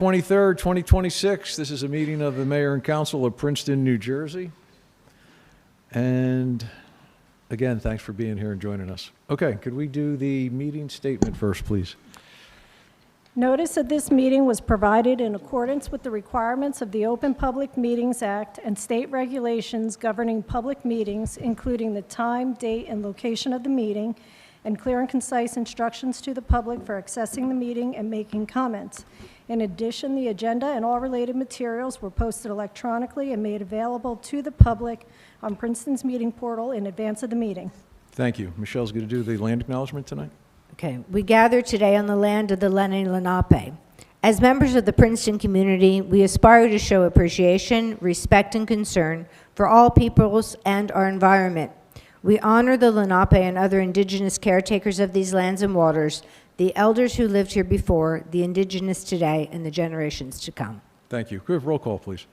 23rd, 2026. This is a meeting of the Mayor and Council of Princeton, New Jersey. And again, thanks for being here and joining us. Okay, could we do the meeting statement first, please? Notice of this meeting was provided in accordance with the requirements of the Open Public Meetings Act and state regulations governing public meetings, including the time, date, and location of the meeting, and clear and concise instructions to the public for accessing the meeting and making comments. In addition, the agenda and all related materials were posted electronically and made available to the public on Princeton's meeting portal in advance of the meeting. Thank you. Michelle's going to do the land acknowledgement tonight. Okay, we gather today on the land of the Lenni Lenape. As members of the Princeton community, we aspire to show appreciation, respect, and concern for all peoples and our environment. We honor the Lenape and other indigenous caretakers of these lands and waters, the elders who lived here before, the indigenous today, and the generations to come. Thank you. Could we have roll call, please?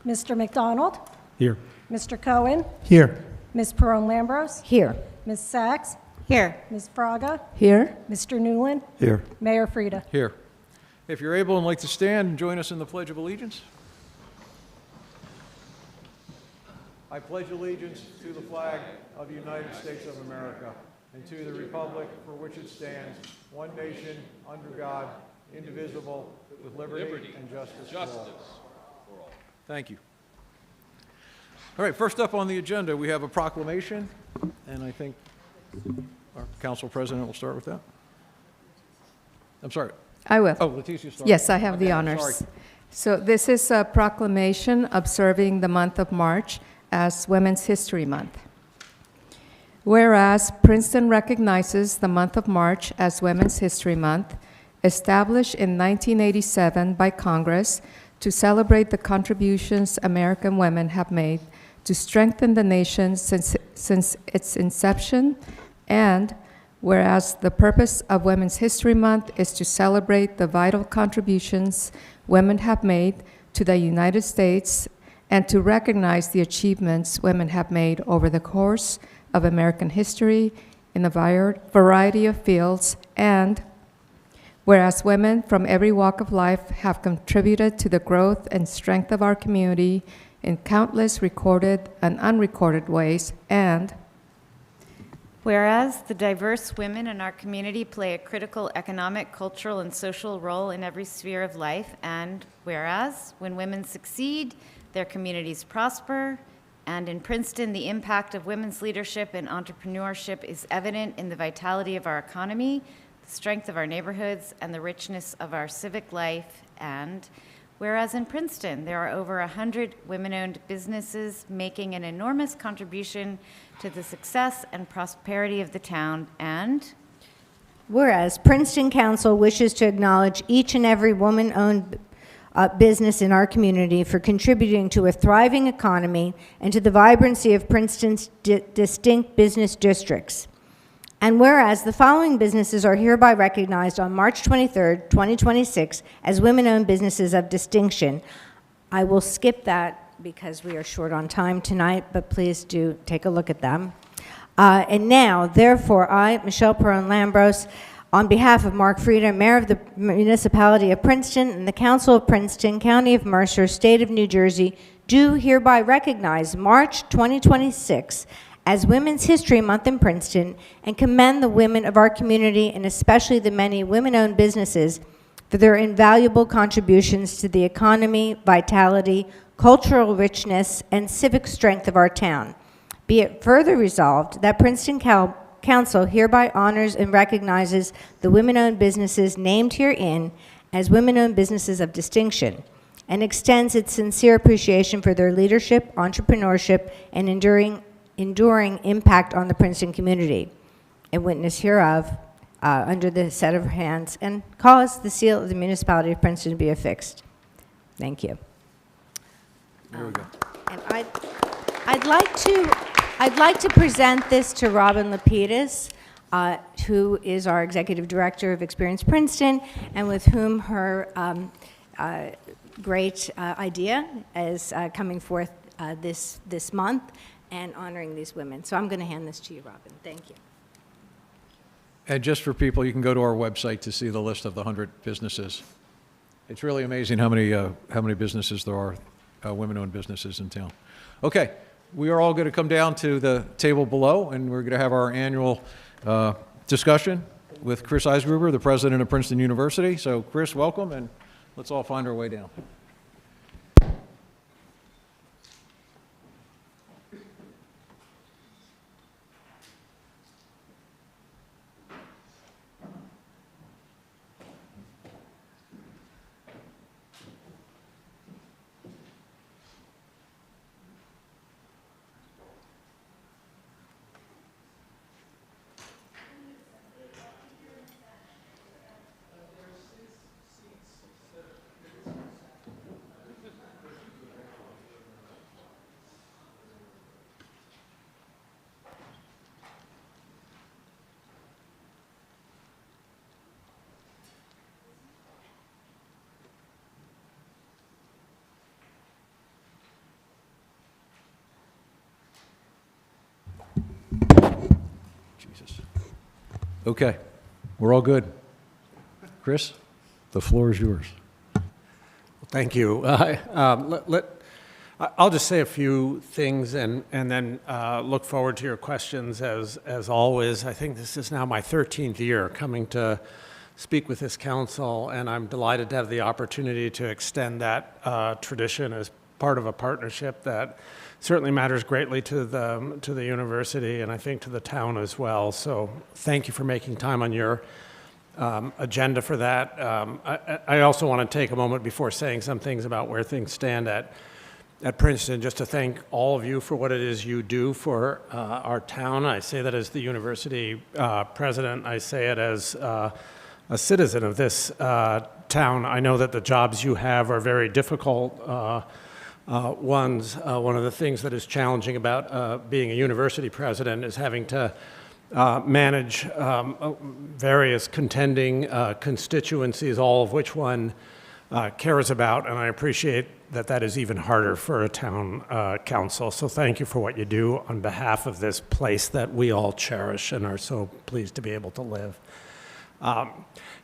Mr. McDonald? Here. Mr. Cohen? Here. Ms. Perron-Lambros? Here. Ms. Sachs? Here. Ms. Fraga? Here. Mr. Newland? Here. Mayor Frida? Here. If you're able and like to stand and join us in the Pledge of Allegiance. I pledge allegiance to the flag of the United States of America and to the republic for which it stands, one nation, under God, indivisible, with liberty and justice for all. Thank you. All right, first up on the agenda, we have a proclamation, and I think our council president will start with that. I'm sorry. I will. Oh, Leticia started. Yes, I have the Okay, honors. sorry. So this is a proclamation observing the month of March as Women's History Month. Whereas Princeton recognizes the month of March as Women's History Month, established in 1987 by Congress to celebrate the contributions American women have made to strengthen the nation since its inception, and whereas the purpose of Women's History Month is to celebrate the vital contributions women have made to the United States and to recognize the achievements women have made over the course of American history in a variety of fields, and whereas women from every walk of life have contributed to the growth and strength of our community in countless recorded and unrecorded ways, and whereas the diverse women in our community play a critical economic, cultural, and social role in every sphere of life, and whereas when women succeed, their communities prosper, and in Princeton, the impact of women's leadership and entrepreneurship is evident in the vitality of our economy, the strength of our neighborhoods, and the richness of our civic life, and whereas in Princeton, there are over 100 women-owned businesses making an enormous contribution to the success and prosperity of the town, and Whereas Princeton Council wishes to acknowledge each and every woman-owned business in our community for contributing to a thriving economy and to the vibrancy of Princeton's distinct business districts. And whereas the following businesses are hereby recognized on March 23rd, 2026 as women-owned businesses of distinction. I will skip that because we are short on time tonight, but please do take a look at them. And now, therefore, I, Michelle Perron-Lambros, on behalf of Mark Frida, Mayor of the Municipality of Princeton and the Council of Princeton, County of Mercer, State of New Jersey, do hereby recognize March 2026 as Women's History Month in Princeton and commend the women of our community and especially the many women-owned businesses for their invaluable contributions to the economy, vitality, cultural richness, and civic strength of our town. Be it further resolved that Princeton Council hereby honors and recognizes the women-owned businesses named herein as women-owned businesses of distinction and extends its sincere appreciation for their leadership, entrepreneurship, and enduring impact on the Princeton community. In witness hereof, under the set of hands, and cause the seal of the Municipality of Princeton to be affixed. Thank you. There we go. And I'd like to present this to Robin Lapidus, who is our Executive Director of Experience Princeton, and with whom her great idea is coming forth this month and honoring these women. So I'm going to hand this to you, Robin. Thank you. And just for people, you can go to our website to see the list of the 100 businesses. It's really amazing how many businesses there are, women-owned businesses in town. Okay, we are all going to come down to the table below, and we're going to have our annual discussion with Chris Eisgruber, the president of Princeton University. So, Chris, welcome, and let's all find our way down. Jesus. Okay, we're all good. Chris, the floor is yours. Thank you. I'll just say a few things and then look forward to your questions as always. I think this is now my 13th year coming to speak with this council, and I'm delighted to have the opportunity to extend that tradition as part of a partnership that certainly matters greatly to the university and I think to the town as well. So thank you for making time on your agenda for that. I also want to take a moment before saying some things about where things stand at Princeton, just to thank all of you for what it is you do for our town. I say that as the university president. I say it as a citizen of this town. I know that the jobs you have are very difficult ones. One of the things that is challenging about being a university president is having to manage various contending constituencies, all of which one cares about, and I appreciate that is even harder for a town council. So thank you for what you do on behalf of this place that we all cherish and are so pleased to be able to live.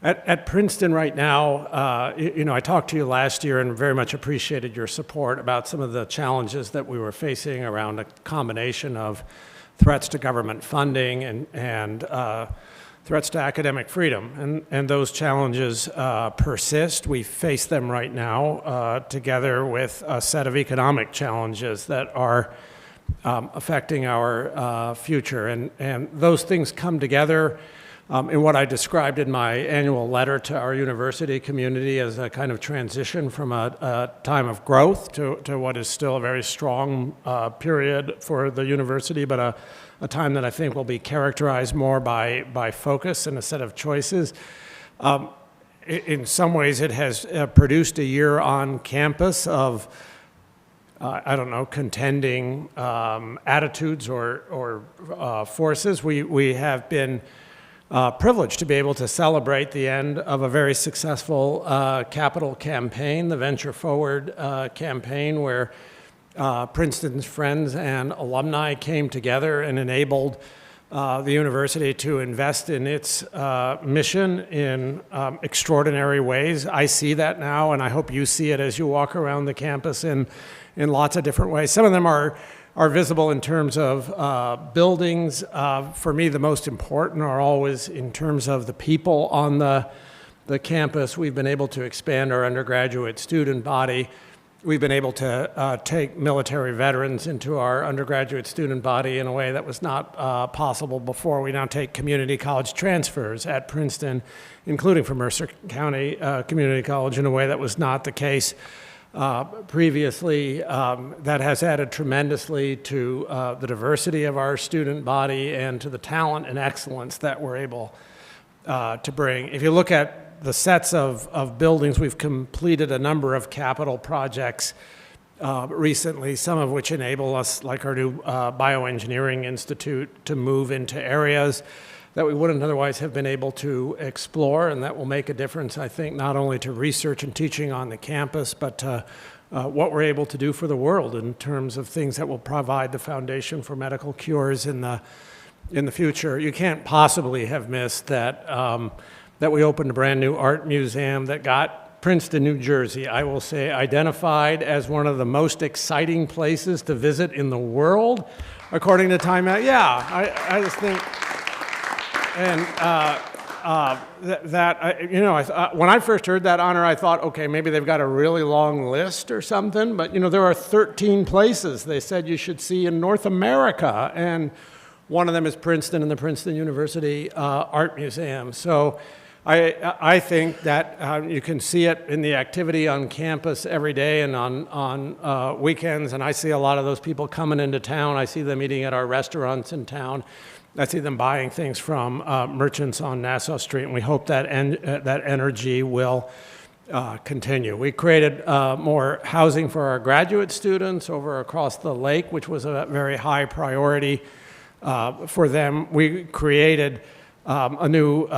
At Princeton right now, I talked to you last year and very much appreciated your support about some of the challenges that we were facing around a combination of threats to government funding and threats to academic freedom. And those challenges persist. We face them right now together with a set of economic challenges that are affecting our future. And those things come together in what I described in my annual letter to our university community as a kind of transition from a time of growth to what is still a very strong period for the university, but a time that I think will be characterized more by focus and a set of choices. In some ways, it has produced a year on campus of contending attitudes or forces. We have been privileged to be able to celebrate the end of a very successful capital campaign, the Venture Forward campaign, where Princeton's friends and alumni came together and enabled the university to invest in its mission in extraordinary ways. I see that now, and I hope you see it as you walk around the campus in lots of different ways. Some of them are visible in terms of buildings. For me, the most important are always in terms of the people on the campus. We've been able to expand our undergraduate student body. We've been able to take military veterans into our undergraduate student body in a way that was not possible before. We now take community college transfers at Princeton, including from Mercer County Community College, in a way that was not the case previously. That has added tremendously to the diversity of our student body and to the talent and excellence that we're able to bring. If you look at the sets of buildings, we've completed a number of capital projects recently, some of which enable us, like our new Bioengineering Institute, to move into areas that we wouldn't otherwise have been able to explore, and that will make a difference, I think, not only to research and teaching on the campus, but to what we're able to do for the world in terms of things that will provide the foundation for medical cures in the future. You can't possibly have missed that we opened a brand new art museum that got Princeton, New Jersey, I will say, identified as one of the most exciting places to visit in the world, according to Time Out. Yeah, I just think, and when I first heard that honor, I thought, okay, maybe they've got a really long list or something, but there are 13 places they said you should see in North America, and one of them is Princeton and the Princeton University Art Museum. So I think that you can see it in the activity on campus every day and on weekends, and I see a lot of those people coming into town. I see them eating at our restaurants in town. I see them buying things from merchants on Nassau Street, and we hope that that energy will continue. We created more housing for our graduate students over across the lake, which was a very high priority for them. We created a new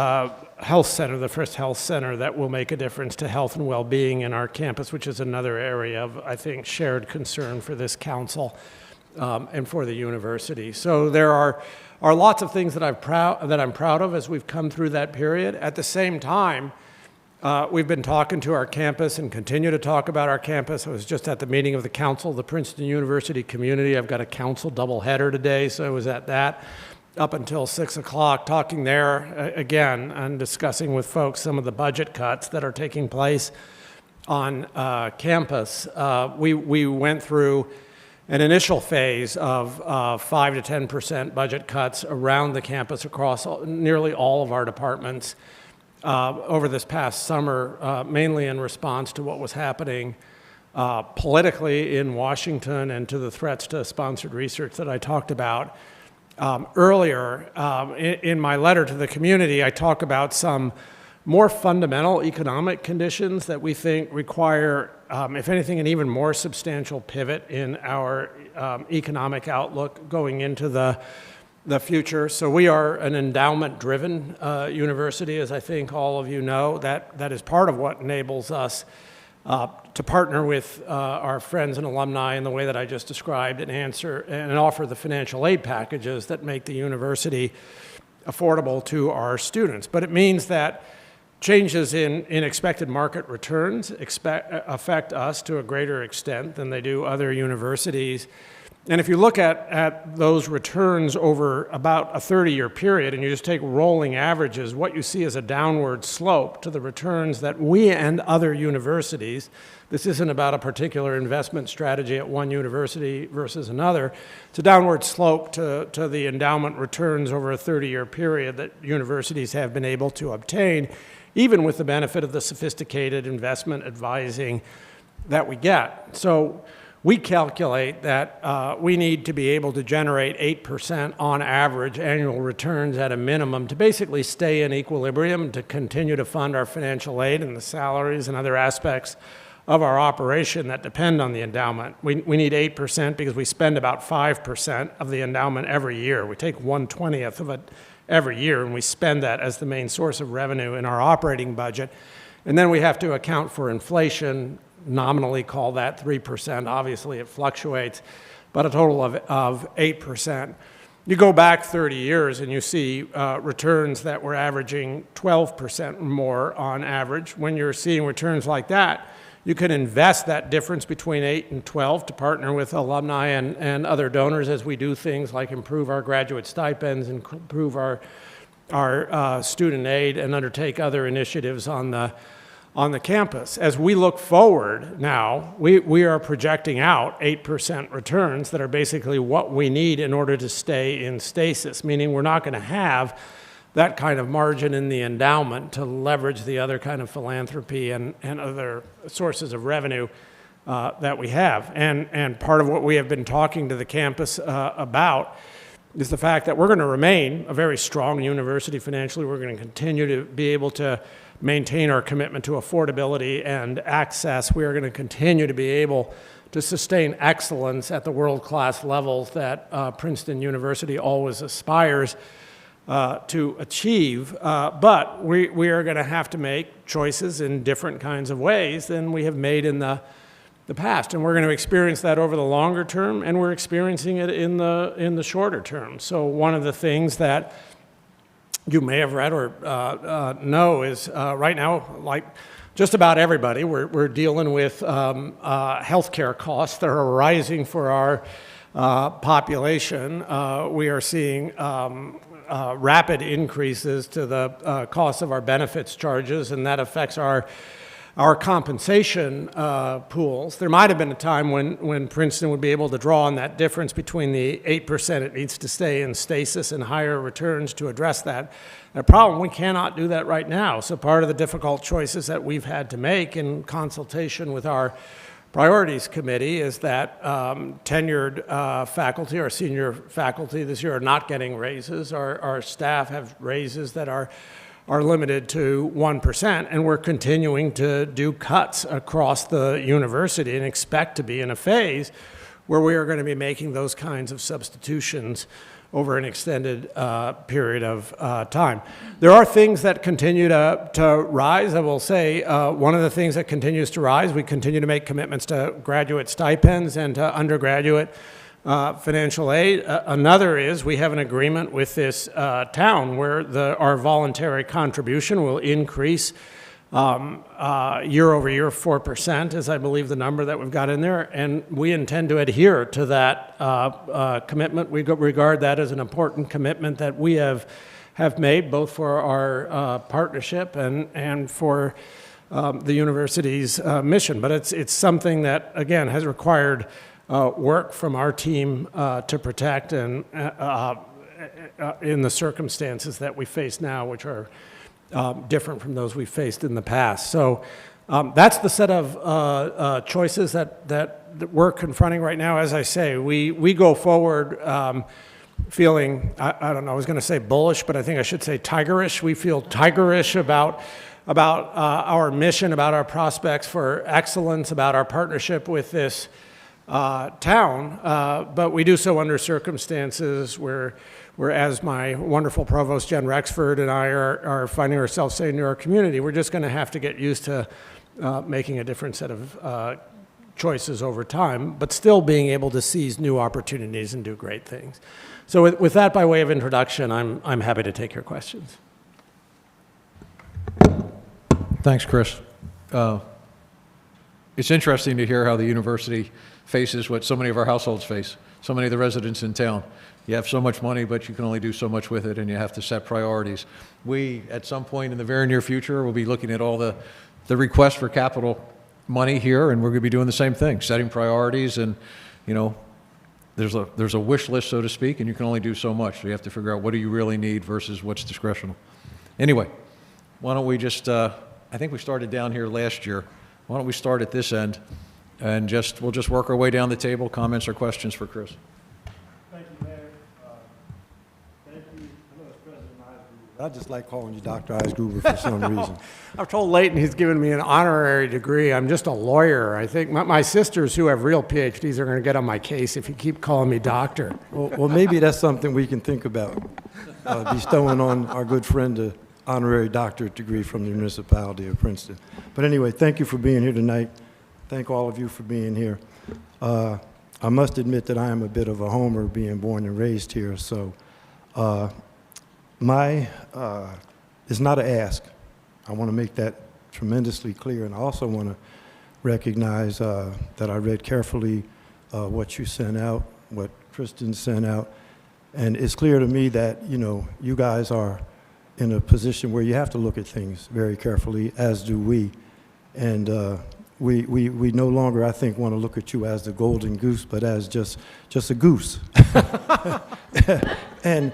health center, the first health center that will make a difference to health and well-being in our campus, which is another area of, I think, shared concern for this council and for the university. So there are lots of things that I'm proud of as we've come through that period. At the same time, we've been talking to our campus and continue to talk about our campus. I was just at the meeting of the council, the Princeton University community. I've got a council doubleheader today, so I was at that up until 6 o'clock, talking there again and discussing with folks some of the budget cuts that are taking place on campus. We went through an initial phase of 5 to 10% budget cuts around the campus across nearly all of our departments over this past summer, mainly in response to what was happening politically in Washington and to the threats to sponsored research that I talked about earlier. In my letter to the community, I talk about some more fundamental economic conditions that we think require, if anything, an even more substantial pivot in our economic outlook going into the future. So we are an endowment-driven university, as I think all of you know. That is part of what enables us to partner with our friends and alumni in the way that I just described and offer the financial aid packages that make the university affordable to our students. But it means that changes in expected market returns affect us to a greater extent than they do other universities. And if you look at those returns over about a 30-year period and you just take rolling averages, what you see is a downward slope to the returns that we and other universities, this isn't about a particular investment strategy at one university versus another, it's a downward slope to the endowment returns over a 30-year period that universities have been able to obtain, even with the benefit of the sophisticated investment advising that we get. So we calculate that we need to be able to generate 8% on average annual returns at a minimum to basically stay in equilibrium and to continue to fund our financial aid and the salaries and other aspects of our operation that depend on the endowment. We need 8% because we spend about 5% of the endowment every year. We take 1/20th of it every year, and we spend that as the main source of revenue in our operating budget. And then we have to account for inflation, nominally call that 3%. Obviously, it fluctuates, but a total of 8%. You go back 30 years and you see returns that were averaging 12% or more on average. When you're seeing returns like that, you can invest that difference between 8 and 12 to partner with alumni and other donors as we do things like improve our graduate stipends, improve our student aid, and undertake other initiatives on the campus. As we look forward now, we are projecting out 8% returns that are basically what we need in order to stay in stasis, meaning we're not going to have that kind of margin in the endowment to leverage the other kind of philanthropy and other sources of revenue that we have. And part of what we have been talking to the campus about is the fact that we're going to remain a very strong university financially. We're going to continue to be able to maintain our commitment to affordability and access. We are going to continue to be able to sustain excellence at the world-class levels that Princeton University always aspires to achieve, but we are going to have to make choices in different kinds of ways than we have made in the past, and we're going to experience that over the longer term, and we're experiencing it in the shorter term. So one of the things that you may have read or know is right now, like just about everybody. We're dealing with healthcare costs that are rising for our population. We are seeing rapid increases to the cost of our benefits charges, and that affects our compensation pools. There might have been a time when Princeton would be able to draw on that difference between the 8% it needs to stay in stasis and higher returns to address that. The problem, we cannot do that right now. So part of the difficult choices that we've had to make in consultation with our priorities committee is that tenured faculty, our senior faculty this year, are not getting raises. Our staff have raises that are limited to 1%, and we're continuing to do cuts across the university and expect to be in a phase where we are going to be making those kinds of substitutions over an extended period of time. There are things that continue to rise. I will say one of the things that continues to rise, we continue to make commitments to graduate stipends and to undergraduate financial aid. Another is we have an agreement with this town where our voluntary contribution will increase year over year 4%, is I believe the number that we've got in there, and we intend to adhere to that commitment. We regard that as an important commitment that we have made, both for our partnership and for the university's mission. But it's something that, again, has required work from our team to protect and in the circumstances that we face now, which are different from those we've faced in the past. So that's the set of choices that we're confronting right now. As I say, we go forward feeling, I don't know, I was going to say bullish, but I think I should say tigerish. We feel tigerish about our mission, about our prospects for excellence, about our partnership with this town, but we do so under circumstances where as my wonderful provost, Jen Rexford, and I are finding ourselves saying to our community, we're just going to have to get used to making a different set of choices over time, but still being able to seize new opportunities and do great things. So with that by way of introduction, I'm happy to take your questions. Thanks, Chris. It's interesting to hear how the university faces what so many of our households face, so many of the residents in town. You have so much money, but you can only do so much with it, and you have to set priorities. We, at some point in the very near future, will be looking at all the requests for capital money here, and we're going to be doing the same thing, setting priorities, and, you know, there's a wish list, so to speak, and you can only do so much. So you have to figure out what do you really need versus what's discretional. Anyway, why don't we just, I think we started down here last year. Why don't we start at this end, and we'll just work our way down the table, comments or questions for Chris. Thank you, Mayor. Thank you. I know it's President Eisgruber. I just like calling you Dr. Eisgruber for some reason. I've told Leighton he's given me an honorary degree. I'm just a lawyer. I think my sisters who have real PhDs are going to get on my case if you keep calling me doctor. Well, maybe that's something we can think about, bestowing on our good friend an honorary doctorate degree from the municipality of Princeton. But anyway, thank you for being here tonight. Thank all of you for being here. I must admit that I am a bit of a homer being born and raised here, so it's not an ask. I want to make that tremendously clear, and I also want to recognize that I read carefully what you sent out, what Kristen sent out, and it's clear to me that, you know, you guys are in a position where you have to look at things very carefully, as do we, and we no longer, I think, want to look at you as the golden goose, but as just a goose. and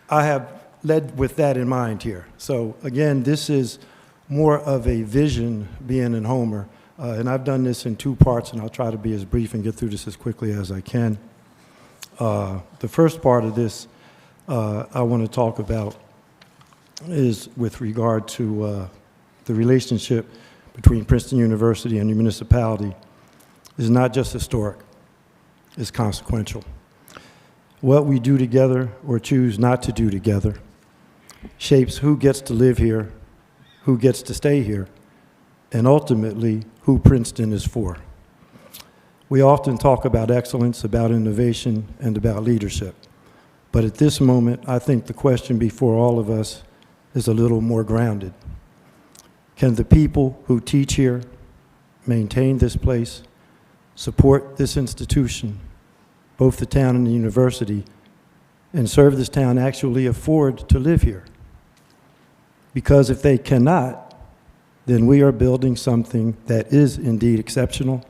I have led with that in mind here. So again, this is more of a vision being in Homer, and I've done this in two parts, and I'll try to be as brief and get through this as quickly as I can. The first part of this I want to talk about is with regard to the relationship between Princeton University and the municipality is not just historic, it's consequential. What we do together or choose not to do together shapes who gets to live here, who gets to stay here, and ultimately who Princeton is for. We often talk about excellence, about innovation, and about leadership. But at this moment, I think the question before all of us is a little more grounded. Can the people who teach here, maintain this place, support this institution, both the town and the university, and serve this town actually afford to live here? Because if they cannot, then we are building something that is indeed exceptional,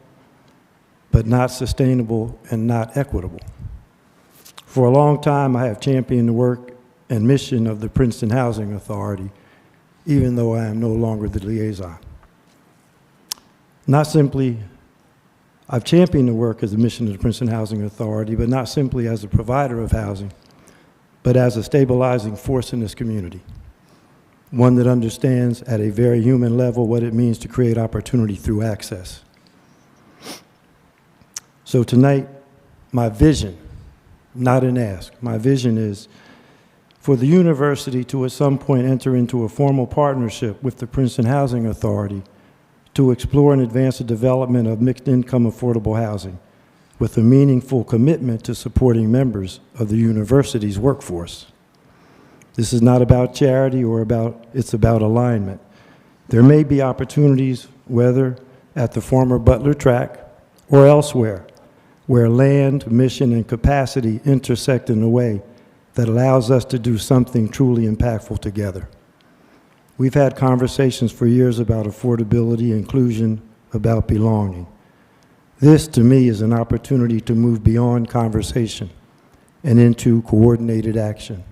but not sustainable and not equitable. For a long time, I have championed the work and mission of the Princeton Housing Authority, even though I am no longer the liaison. I've championed the work as the mission of the Princeton Housing Authority, but not simply as a provider of housing, but as a stabilizing force in this community. One that understands at a very human level what it means to create opportunity through access. So tonight, my vision, not an ask, my vision is for the university to at some point enter into a formal partnership with the Princeton Housing Authority to explore and advance the development of mixed-income affordable housing with a meaningful commitment to supporting members of the university's workforce. This is not about charity it's about alignment. There may be opportunities, whether at the former Butler track or elsewhere, where land, mission, and capacity intersect in a way that allows us to do something truly impactful together. We've had conversations for years about affordability, inclusion, about belonging. This, to me, is an opportunity to move beyond conversation and into coordinated action,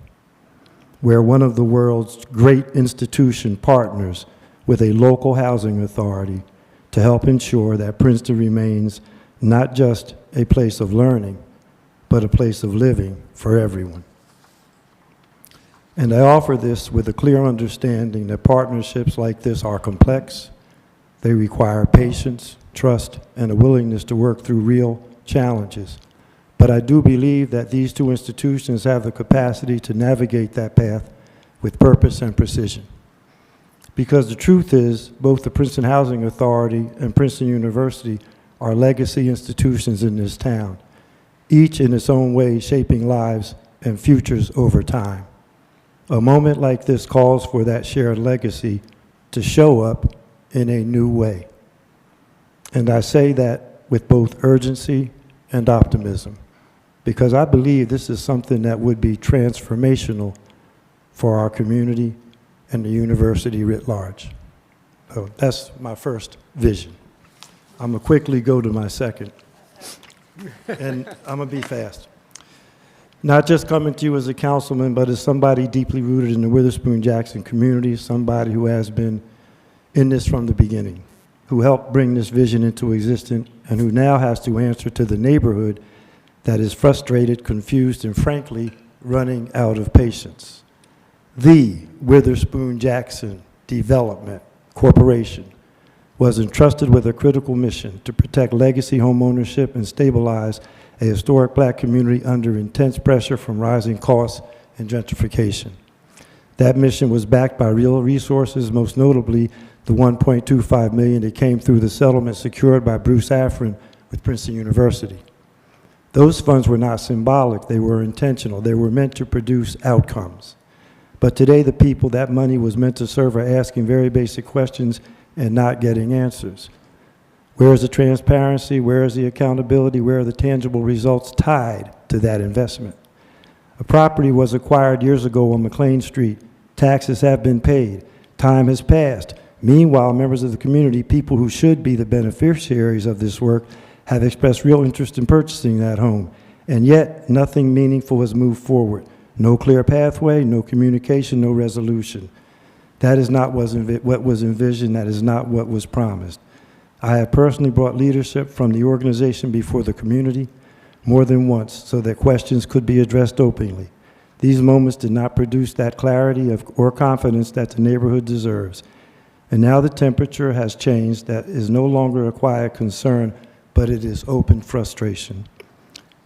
where one of the world's great institution partners with a local housing authority to help ensure that Princeton remains not just a place of learning, but a place of living for everyone. And I offer this with a clear understanding that partnerships like this are complex. They require patience, trust, and a willingness to work through real challenges. But I do believe that these two institutions have the capacity to navigate that path with purpose and precision. Because the truth is, both the Princeton Housing Authority and Princeton University are legacy institutions in this town, each in its own way shaping lives and futures over time. A moment like this calls for that shared legacy to show up in a new way. And I say that with both urgency and optimism, because I believe this is something that would be transformational for our community and the university writ large. So that's my first vision. I'm going to quickly go to my second, and I'm going to be fast. Not just coming to you as a councilman, but as somebody deeply rooted in the Witherspoon-Jackson community, somebody who has been in this from the beginning, who helped bring this vision into existence, and who now has to answer to the neighborhood that is frustrated, confused, and frankly, running out of patience. The Witherspoon-Jackson Development Corporation was entrusted with a critical mission to protect legacy homeownership and stabilize a historic black community under intense pressure from rising costs and gentrification. That mission was backed by real resources, most notably the $1.25 million that came through the settlement secured by Bruce Afrin with Princeton University. Those funds were not symbolic, they were intentional. They were meant to produce outcomes. But today the people that money was meant to serve are asking very basic questions and not getting answers. Where is the transparency? Where is the accountability? Where are the tangible results tied to that investment? A property was acquired years ago on McLean Street. Taxes have been paid. Time has passed. Meanwhile, members of the community, people who should be the beneficiaries of this work, have expressed real interest in purchasing that home. And yet, nothing meaningful has moved forward. No clear pathway, no communication, no resolution. That is not what was envisioned. That is not what was promised. I have personally brought leadership from the organization before the community more than once so that questions could be addressed openly. These moments did not produce that clarity or confidence that the neighborhood deserves. And now the temperature has changed. That is no longer a quiet concern, but it is open frustration.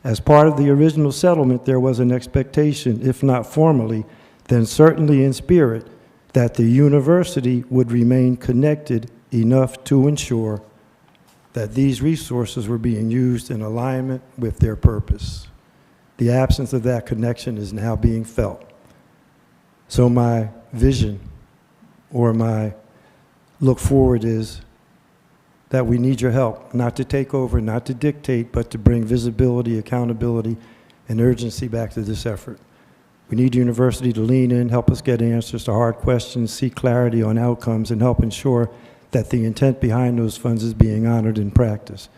As part of the original settlement, there was an expectation, if not formally, then certainly in spirit, that the university would remain connected enough to ensure that these resources were being used in alignment with their purpose. The absence of that connection is now being felt. So my vision or my look forward is that we need your help, not to take over, not to dictate, but to bring visibility, accountability, and urgency back to this effort. We need the university to lean in, help us get answers to hard questions, seek clarity on outcomes, and help ensure that the intent behind those funds is being honored in practice.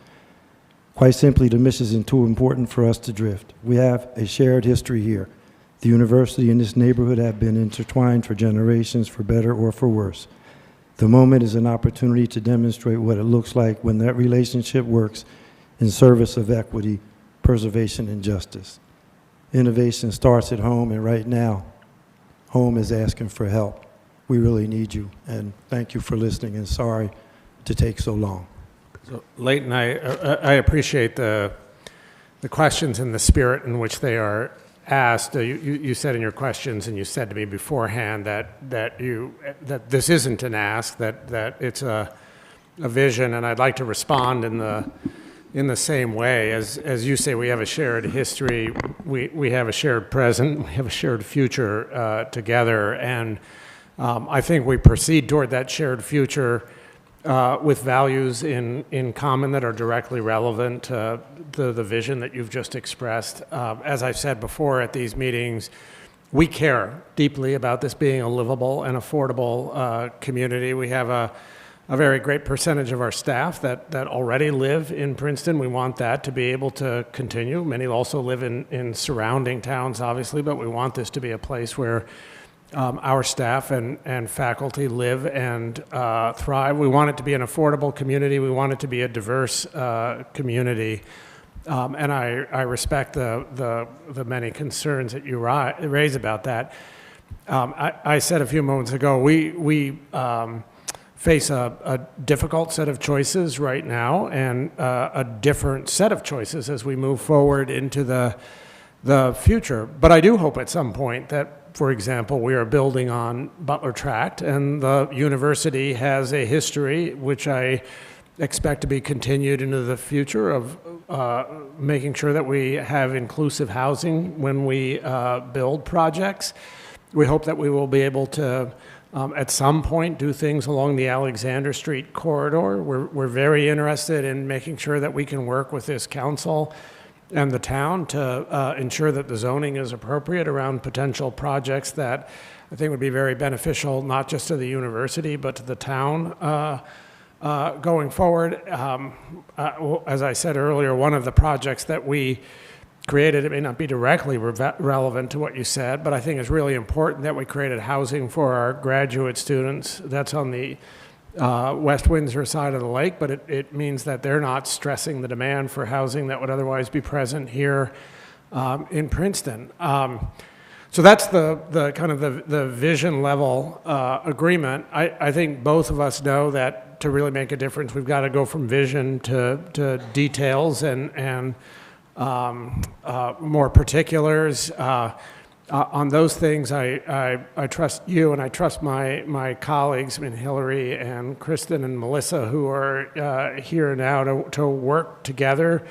Quite simply, the mission isn't too important for us to drift. We have a shared history here. The university and this neighborhood have been intertwined for generations, for better or for worse. The moment is an opportunity to demonstrate what it looks like when that relationship works in service of equity, preservation, and justice. Innovation starts at home, and right now, home is asking for help. We really need you, and thank you for listening, and sorry to take so long. So, Leighton, I appreciate the questions and the spirit in which they are asked. You said in your questions, and you said to me beforehand that this isn't an ask, that it's a vision, and I'd like to respond in the same way. As you say, we have a shared history, we have a shared present, we have a shared future together, and I think we proceed toward that shared future with values in common that are directly relevant to the vision that you've just expressed. As I've said before at these meetings, we care deeply about this being a livable and affordable community. We have a very great percentage of our staff that already live in Princeton. We want that to be able to continue. Many also live in surrounding towns, obviously, but we want this to be a place where our staff and faculty live and thrive. We want it to be an affordable community. We want it to be a diverse community. And I respect the many concerns that you raise about that. I said a few moments ago, we face a difficult set of choices right now, and a different set of choices as we move forward into the future. But I do hope at some point that, for example, we are building on Butler Tract, and the university has a history which I expect to be continued into the future of making sure that we have inclusive housing when we build projects. We hope that we will be able to, at some point, do things along the Alexander Street corridor. We're very interested in making sure that we can work with this council and the town to ensure that the zoning is appropriate around potential projects that I think would be very beneficial, not just to the university, but to the town going forward. As I said earlier, one of the projects that we created, it may not be directly relevant to what you said, but I think it's really important that we created housing for our graduate students. That's on the West Windsor side of the lake, but it means that they're not stressing the demand for housing that would otherwise be present here in Princeton. So that's the kind of the vision level agreement. I think both of us know that to really make a difference, we've got to go from vision to details and more particulars. On those things, I trust you, and I trust my colleagues, I mean, Hillary and Kristen and Melissa, who are here now to work together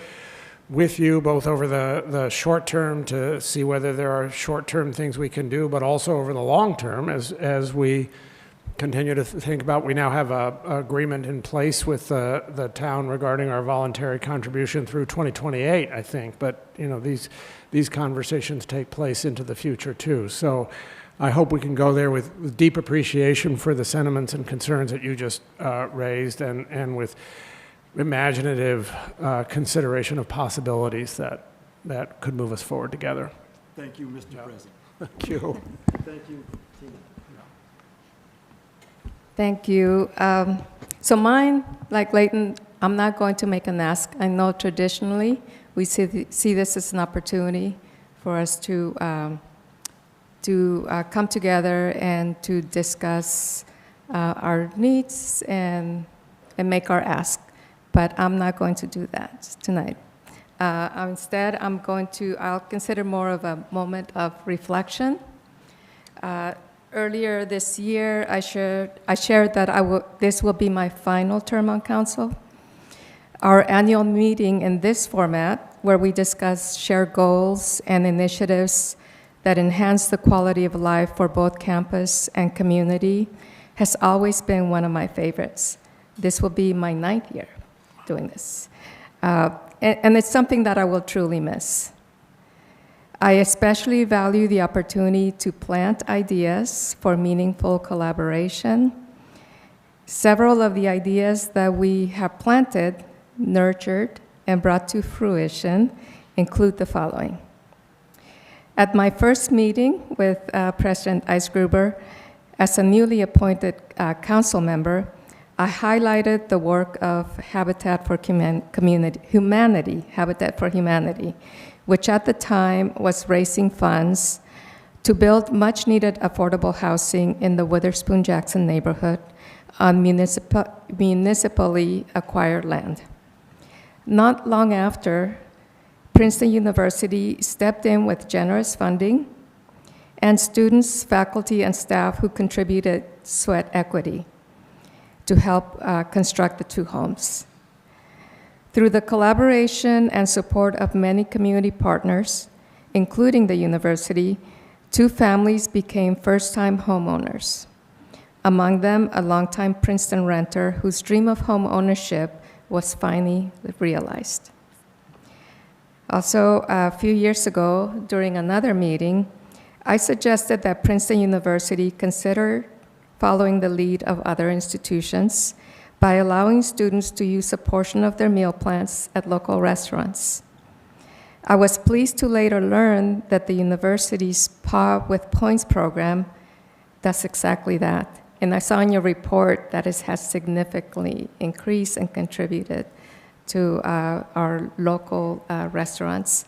with you, both over the short term to see whether there are short-term things we can do, but also over the long term as we continue to think about. We now have an agreement in place with the town regarding our voluntary contribution through 2028, I think. But you know, these conversations take place into the future too. So I hope we can go there with deep appreciation for the sentiments and concerns that you just raised, and with imaginative consideration of possibilities that could move us forward together. Thank you, Mr. President. Thank you. Thank you, Tina. Thank you. So mine, like Leighton, I'm not going to make an ask. I know traditionally we see this as an opportunity for us to come together and to discuss our needs and make our ask. But I'm not going to do that tonight. Instead, I'll consider more of a moment of reflection. Earlier this year, I shared that this will be my final term on council. Our annual meeting in this format, where we discuss shared goals and initiatives that enhance the quality of life for both campus and community, has always been one of my favorites. This will be my 9th year doing this. And it's something that I will truly miss. I especially value the opportunity to plant ideas for meaningful collaboration. Several of the ideas that we have planted, nurtured, and brought to fruition include the following. At my first meeting with President Eisgruber, as a newly appointed council member, I highlighted the work of Habitat for Humanity, Habitat for Humanity, which at the time was raising funds to build much-needed affordable housing in the Witherspoon-Jackson neighborhood on municipally acquired land. Not long after, Princeton University stepped in with generous funding, and students, faculty, and staff who contributed sweat equity to help construct the 2 homes. Through the collaboration and support of many community partners, including the university, 2 families became first-time homeowners. Among them, a longtime Princeton renter whose dream of home ownership was finally realized. Also, a few years ago, during another meeting, I suggested that Princeton University consider following the lead of other institutions by allowing students to use a portion of their meal plans at local restaurants. I was pleased to later learn that the university's PA with Points program does exactly that. And I saw in your report that it has significantly increased and contributed to our local restaurants.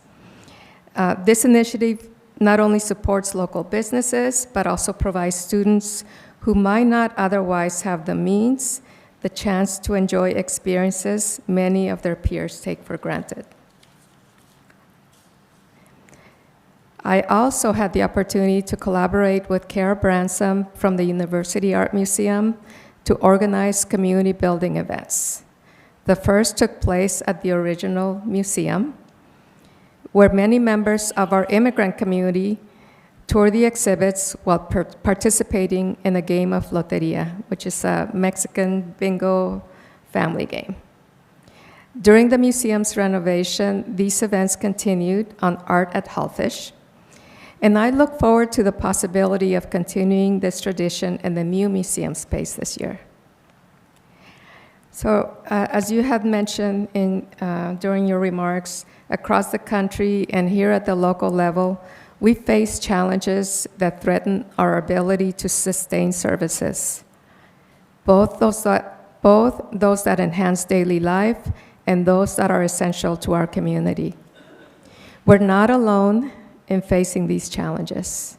This initiative not only supports local businesses, but also provides students who might not otherwise have the means, the chance to enjoy experiences many of their peers take for granted. I also had the opportunity to collaborate with Kara Bransom from the University Art Museum to organize community building events. The first took place at the original museum, where many members of our immigrant community toured the exhibits while participating in a game of loteria, which is a Mexican bingo family game. During the museum's renovation, these events continued on Art at Hallfish, and I look forward to the possibility of continuing this tradition in the new museum space this year. So, as you had mentioned during your remarks, across the country and here at the local level, we face challenges that threaten our ability to sustain services, both those that enhance daily life and those that are essential to our community. We're not alone in facing these challenges.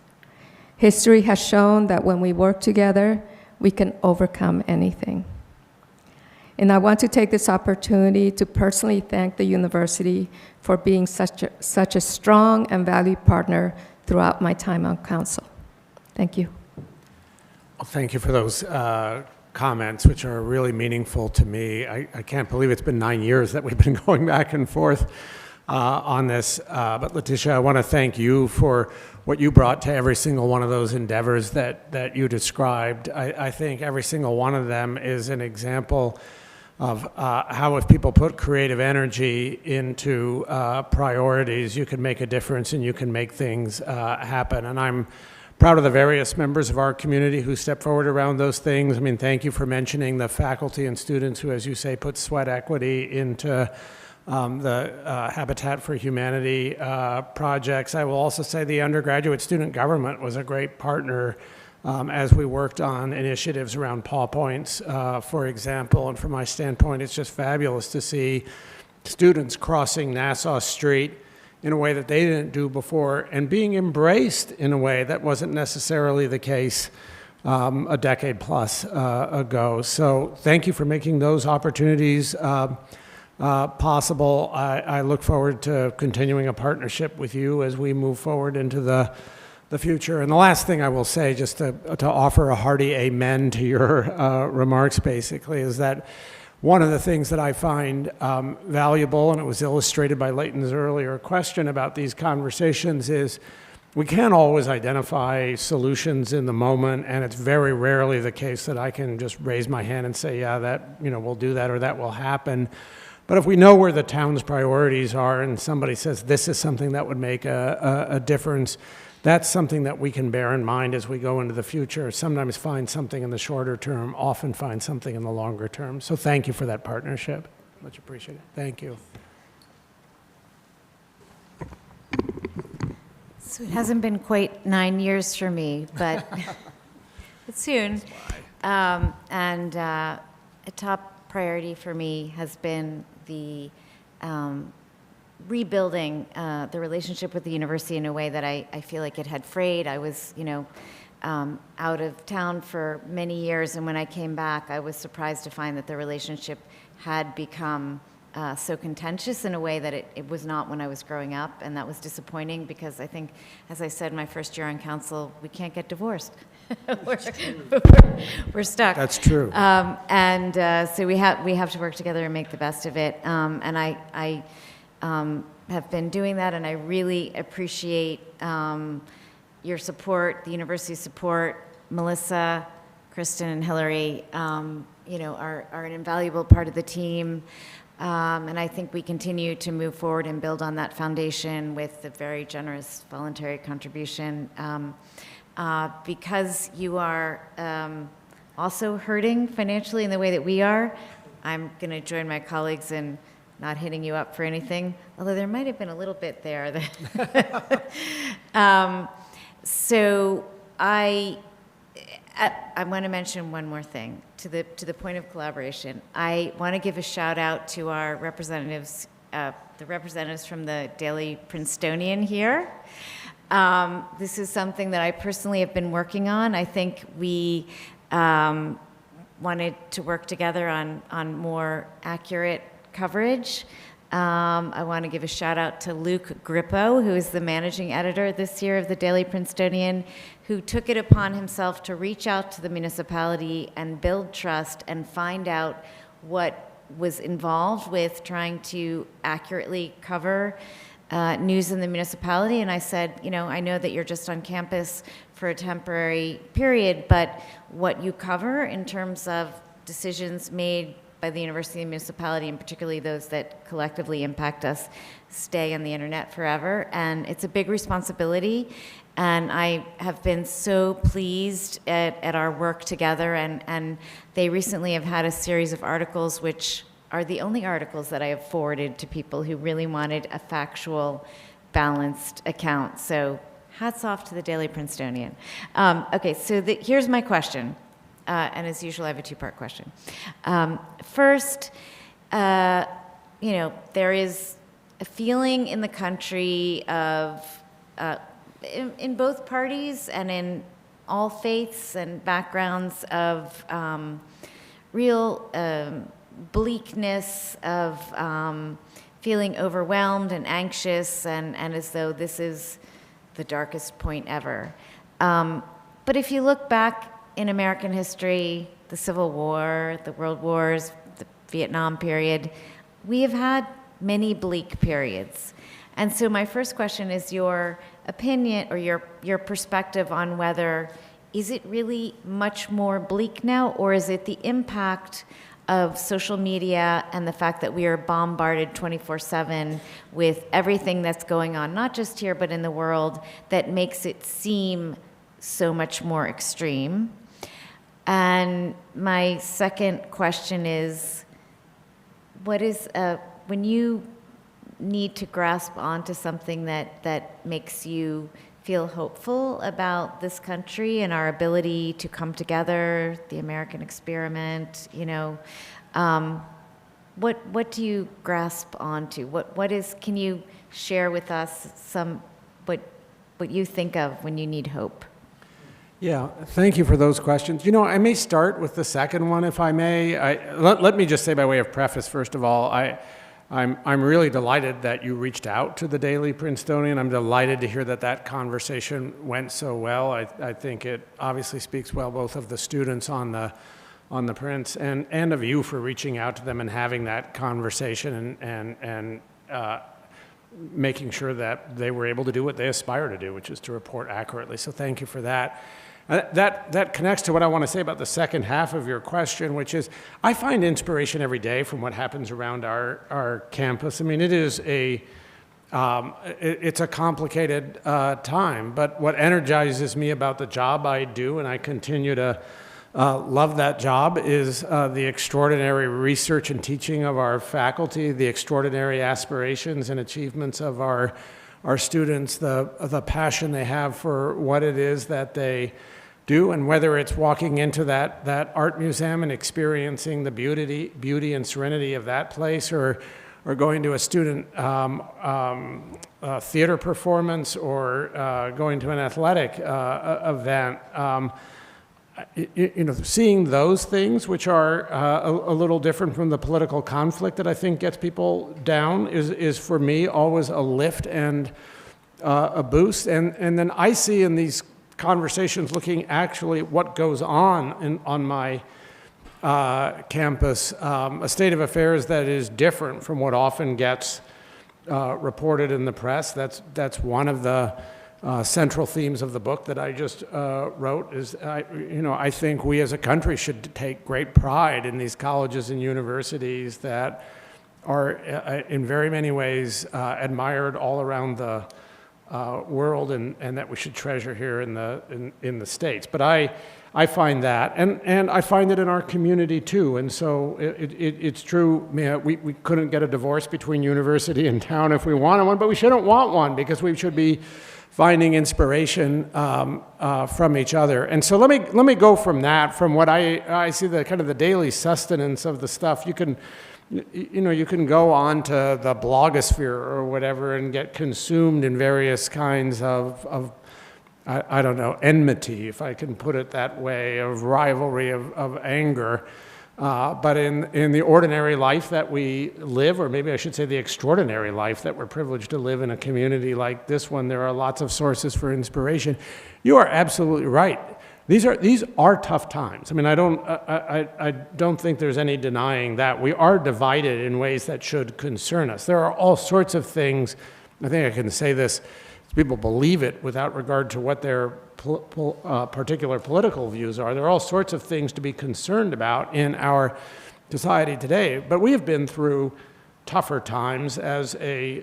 History has shown that when we work together, we can overcome anything. And I want to take this opportunity to personally thank the university for being such a strong and valued partner throughout my time on council. Thank you. Well, thank you for those comments, which are really meaningful to me. I can't believe it's been 9 years that we've been going back and forth on this. But Letitia, I want to thank you for what you brought to every single one of those endeavors that you described. I think every single one of them is an example of how if people put creative energy into priorities, you can make a difference and you can make things happen. And I'm proud of the various members of our community who step forward around those things. I mean, thank you for mentioning the faculty and students who, as you say, put sweat equity into the Habitat for Humanity projects. I will also say the undergraduate student government was a great partner as we worked on initiatives around Paw Points, for example. And from my standpoint, it's just fabulous to see students crossing Nassau Street in a way that they didn't do before and being embraced in a way that wasn't necessarily the case a decade plus ago. So thank you for making those opportunities possible. I look forward to continuing a partnership with you as we move forward into the future. And the last thing I will say, just to offer a hearty amen to your remarks, basically, is that one of the things that I find valuable, and it was illustrated by Leighton's earlier question about these conversations, is we can't always identify solutions in the moment, and it's very rarely the case that I can just raise my hand and say, yeah, that, we'll do that or that will happen. But if we know where the town's priorities are and somebody says this is something that would make a difference, that's something that we can bear in mind as we go into the future. Sometimes find something in the shorter term, often find something in the longer term. So thank you for that partnership. Much appreciated. Thank you. So it hasn't been quite 9 years for me, but but soon. A top priority for me has been the rebuilding the relationship with the university in a way that I feel like it had frayed. I was, out of town for many years, and when I came back, I was surprised to find that the relationship had become so contentious in a way that it was not when I was growing up, and that was disappointing because I think, as I said, my first year on council, we can't get divorced. we're stuck. That's true. So we have to work together and make the best of it. And I have been doing that, and I really appreciate your support, the university's support. Melissa, Kristen, and Hillary, are an invaluable part of the team. And I think we continue to move forward and build on that foundation with a very generous voluntary contribution. Because you are also hurting financially in the way that we are, I'm going to join my colleagues in not hitting you up for anything, although there might have been a little bit there. So I want to mention one more thing to the point of collaboration. I want to give a shout out to our representatives, the representatives from the Daily Princetonian here. This is something that I personally have been working on. I think we wanted to work together on more accurate coverage. I want to give a shout out to Luke Grippo, who is the managing editor this year of the Daily Princetonian, who took it upon himself to reach out to the municipality and build trust and find out what was involved with trying to accurately cover news in the municipality. And I said, I know that you're just on campus for a temporary period, but what you cover in terms of decisions made by the university and municipality, and particularly those that collectively impact us, stay on the internet forever. And it's a big responsibility. And I have been so pleased at our work together. And they recently have had a series of articles which are the only articles that I have forwarded to people who really wanted a factual, balanced account. So hats off to the Daily Princetonian. Okay, so here's my question. And as usual, I have a two-part question. First, there is a feeling in the country of, in both parties and in all faiths and backgrounds, of real bleakness, of feeling overwhelmed and anxious, and as though this is the darkest point ever. But if you look back in American history, the Civil War, the World Wars, the Vietnam period, we have had many bleak periods. And so my first question is your opinion or your perspective on whether, is it really much more bleak now, or is it the impact of social media and the fact that we are bombarded 24/7 with everything that's going on, not just here, but in the world, that makes it seem so much more extreme? And my second question is, what is, when you need to grasp onto something that makes you feel hopeful about this country and our ability to come together, the American experiment, what do you grasp onto? Can you share with us what you think of when you need hope? Yeah, thank you for those questions. I may start with the second one, if I may. Let me just say by way of preface, first of all, I'm really delighted that you reached out to the Daily Princetonian. I'm delighted to hear that conversation went so well. I think it obviously speaks well both of the students on the Prince and of you for reaching out to them and having that conversation and making sure that they were able to do what they aspire to do, which is to report accurately. So thank you for that. That connects to what I want to say about the second half of your question, which is I find inspiration every day from what happens around our campus. I mean, it's a complicated time, but what energizes me about the job I do, and I continue to love that job, is the extraordinary research and teaching of our faculty, the extraordinary aspirations and achievements of our students, the passion they have for what it is that they do, and whether it's walking into that art museum and experiencing the beauty and serenity of that place, or going to a student theater performance, or going to an athletic event. Seeing those things, which are a little different from the political conflict that I think gets people down, is for me always a lift and a boost. And then I see in these conversations, looking actually at what goes on my campus, a state of affairs that is different from what often gets reported in the press. That's one of the central themes of the book that I just wrote. Is I think we as a country should take great pride in these colleges and universities that are in very many ways admired all around the world, and that we should treasure here in the States. But I find that, and I find it in our community too. And so it's true. We couldn't get a divorce between university and town if we wanted one, but we shouldn't want one, because we should be finding inspiration from each other. And so let me go from that, from what I see, the kind of the daily sustenance of the stuff. You can go on to the blogosphere or whatever and get consumed in various kinds of I don't know, enmity, if I can put it that way, of rivalry, of anger. But in the ordinary life that we live, or maybe I should say the extraordinary life that we're privileged to live in a community like this one, there are lots of sources for inspiration. You are absolutely right. These are tough times. I mean, I don't think there's any denying that. We are divided in ways that should concern us. There are all sorts of things, I think I can say this, people believe it without regard to what their particular political views are. There are all sorts of things to be concerned about in our society today. But we have been through tougher times as a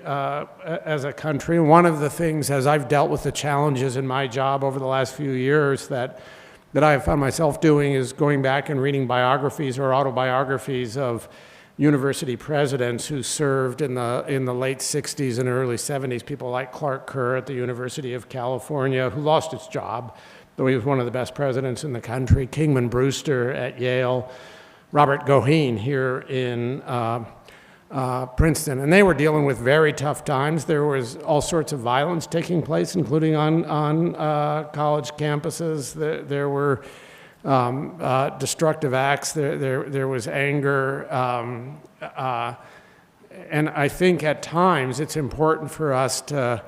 country. One of the things, as I've dealt with the challenges in my job over the last few years, that I have found myself doing, is going back and reading biographies or autobiographies of university presidents who served in the late 60s and early 70s, people like Clark Kerr at the University of California, who lost his job, though he was one of the best presidents in the country, Kingman Brewster at Yale, Robert Goheen here in Princeton. And they were dealing with very tough times. There was all sorts of violence taking place, including on college campuses. There were destructive acts, there was anger, and I think at times it's important for us to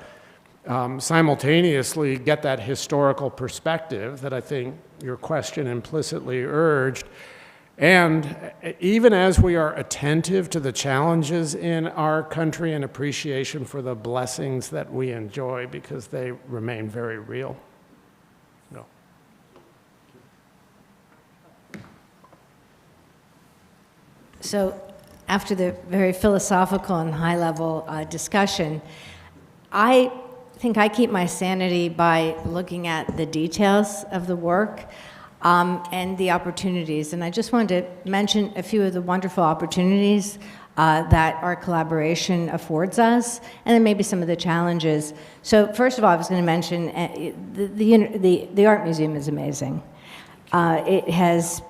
simultaneously get that historical perspective that I think your question implicitly urged, and even as we are attentive to the challenges in our country and appreciation for the blessings that we enjoy, because they remain very real. So after the very philosophical and high-level discussion, I think I keep my sanity by looking at the details of the work and the opportunities. And I just wanted to mention a few of the wonderful opportunities that our collaboration affords us, and then maybe some of the challenges. So first of all, I was going to mention the Art Museum is amazing. It has,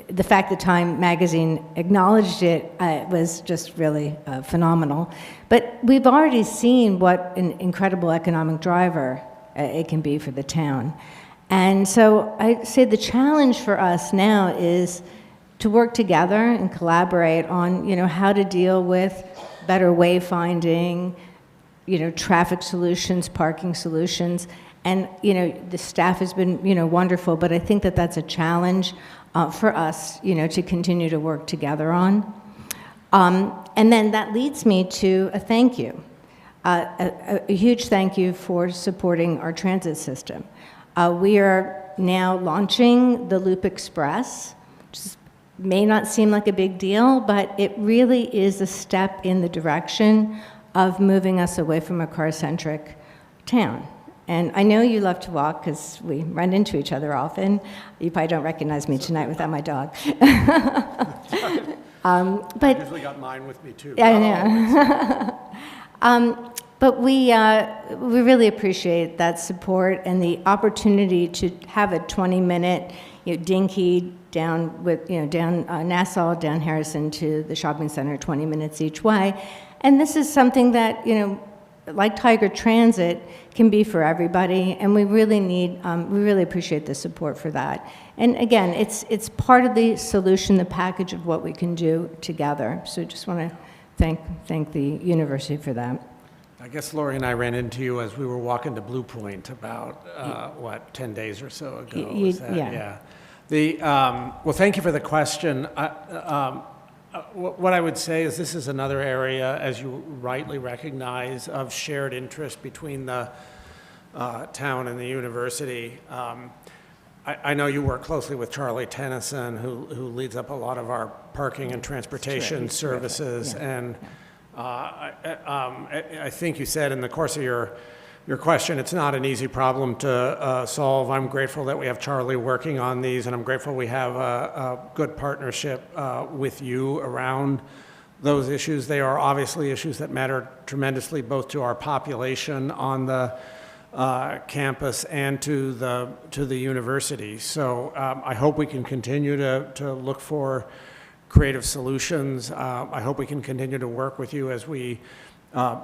the fact that Time magazine acknowledged it was just really phenomenal. But we've already seen what an incredible economic driver it can be for the town. And so I say the challenge for us now is to work together and collaborate on, how to deal with better wayfinding, traffic solutions, parking solutions. And, the staff has been, wonderful, but I think that that's a challenge for us, to continue to work together on. And then that leads me to a thank you. A huge thank you for supporting our transit system. We are now launching the Loop Express, which may not seem like a big deal, but it really is a step in the direction of moving us away from a car-centric town. And I know you love to walk because we run into each other often. You probably don't recognize me tonight without my dog. I usually got mine with me too. Yeah, but we really appreciate that support and the opportunity to have a 20-minute, dinky down with down Nassau, down Harrison to the shopping center, 20 minutes each way, and this is something that like Tiger Transit can be for everybody, and we really appreciate the support for that. And again, it's part of the solution, the package of what we can do together. So just want to thank the university for that. I guess Lori and I ran into you as we were walking to Blue Point about, 10 days or so ago? Was that? Yeah. Well, thank you for the question. What I would say is this is another area, as you rightly recognize, of shared interest between the town and the university. I know you work closely with Charlie Tennyson, who leads up a lot of our parking and transportation services, and I think you said in the course of your question, it's not an easy problem to solve. I'm grateful that we have Charlie working on these, and I'm grateful we have a good partnership with you around those issues. They are obviously issues that matter tremendously both to our population on the campus and to the university. So I hope we can continue to look for creative solutions. I hope we can continue to work with you as we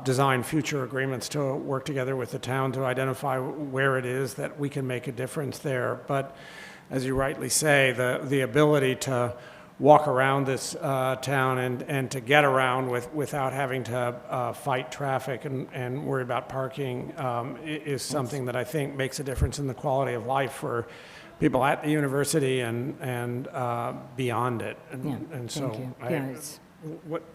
design future agreements to work together with the town to identify where it is that we can make a difference there. But as you rightly say, the ability to walk around this town and to get around without having to fight traffic and worry about parking is something that I think makes a difference in the quality of life for people at the university and beyond it. And so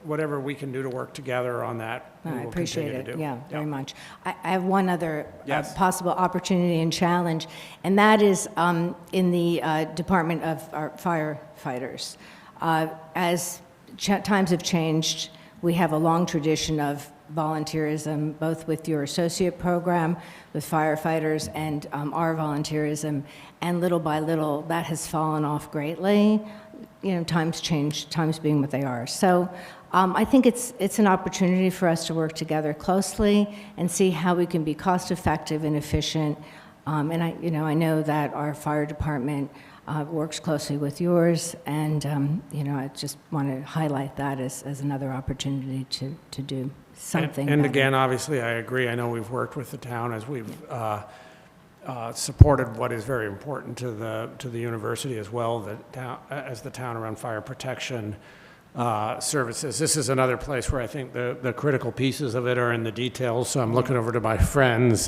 whatever we can do to work together on that, we will appreciate continue it. to do. Yeah, very much. I have one other Yes. possible opportunity and challenge, and that is in the Department of our firefighters. As times have changed, we have a long tradition of volunteerism, both with your associate program, with firefighters, and our volunteerism, and little by little, that has fallen off greatly. Times change, times being what they are. So I think it's an opportunity for us to work together closely and see how we can be cost-effective and efficient. And I know that our fire department works closely with yours, and I just want to highlight that as another opportunity to do something. And better. again, obviously, I agree. I know we've worked with the town as we've supported what is very important to the university as well, as the town around fire protection services. This is another place where I think the critical pieces of it are in the details. So I'm looking over to my friends,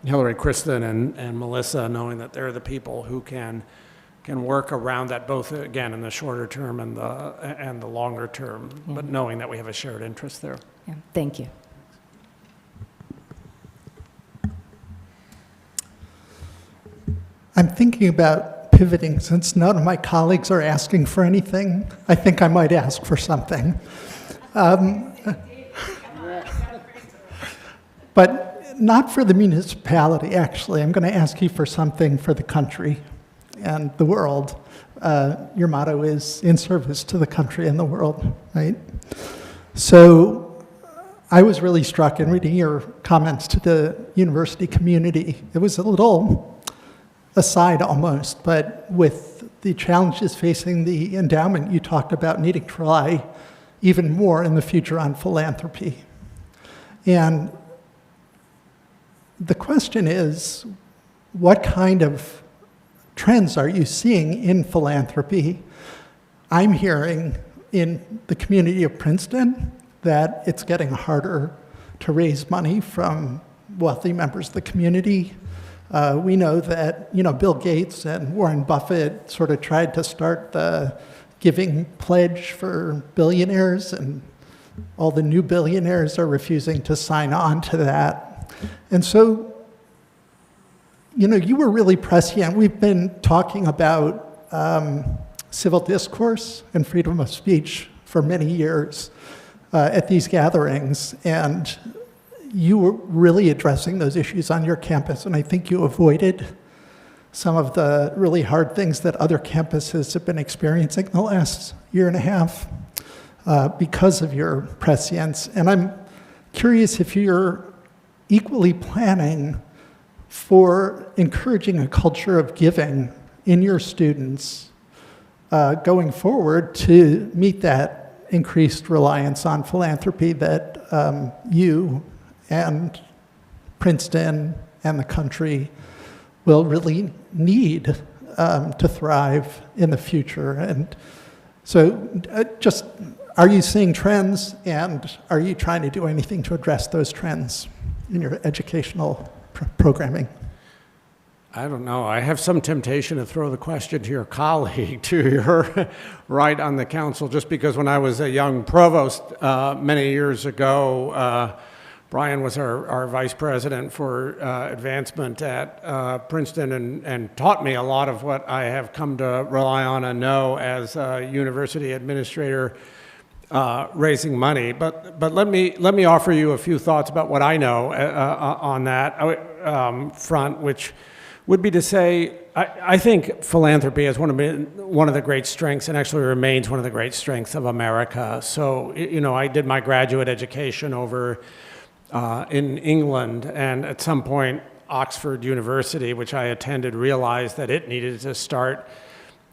Hillary, Kristen, and Melissa, knowing that they're the people who can work around that, both again in the shorter term and the longer term, but knowing that we have a shared interest there. Yeah, thank you. I'm thinking about pivoting. Since none of my colleagues are asking for anything, I think I might ask for something. But not for the municipality, actually. I'm going to ask you for something for the country and the world. Your motto is in service to the country and the world, right? So I was really struck in reading your comments to the university community. It was a little aside almost, but with the challenges facing the endowment, you talked about needing to rely even more in the future on philanthropy. And the question is, what kind of trends are you seeing in philanthropy? I'm hearing in the community of Princeton that it's getting harder to raise money from wealthy members of the community. We know that, Bill Gates and Warren Buffett sort of tried to start the giving pledge for billionaires, and All the new billionaires are refusing to sign on to that. And so, you were really prescient. We've been talking about civil discourse and freedom of speech for many years at these gatherings, and you were really addressing those issues on your campus, and I think you avoided some of the really hard things that other campuses have been experiencing in the last year and a half because of your prescience. And I'm curious if you're equally planning for encouraging a culture of giving in your students going forward to meet that increased reliance on philanthropy that you and Princeton and the country will really need to thrive in the future. And so are you seeing trends, and are you trying to do anything to address those trends in your educational programming? I don't know. I have some temptation to throw the question to your colleague, to your right on the council, just because when I was a young provost many years ago, Brian was our vice president for advancement at Princeton and taught me a lot of what I have come to rely on and know as a university administrator raising money. But let me offer you a few thoughts about what I know on that front, which would be to say, I think philanthropy is one of the great strengths, and actually remains one of the great strengths of America. So, I did my graduate education over in England, and at some point, Oxford University, which I attended, realized that it needed to start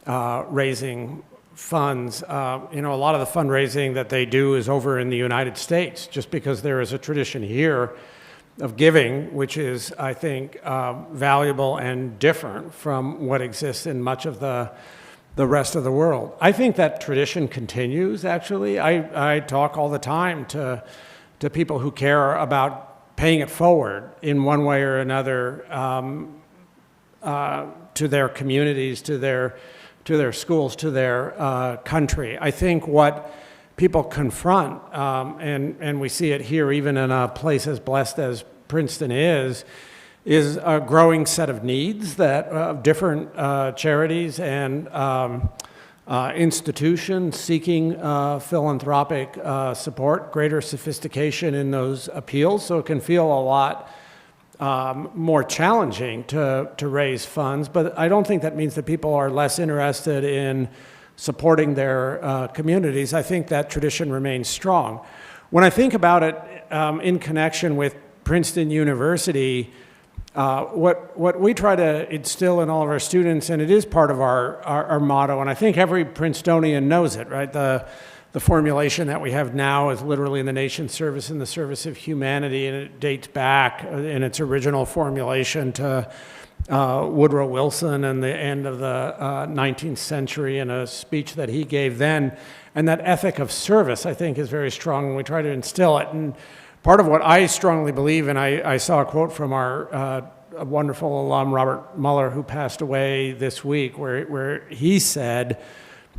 raising funds. A lot of the fundraising that they do is over in the United States, just because there is a tradition here of giving, which is, I think, valuable and different from what exists in much of the rest of the world. I think that tradition continues, actually. I talk all the time to people who care about paying it forward in one way or another to their communities, to their schools, to their country. I think what people confront, and we see it here even in a place as blessed as Princeton is a growing set of needs that different charities and institutions seeking philanthropic support, greater sophistication in those appeals. So it can feel a lot more challenging to raise funds, but I don't think that means that people are less interested in supporting their communities. I think that tradition remains strong. When I think about it in connection with Princeton University, what we try to instill in all of our students, and it is part of our motto, and I think every Princetonian knows it, right? The formulation that we have now is literally in the nation's service, in the service of humanity, and it dates back in its original formulation to Woodrow Wilson and the end of the 19th century, and a speech that he gave then. And that ethic of service, I think, is very strong, and we try to instill it. And part of what I strongly believe, and I saw a quote from our wonderful alum, Robert Mueller, who passed away this week, where he said,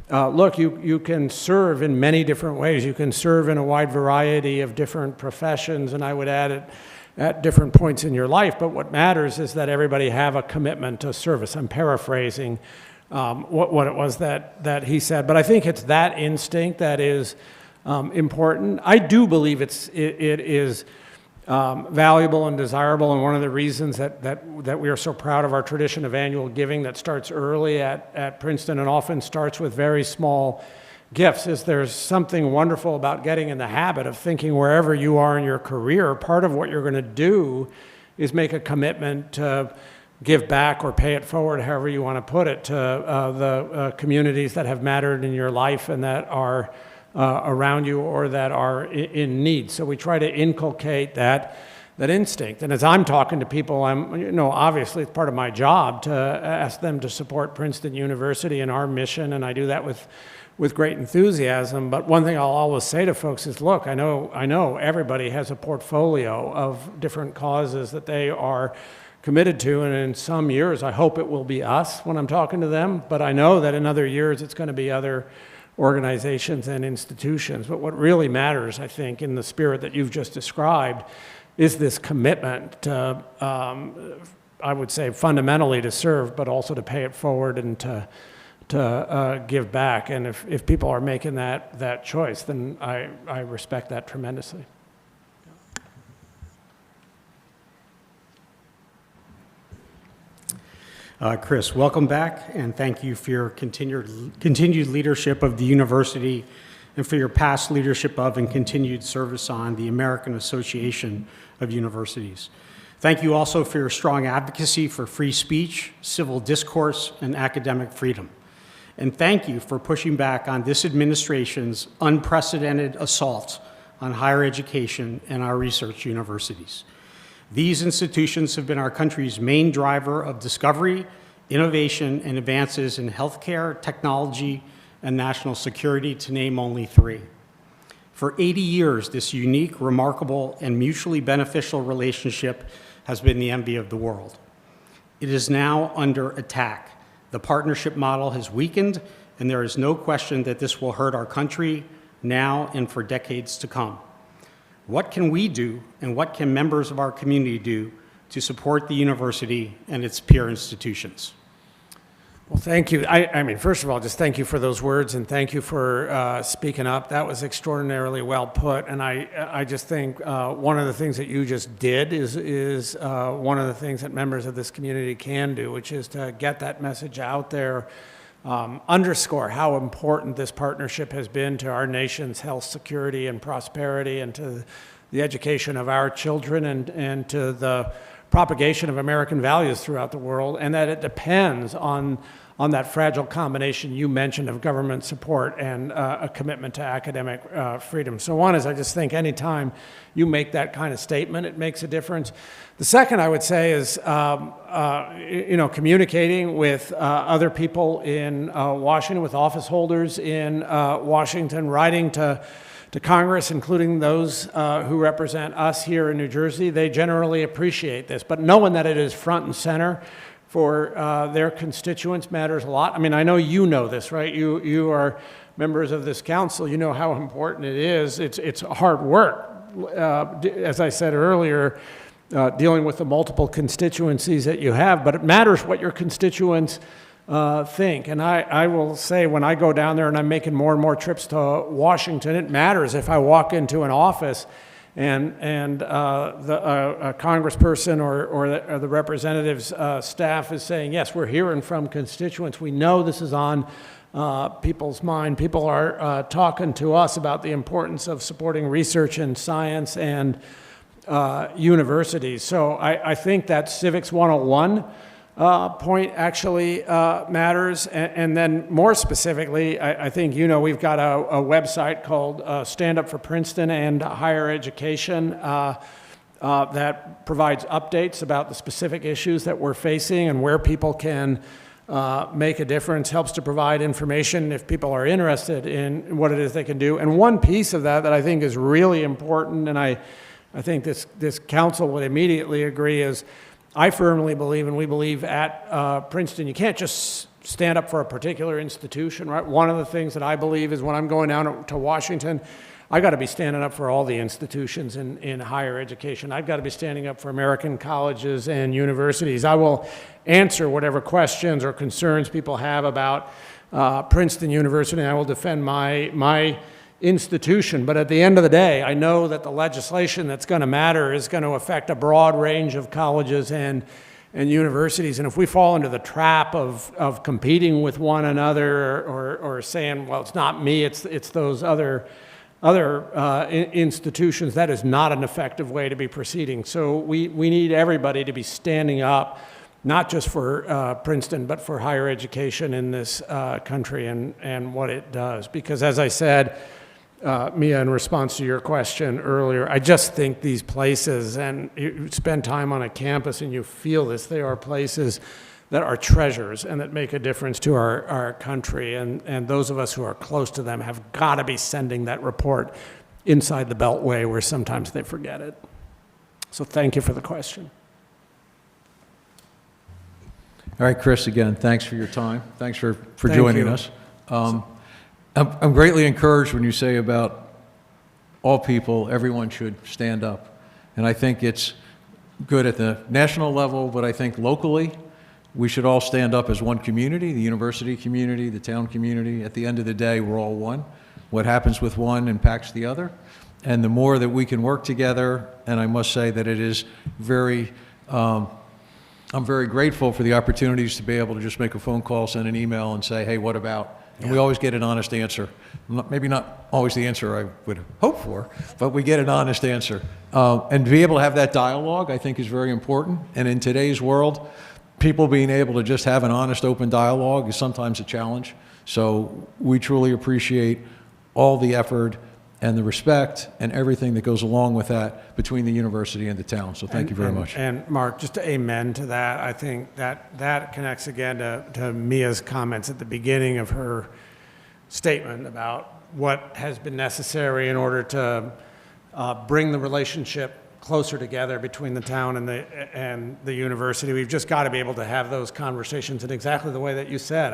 look, you can serve in many different ways. You can serve in a wide variety of different professions, and I would add it at different points in your life, but what matters is that everybody have a commitment to service. I'm paraphrasing what it was that he said, but I think it's that instinct that is important. I do believe it is valuable and desirable, and one of the reasons that we are so proud of our tradition of annual giving that starts early at Princeton and often starts with very small gifts is there's something wonderful about getting in the habit of thinking wherever you are in your career, part of what you're going to do is make a commitment to give back or pay it forward, however you want to put it, to the communities that have mattered in your life and that are around you or that are in need. So we try to inculcate that instinct. And as I'm talking to people, obviously it's part of my job to ask them to support Princeton University and our mission, and I do that with great enthusiasm. But one thing I'll always say to folks is, look, I know everybody has a portfolio of different causes that they are committed to, and in some years, I hope it will be us when I'm talking to them, but I know that in other years, it's going to be other organizations and institutions. But what really matters, I think, in the spirit that you've just described, is this commitment to, I would say, fundamentally to serve, but also to pay it forward and to give back. And if people are making that choice, then I respect that tremendously. Chris, welcome back, and thank you for your continued leadership of the university and for your past leadership of and continued service on the American Association of Universities. Thank you also for your strong advocacy for free speech, civil discourse, and academic freedom. And thank you for pushing back on this administration's unprecedented assault on higher education and our research universities. These institutions have been our country's main driver of discovery, innovation, and advances in healthcare, technology, and national security, to name only 3. For 80 years, this unique, remarkable, and mutually beneficial relationship has been the envy of the world. It is now under attack. The partnership model has weakened, and there is no question that this will hurt our country now and for decades to come. What can we do, and what can members of our community do to support the university and its peer institutions? Well, thank you. I mean, first of all, just thank you for those words, and thank you for speaking up. That was extraordinarily well put, and I just think one of the things that you just did is one of the things that members of this community can do, which is to get that message out there, underscore how important this partnership has been to our nation's health, security, and prosperity, and to the education of our children, and to the propagation of American values throughout the world, and that it depends on that fragile combination you mentioned of government support and a commitment to academic freedom. So one is, I just think anytime you make that kind of statement, it makes a difference. The second I would say is, communicating with other people in Washington, with office holders in Washington, writing to Congress, including those who represent us here in New Jersey. They generally appreciate this, but knowing that it is front and center for their constituents matters a lot. I mean, I know you know this, right? You are members of this council. You know how important it is. It's hard work. As I said earlier, dealing with the multiple constituencies that you have, but it matters what your constituents think. And I will say, when I go down there and I'm making more and more trips to Washington, it matters if I walk into an office and a congressperson or the representative's staff is saying, yes, we're hearing from constituents. We know this is on people's mind. People are talking to us about the importance of supporting research and science and universities. So I think that Civics 101 point actually matters. And then more specifically, I think, we've got a website called Stand Up for Princeton and Higher Education that provides updates about the specific issues that we're facing and where people can make a difference, helps to provide information if people are interested in what it is they can do. And one piece of that I think is really important, and I think this council would immediately agree, is I firmly believe, and we believe at Princeton, you can't just stand up for a particular institution, right? One of the things that I believe is when I'm going down to Washington, I got to be standing up for all the institutions in higher education. I've got to be standing up for American colleges and universities. I will answer whatever questions or concerns people have about Princeton University. I will defend my institution, but at the end of the day, I know that the legislation that's going to matter is going to affect a broad range of colleges and universities. And if we fall into the trap of competing with one another or saying, well, it's not me, it's those other institutions, that is not an effective way to be proceeding. So we need everybody to be standing up, not just for Princeton, but for higher education in this country and what it does. Because as I said, Mia, in response to your question earlier, I just think these places, and you spend time on a campus and you feel this, they are places that are treasures and that make a difference to our country. And those of us who are close to them have got to be sending that report inside the Beltway, where sometimes they forget it. So thank you for the question. All right, Chris, again, thanks for your time. Thanks for joining us. I'm greatly encouraged when you say about all people, everyone should stand up. And I think it's good at the national level, but I think locally, we should all stand up as one community, the university community, the town community. At the end of the day, we're all one. What happens with one impacts the other. And the more that we can work together, and I must say that it is very, I'm very grateful for the opportunities to be able to just make a phone call, send an email, and say, hey, what about? And we always get an honest answer. Maybe not always the answer I would hope for, but we get an honest answer. And to be able to have that dialogue, I think, is very important. And in today's world, people being able to just have an honest, open dialogue is sometimes a challenge. So we truly appreciate all the effort and the respect and everything that goes along with that between the university and the town. So thank you very much. And Mark, just to amen to that, I think that connects again to Mia's comments at the beginning of her statement about what has been necessary in order to bring the relationship closer together between the town and the university. We've just got to be able to have those conversations in exactly the way that you said.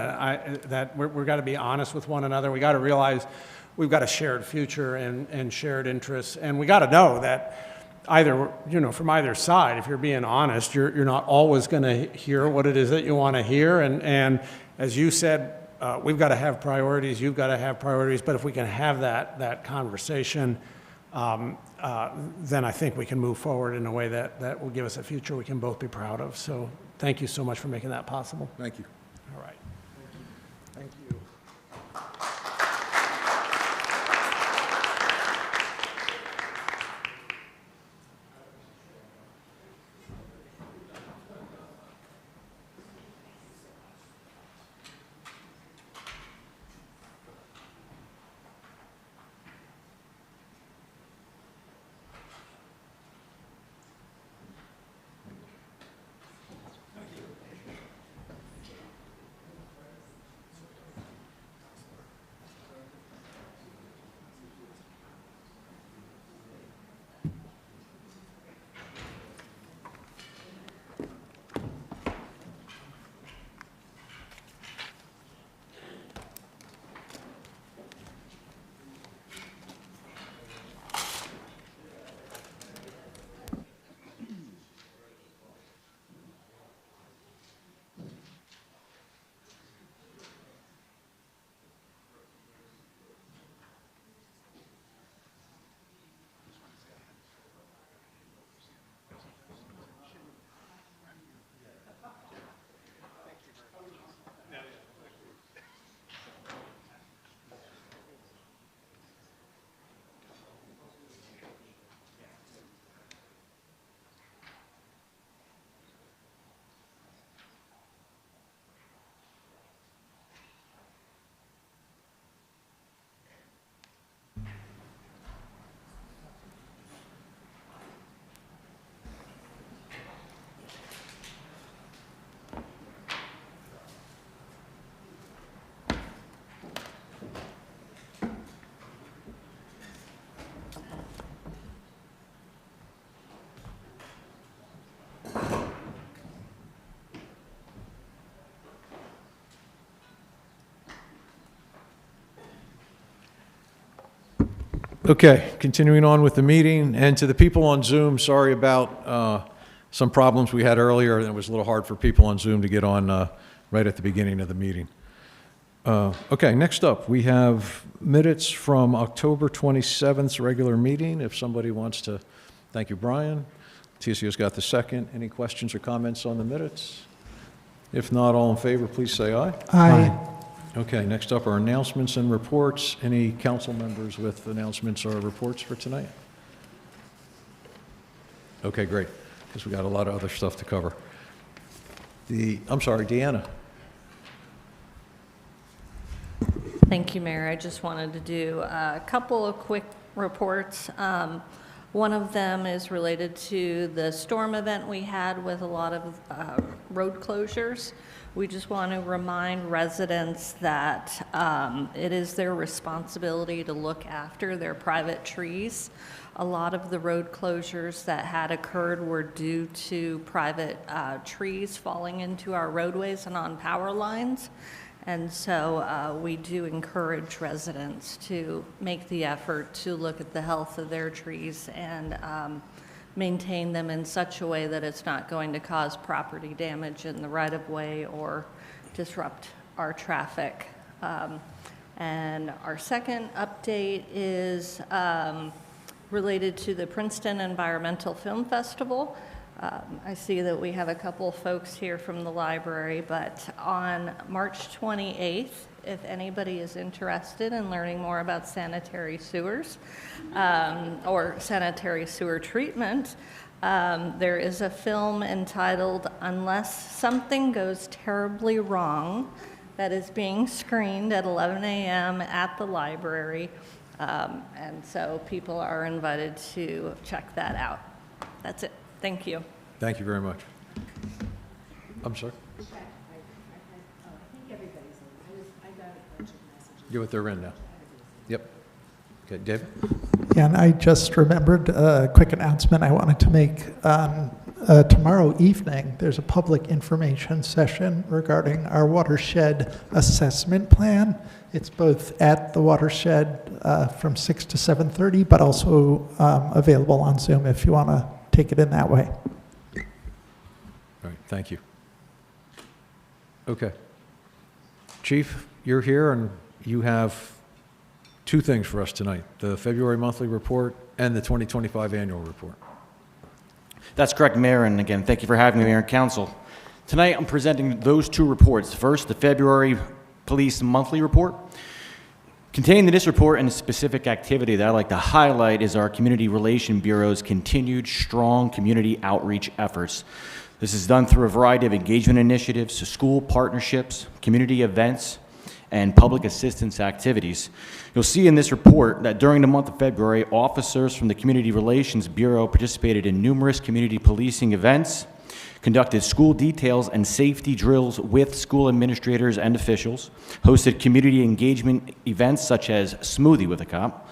That we've got to be honest with one another. We got to realize we've got a shared future and shared interests, and we got to know that either, from either side, if you're being honest, you're not always going to hear what it is that you want to hear. And as you said, we've got to have priorities. You've got to have priorities. But if we can have that conversation, then I think we can move forward in a way that will give us a future we can both be proud of. So thank you so much for making that possible. Thank you. All right. Thank you. Okay, continuing on with the meeting, and to the people on Zoom, sorry about some problems we had earlier, and it was a little hard for people on Zoom to get on right at the beginning of the meeting. Okay, next up, we have minutes from October 27th's regular meeting. If somebody wants to, thank you, Brian. Ticia's got the second. Any questions or comments on the minutes? If not, all in favor, please say aye. Aye. Okay, next up are announcements and reports. Any council members with announcements or reports for tonight? Okay, great, because we got a lot of other stuff to cover. I'm sorry, Deanna. Thank you, Mayor. I just wanted to do a couple of quick reports. One of them is related to the storm event we had with a lot of road closures. We just want to remind residents that it is their responsibility to look after their private trees. A lot of the road closures that had occurred were due to private trees falling into our roadways and on power lines. And so we do encourage residents to make the effort to look at the health of their trees and maintain them in such a way that it's not going to cause property damage in the right-of-way or disrupt our traffic. And our second update is related to the Princeton Environmental Film Festival. I see that we have a couple folks here from the library, but on March 28th, if anybody is interested in learning more about sanitary sewers or sanitary sewer treatment, there is a film entitled Unless Something Goes Terribly Wrong that is being screened at 11 a.m. at the library. And so people are invited to check that out. That's it. Thank you. Thank you very much. I'm sorry? You're what they're in now. Yep. Okay, David? Yeah, and I just remembered a quick announcement I wanted to make. Tomorrow evening, there's a public information session regarding our watershed assessment plan. It's both at the watershed from 6 to 7:30, but also available on Zoom if you want to take it in that way. All right, thank you. Okay. Chief, you're here and you have two things for us tonight, the February monthly report and the 2025 annual report. That's correct, Mayor, and again, thank you for having me, Mayor and Council. Tonight, I'm presenting those two reports. First, the February Police Monthly Report. Contained in this report and a specific activity that I'd like to highlight is our Community Relation Bureau's continued strong community outreach efforts. This is done through a variety of engagement initiatives, school partnerships, community events, and public assistance activities. You'll see in this report that during the month of February, officers from the Community Relations Bureau participated in numerous community policing events, conducted school details and safety drills with school administrators and officials, hosted community engagement events such as Smoothie with a Cop,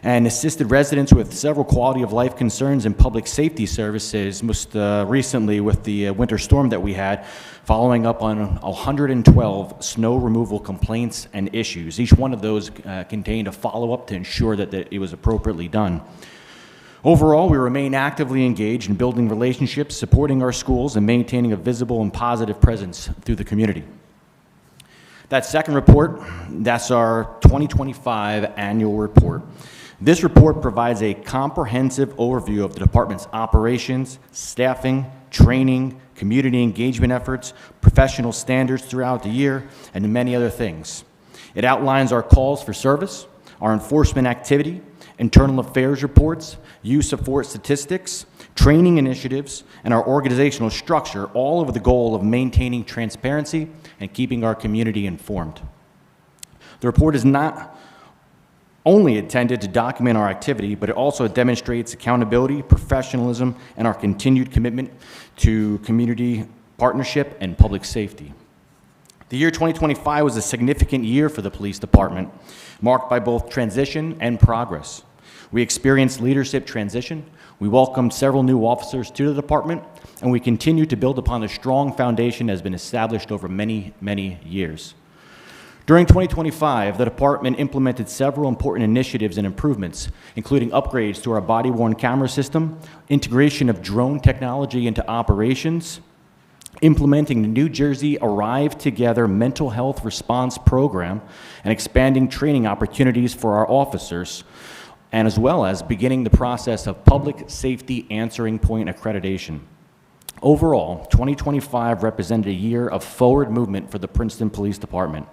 and assisted residents with several quality of life concerns and public safety services, most recently with the winter storm that we had, following up on 112 snow removal complaints and issues. Each one of those contained a follow-up to ensure that it was appropriately done. Overall, we remain actively engaged in building relationships, supporting our schools, and maintaining a visible and positive presence through the community. That second report, that's our 2025 annual report. This report provides a comprehensive overview of the department's operations, staffing, training, community engagement efforts, professional standards throughout the year, and many other things. It outlines our calls for service, our enforcement activity, internal affairs reports, use of force statistics, training initiatives, and our organizational structure, all with the goal of maintaining transparency and keeping our community informed. The report is not only intended to document our activity, but it also demonstrates accountability, professionalism, and our continued commitment to community partnership and public safety. The year 2025 was a significant year for the police department, marked by both transition and progress. We experienced leadership transition, we welcomed several new officers to the department, and we continue to build upon a strong foundation that has been established over many, many years. During 2025, the department implemented several important initiatives and improvements, including upgrades to our body-worn camera system, integration of drone technology into operations, implementing the New Jersey Arrive Together mental health response program, and expanding training opportunities for our officers, and as well as beginning the process of public safety answering point accreditation. Overall, 2025 represented a year of forward movement for the Princeton Police Department.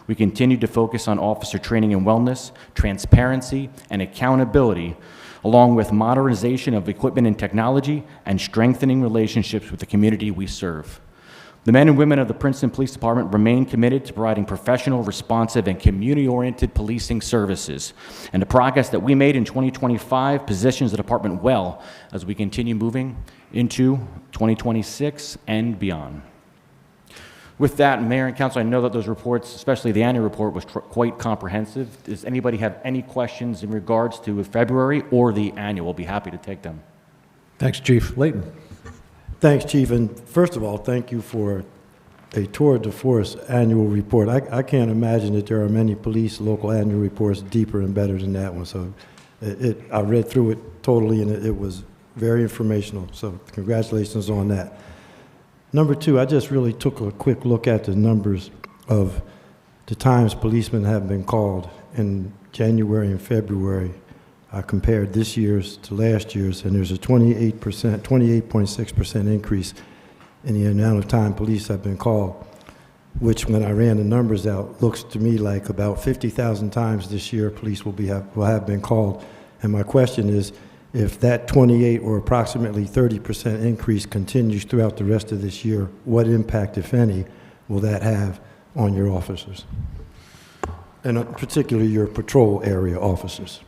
We continued to focus on officer training and wellness, transparency, and accountability, along with modernization of equipment and technology, and strengthening relationships with the community we serve. The men and women of the Princeton Police Department remain committed to providing professional, responsive, and community-oriented policing services. And the progress that we made in 2025 positions the department well as we continue moving into 2026 and beyond. With that, Mayor and Council, I know that those reports, especially the annual report, was quite comprehensive. Does anybody have any questions in regards to February or the annual? We'll be happy to take them. Thanks, Chief. Layton. Thanks, Chief. And first of all, thank you for a tour de force annual report. I can't imagine that there are many police local annual reports deeper and better than that one. So I read through it totally, and it was very informational. So congratulations on that. Number two, I just really took a quick look at the numbers of the times policemen have been called in January and February. I compared this year's to last year's, and there's a 28.6% increase in the amount of time police have been called, which, when I ran the numbers out, looks to me like about 50,000 times this year police will have been called. And my question is, if that 28 or approximately 30% increase continues throughout the rest of this year, what impact, if any, will that have on your officers, and particularly your patrol area officers?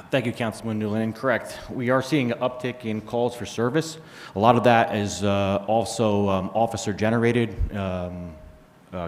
Thank you, Councilman Newland. And correct, we are seeing an uptick in calls for service. A lot of that is also officer-generated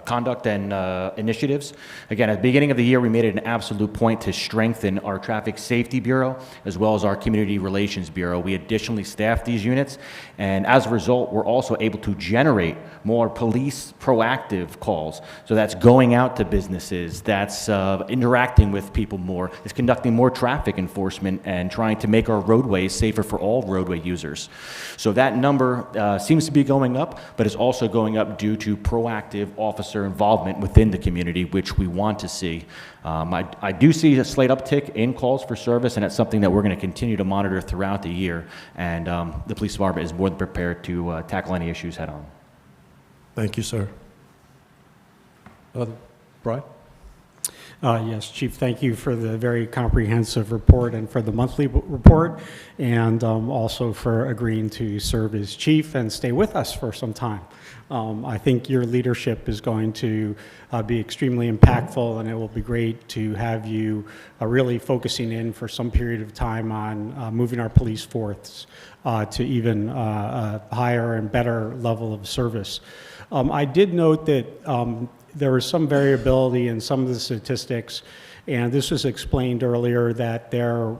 conduct and initiatives. Again, at the beginning of the year, we made it an absolute point to strengthen our Traffic Safety Bureau as well as our Community Relations Bureau. We additionally staffed these units, and as a result, we're also able to generate more police proactive calls. So that's going out to businesses, that's interacting with people more, it's conducting more traffic enforcement and trying to make our roadways safer for all roadway users. So that number seems to be going up, but it's also going up due to proactive officer involvement within the community, which we want to see. I do see a slight uptick in calls for service, and it's something that we're going to continue to monitor throughout the year, and the police department is more than prepared to tackle any issues head on. Thank you, sir. Brian? Yes, Chief, thank you for the very comprehensive report and for the monthly report, and also for agreeing to serve as chief and stay with us for some time. I think your leadership is going to be extremely impactful, and it will be great to have you really focusing in for some period of time on moving our police force to even higher and better level of service. I did note that there was some variability in some of the statistics, and this was explained earlier that there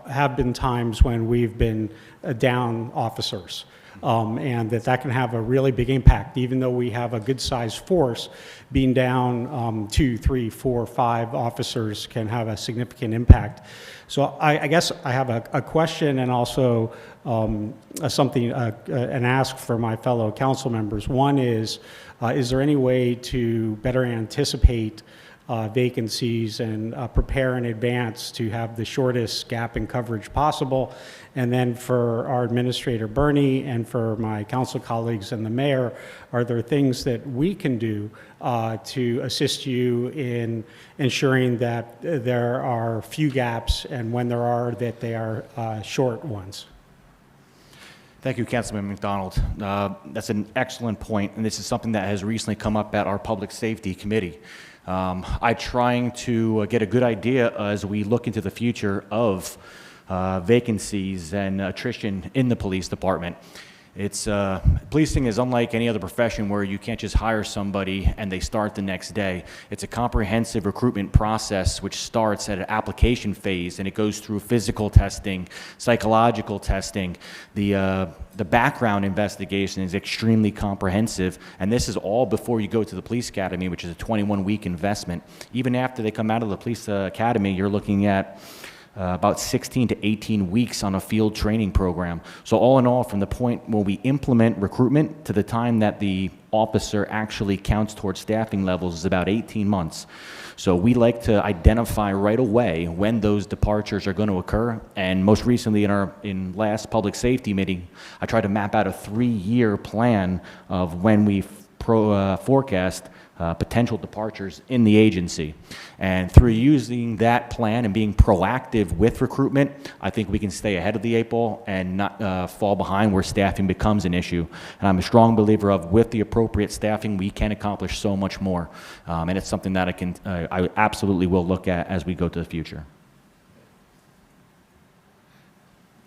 have been times when we've been down officers. And that can have a really big impact. Even though we have a good-sized force, being down 2, 3, 4, 5 officers can have a significant impact. So I guess I have a question and also an ask for my fellow council members. One is there any way to better anticipate vacancies and prepare in advance to have the shortest gap in coverage possible? And then for our administrator, Bernie, and for my council colleagues and the mayor, are there things that we can do to assist you in ensuring that there are few gaps, and when there are, that they are short ones? Thank you, Councilman McDonald. That's an excellent point, and this is something that has recently come up at our Public Safety Committee. I'm trying to get a good idea as we look into the future of vacancies and attrition in the police department. Policing is unlike any other profession where you can't just hire somebody and they start the next day. It's a comprehensive recruitment process which starts at an application phase, and it goes through physical testing, psychological testing. The background investigation is extremely comprehensive, and this is all before you go to the police academy, which is a 21-week investment. Even after they come out of the police academy, you're looking at about 16 to 18 weeks on a field training program. So all in all, from the point where we implement recruitment to the time that the officer actually counts towards staffing levels is about 18 months. So we like to identify right away when those departures are going to occur. And most recently in last public safety meeting, I tried to map out a 3-year plan of when we forecast potential departures in the agency. And through using that plan and being proactive with recruitment, I think we can stay ahead of the 8 ball and not fall behind where staffing becomes an issue. And I'm a strong believer of, with the appropriate staffing, we can accomplish so much more. And it's something that I absolutely will look at as we go to the future.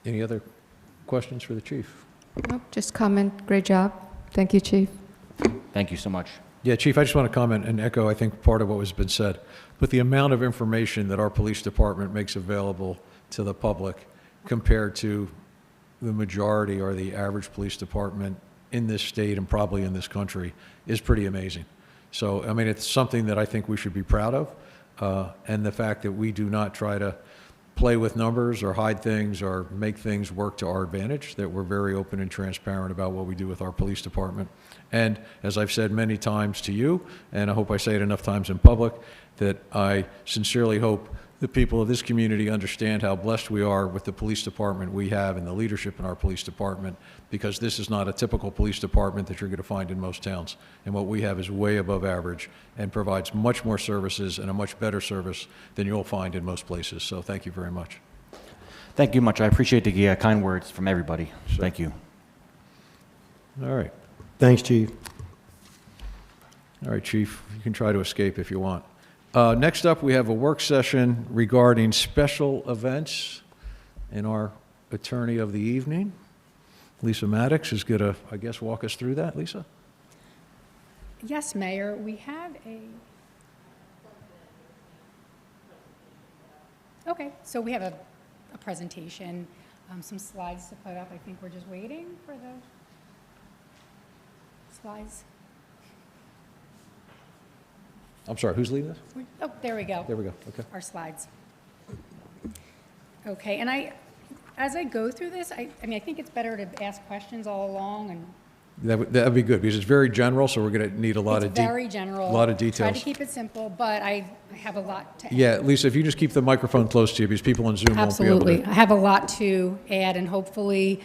Any other questions for the chief? Nope, just comment. Great job. Thank you, Chief. Thank you so much. Yeah, Chief, I just want to comment and echo, I think, part of what has been said. But the amount of information that our police department makes available to the public compared to the majority or the average police department in this state and probably in this country is pretty amazing. So, I mean, it's something that I think we should be proud of. And the fact that we do not try to play with numbers or hide things or make things work to our advantage, that we're very open and transparent about what we do with our police department. And as I've said many times to you, and I hope I say it enough times in public, that I sincerely hope the people of this community understand how blessed we are with the police department we have and the leadership in our police department, because this is not a typical police department that you're going to find in most towns. And what we have is way above average and provides much more services and a much better service than you'll find in most places. So thank you very much. Thank you much. I appreciate the kind words from everybody. Sure. Thank you. All right. Thanks, Chief. All right, Chief, you can try to escape if you want. Next up, we have a work session regarding special events, and our attorney of the evening, Lisa Maddox, is going to, I guess, walk us through that. Lisa? Yes, Mayor, we have so we have a presentation, some slides to put up. I think we're just waiting for the slides. I'm sorry, who's leading this? Oh, there we go. There we go, okay. Our slides. Okay, and as I go through this, I mean, I think it's better to ask questions all along, and That'd be good, because it's very general, so we're going to need a lot of very general. a lot of details. Try to keep it simple, but I have a lot to add. Yeah, Lisa, if you just keep the microphone close to you, because people on Zoom won't be able to. Absolutely. I have a lot to add, and hopefully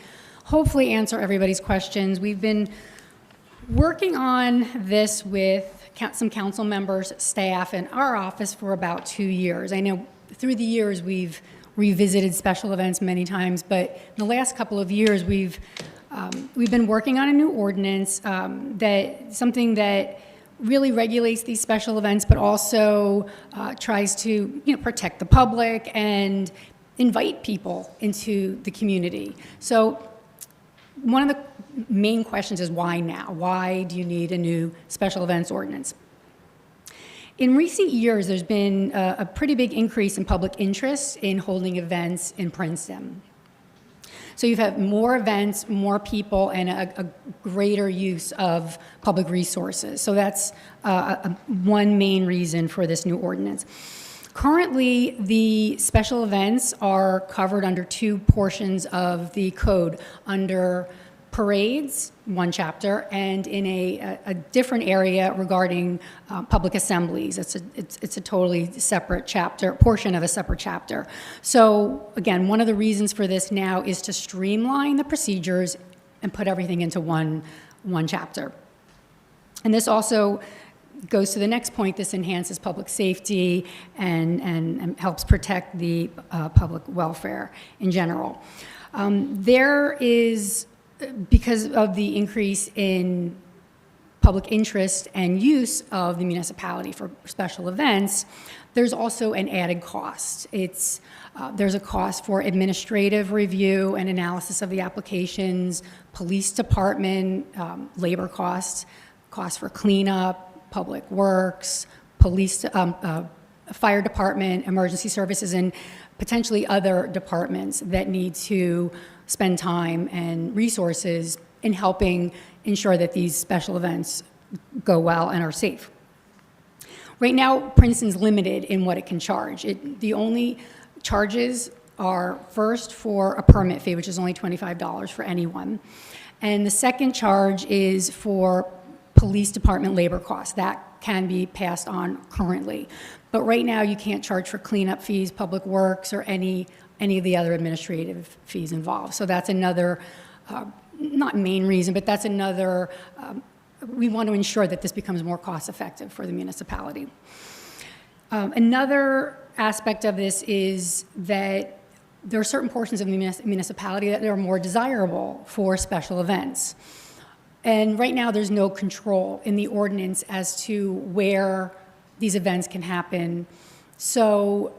answer everybody's questions. We've been working on this with some council members, staff, and our office for about 2 years. I know through the years we've revisited special events many times, but in the last couple of years we've been working on a new ordinance, something that really regulates these special events, but also tries to protect the public and invite people into the community. So one of the main questions is why now? Why do you need a new special events ordinance? In recent years, there's been a pretty big increase in public interest in holding events in Princeton. So you've had more events, more people, and a greater use of public resources. So that's one main reason for this new ordinance. Currently, the special events are covered under two portions of the code, under parades, one chapter, and in a different area regarding public assemblies. It's a totally separate chapter, portion of a separate chapter. So again, one of the reasons for this now is to streamline the procedures and put everything into one chapter. And this also goes to the next point. This enhances public safety and helps protect the public welfare in general. There is, because of the increase in public interest and use of the municipality for special events, there's also an added cost. There's a cost for administrative review and analysis of the applications, police department, labor costs, costs for cleanup, public works, police, fire department, emergency services, and potentially other departments that need to spend time and resources in helping ensure that these special events go well and are safe. Right now, Princeton's limited in what it can charge. The only charges are first for a permit fee, which is only $25 for anyone. And the second charge is for police department labor costs. That can be passed on currently. But right now, you can't charge for cleanup fees, public works, or any of the other administrative fees involved. So that's another, not main reason, but that's another, we want to ensure that this becomes more cost effective for the municipality. Another aspect of this is that there are certain portions of the municipality that are more desirable for special events. And right now, there's no control in the ordinance as to where these events can happen. So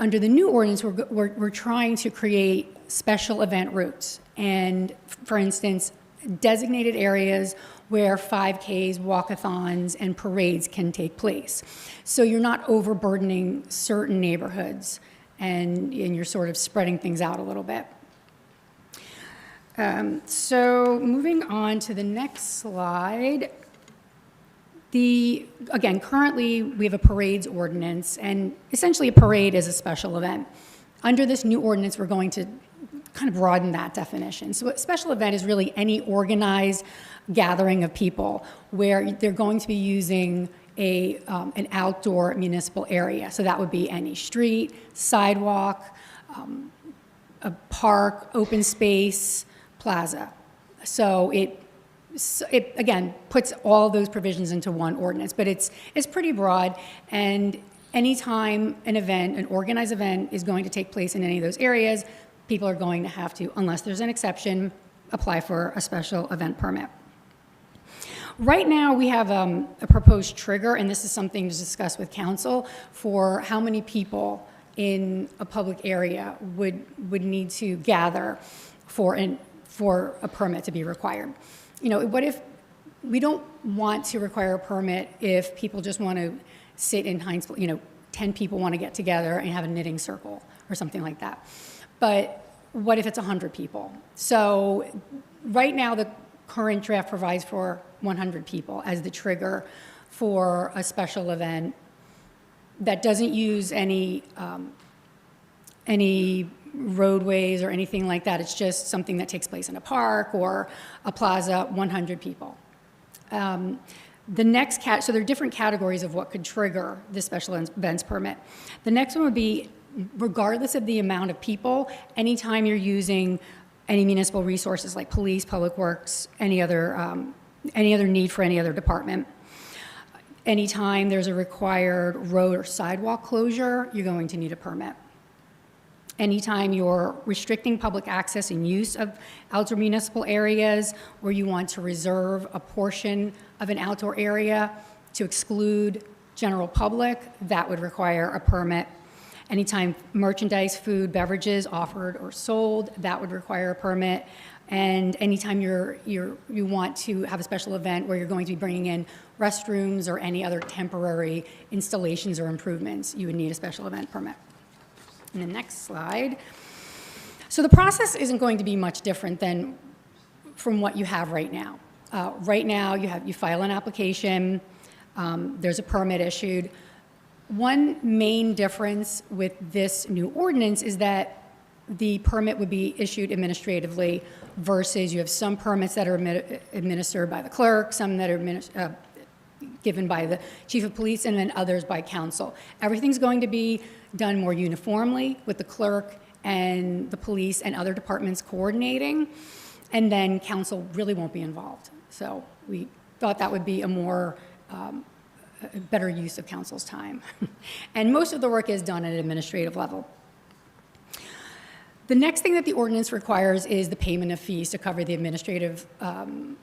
under the new ordinance, we're trying to create special event routes. And for instance, designated areas where 5Ks, walkathons, and parades can take place. So you're not overburdening certain neighborhoods, and you're sort of spreading things out a little bit. So moving on to the next slide. Again, currently we have a parades ordinance, and essentially a parade is a special event. Under this new ordinance, we're going to kind of broaden that definition. So a special event is really any organized gathering of people where they're going to be using an outdoor municipal area. So that would be any street, sidewalk, a park, open space, plaza. So it again puts all those provisions into one ordinance, but it's pretty broad. And anytime an organized event is going to take place in any of those areas, people are going to have to, unless there's an exception, apply for a special event permit. Right now, we have a proposed trigger, and this is something to discuss with council, for how many people in a public area would need to gather for a permit to be required. You know, what if we don't want to require a permit if people just want to sit in Heinz, 10 people want to get together and have a knitting circle or something like that. But what if it's 100 people? So right now, the current draft provides for 100 people as the trigger for a special event that doesn't use any roadways or anything like that. It's just something that takes place in a park or a plaza, 100 people. The next so there are different categories of what could trigger the special events permit. The next one would be, regardless of the amount of people, anytime you're using any municipal resources like police, public works, any other need for any other department. Anytime there's a required road or sidewalk closure, you're going to need a permit. Anytime you're restricting public access and use of outdoor municipal areas, or you want to reserve a portion of an outdoor area to exclude general public, that would require a permit. Anytime merchandise, food, beverages offered or sold, that would require a permit. And anytime you want to have a special event where you're going to be bringing in restrooms or any other temporary installations or improvements, you would need a special event permit. And the next slide. So the process isn't going to be much different than from what you have right now. Right now, you file an application, there's a permit issued. One main difference with this new ordinance is that the permit would be issued administratively versus you have some permits that are administered by the clerk, some that are given by the chief of police, and then others by council. Everything's going to be done more uniformly with the clerk and the police and other departments coordinating, and then council really won't be involved. So we thought that would be a better use of council's time. And most of the work is done at an administrative level. The next thing that the ordinance requires is the payment of fees to cover the administrative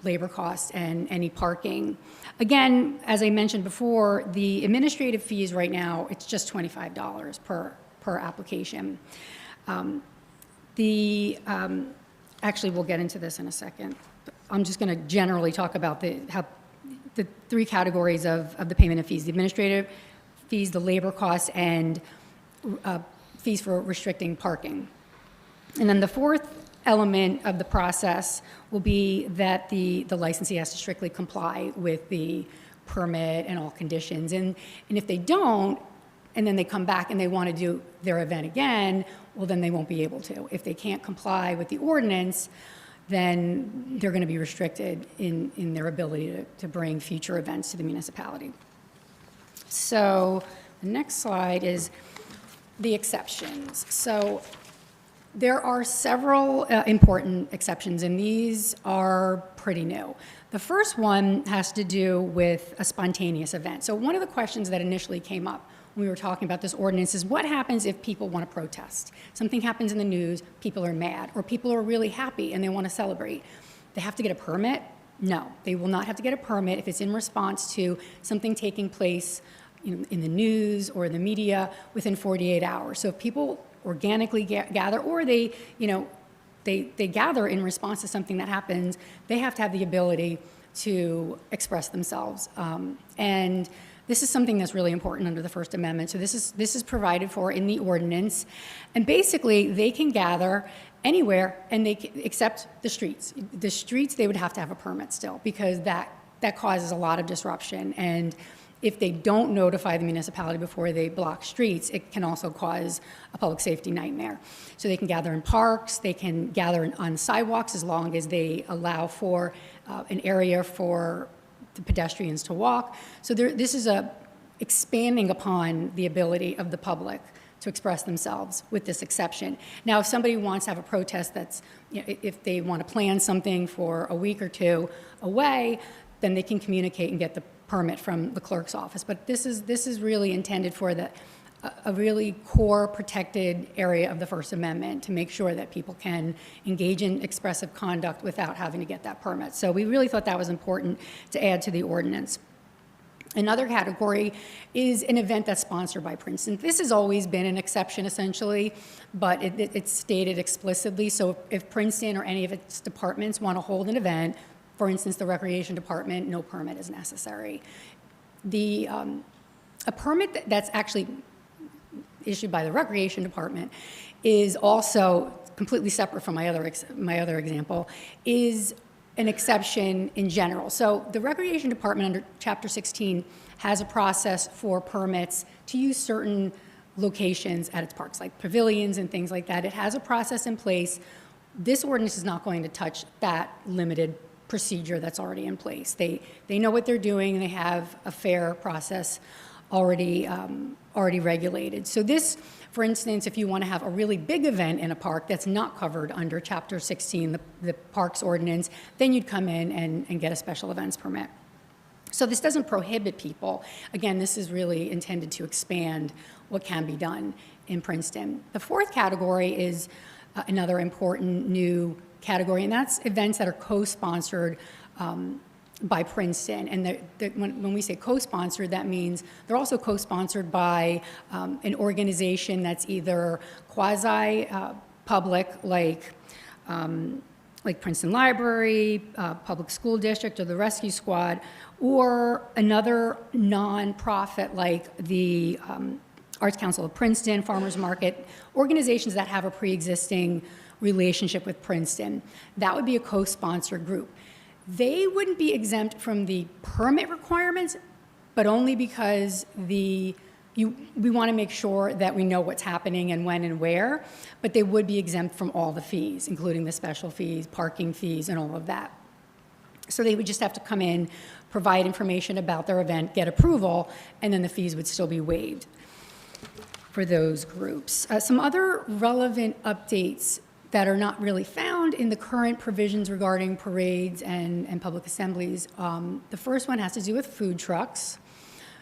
labor costs and any parking. Again, as I mentioned before, the administrative fees right now, it's just $25 per application. Actually, we'll get into this in a second. I'm just going to generally talk about the three categories of the payment of fees: the administrative fees, the labor costs, and fees for restricting parking. And then the fourth element of the process will be that the licensee has to strictly comply with the permit and all conditions. And if they don't, and then they come back and they want to do their event again, well, then they won't be able to. If they can't comply with the ordinance, then they're going to be restricted in their ability to bring future events to the municipality. So the next slide is the exceptions. So there are several important exceptions, and these are pretty new. The first one has to do with a spontaneous event. So one of the questions that initially came up when we were talking about this ordinance is, what happens if people want to protest? Something happens in the news, people are mad, or people are really happy and they want to celebrate. They have to get a permit? No, they will not have to get a permit if it's in response to something taking place in the news or the media within 48 hours. So if people organically gather, or they gather in response to something that happens, they have to have the ability to express themselves. And This is something that's really important under the First Amendment. So this is provided for in the ordinance. And basically, they can gather anywhere, and except the streets. The streets, they would have to have a permit still, because that causes a lot of disruption. And if they don't notify the municipality before they block streets, it can also cause a public safety nightmare. So they can gather in parks, they can gather on sidewalks as long as they allow for an area for the pedestrians to walk. So this is expanding upon the ability of the public to express themselves with this exception. Now, if somebody wants to have a protest that's, if they want to plan something for a week or two away, then they can communicate and get the permit from the clerk's office. But this is really intended for a really core protected area of the First Amendment to make sure that people can engage in expressive conduct without having to get that permit. So we really thought that was important to add to the ordinance. Another category is an event that's sponsored by Princeton. This has always been an exception, essentially, but it's stated explicitly. So if Princeton or any of its departments want to hold an event, for instance, the Recreation Department, no permit is necessary. A permit that's actually issued by the Recreation Department is also completely separate from my other example, is an exception in general. So the Recreation Department under Chapter 16 has a process for permits to use certain locations at its parks, like pavilions and things like that. It has a process in place. This ordinance is not going to touch that limited procedure that's already in place. They know what they're doing, and they have a fair process already regulated. So this, for instance, if you want to have a really big event in a park that's not covered under Chapter 16, the Parks Ordinance, then you'd come in and get a special events permit. So this doesn't prohibit people. Again, this is really intended to expand what can be done in Princeton. The fourth category is another important new category, and that's events that are co-sponsored by Princeton. And when we say co-sponsored, that means they're also co-sponsored by an organization that's either quasi-public, like Princeton Library, Public School District, or the Rescue Squad, or another nonprofit like the Arts Council of Princeton, Farmers Market, organizations that have a pre-existing relationship with Princeton. That would be a co-sponsored group. They wouldn't be exempt from the permit requirements, but only because we want to make sure that we know what's happening and when and where, but they would be exempt from all the fees, including the special fees, parking fees, and all of that. So they would just have to come in, provide information about their event, get approval, and then the fees would still be waived for those groups. Some other relevant updates that are not really found in the current provisions regarding parades and public assemblies. The first one has to do with food trucks.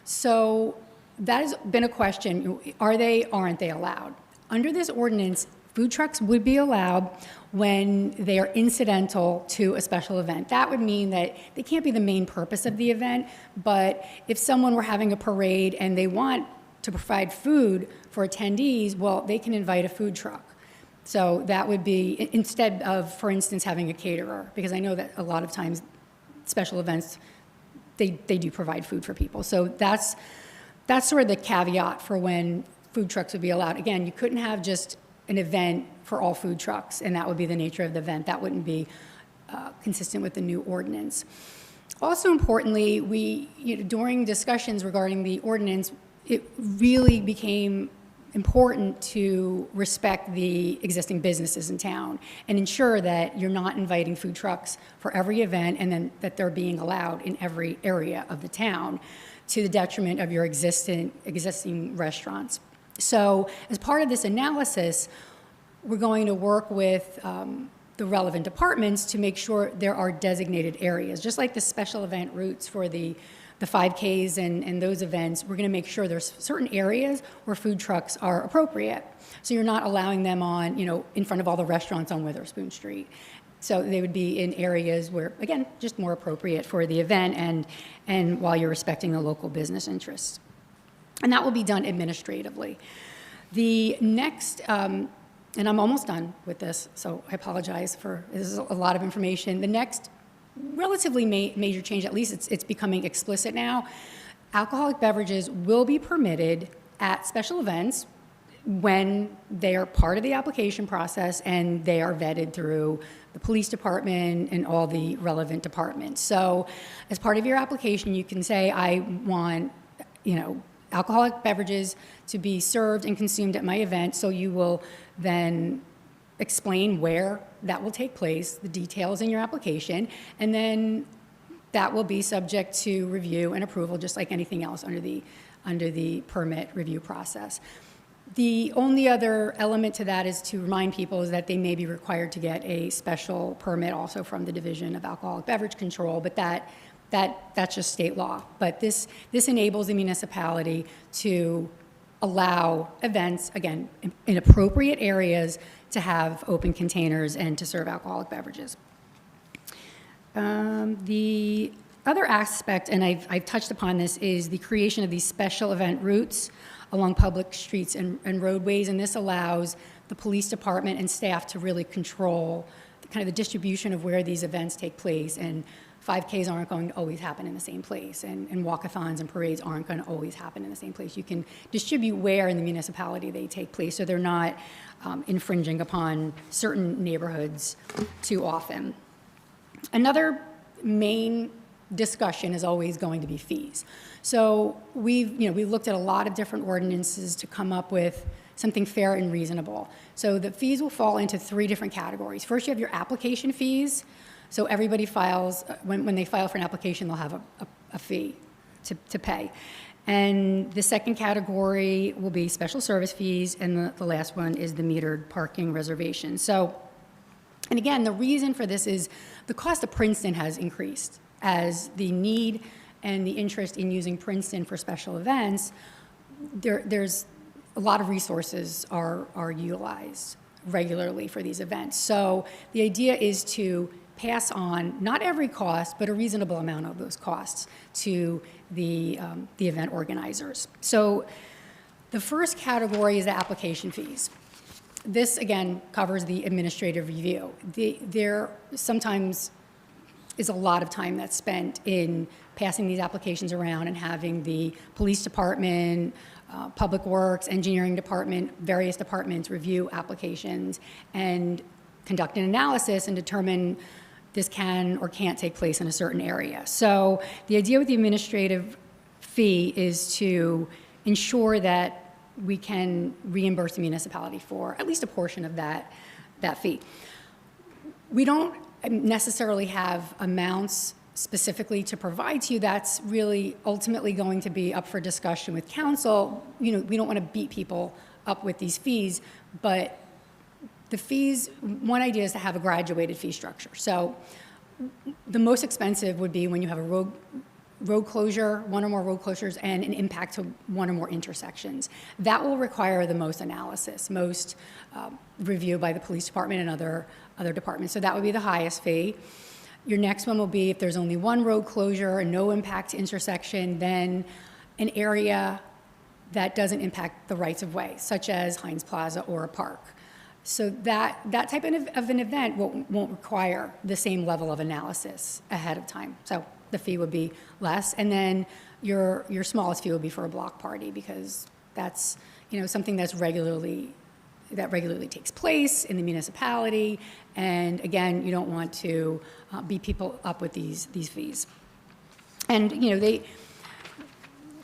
So that has been a question, aren't they allowed? Under this ordinance, food trucks would be allowed when they are incidental to a special event. That would mean that they can't be the main purpose of the event, but if someone were having a parade and they want to provide food for attendees, well, they can invite a food truck. So that would be, instead of, for instance, having a caterer, because I know that a lot of times special events, they do provide food for people. So that's sort of the caveat for when food trucks would be allowed. Again, you couldn't have just an event for all food trucks, and that would be the nature of the event. That wouldn't be consistent with the new ordinance. Also importantly, during discussions regarding the ordinance, it really became important to respect the existing businesses in town and ensure that you're not inviting food trucks for every event and then that they're being allowed in every area of the town to the detriment of your existing restaurants. So as part of this analysis, we're going to work with the relevant departments to make sure there are designated areas, just like the special event routes for the 5Ks and those events. We're going to make sure there's certain areas where food trucks are appropriate. So you're not allowing them on, in front of all the restaurants on Witherspoon Street. So they would be in areas where, again, just more appropriate for the event and while you're respecting the local business interests. And that will be done administratively. The next, and I'm almost done with this, so I apologize this is a lot of information. The next relatively major change, at least it's becoming explicit now, alcoholic beverages will be permitted at special events when they are part of the application process and they are vetted through the police department and all the relevant departments. So as part of your application, you can say, I want, alcoholic beverages to be served and consumed at my event. So you will then explain where that will take place, the details in your application, and then that will be subject to review and approval, just like anything else under the permit review process. The only other element to that is to remind people is that they may be required to get a special permit also from the Division of Alcoholic Beverage Control, but that's just state law. But this enables the municipality to allow events, again, in appropriate areas to have open containers and to serve alcoholic beverages. The other aspect, and I've touched upon this, is the creation of these special event routes along public streets and roadways, and this allows the police department and staff to really control kind of the distribution of where these events take place, and 5Ks aren't going to always happen in the same place, and walkathons and parades aren't going to always happen in the same place. You can distribute where in the municipality they take place, so they're not infringing upon certain neighborhoods too often. Another main discussion is always going to be fees. So we've looked at a lot of different ordinances to come up with something fair and reasonable. So the fees will fall into 3 different categories. First, you have your application fees. So everybody files, when they file for an application, they'll have a fee to pay. And the second category will be special service fees, and the last one is the metered parking reservation. So, and again, the reason for this is the cost of Princeton has increased as the need and the interest in using Princeton for special events. There's a lot of resources are utilized regularly for these events. So the idea is to pass on not every cost, but a reasonable amount of those costs to the event organizers. So the first category is the application fees. This, again, covers the administrative review. There sometimes is a lot of time that's spent in passing these applications around and having the police department, public works, engineering department, various departments review applications and conduct an analysis and determine this can or can't take place in a certain area. So the idea with the administrative fee is to ensure that we can reimburse the municipality for at least a portion of that fee. We don't necessarily have amounts specifically to provide to you. That's really ultimately going to be up for discussion with council. We don't want to beat people up with these fees, but the fees, one idea is to have a graduated fee structure. So the most expensive would be when you have a road closure, one or more road closures, and an impact to one or more intersections. That will require the most analysis, most review by the police department and other departments. So that would be the highest fee. Your next one will be if there's only one road closure and no impact to intersection, then an area that doesn't impact the rights of way, such as Heinz Plaza or a park. So that type of an event won't require the same level of analysis ahead of time. So the fee would be less, and then your smallest fee would be for a block party, because that's something that regularly takes place in the municipality, and again, you don't want to beat people up with these fees. And the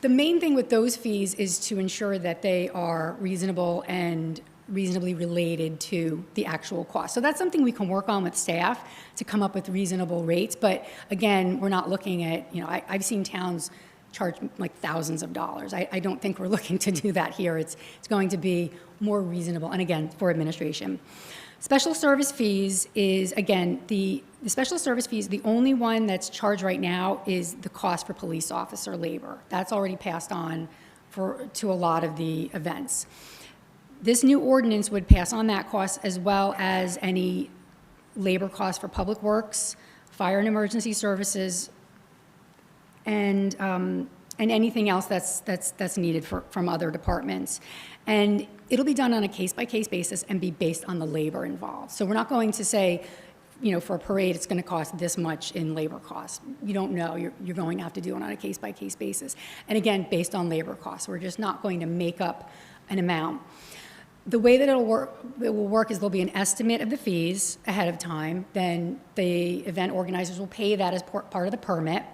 main thing with those fees is to ensure that they are reasonable and reasonably related to the actual cost. So that's something we can work on with staff to come up with reasonable rates. But again, we're not looking at, I've seen towns charge like thousands of dollars. I don't think we're looking to do that here. It's going to be more reasonable, and again, for administration. Special service fees is, again, the special service fees, the only one that's charged right now is the cost for police officer labor. That's already passed on to a lot of the events. This new ordinance would pass on that cost, as well as any labor costs for public works, fire and emergency services, and anything else that's needed from other departments. And it'll be done on a case-by-case basis and be based on the labor involved. So we're not going to say, for a parade, it's going to cost this much in labor costs. You don't know. You're going to have to do it on a case-by-case basis. And again, based on labor costs. We're just not going to make up an amount. The way that it will work is there'll be an estimate of the fees ahead of time. Then the event organizers will pay that as part of the permit.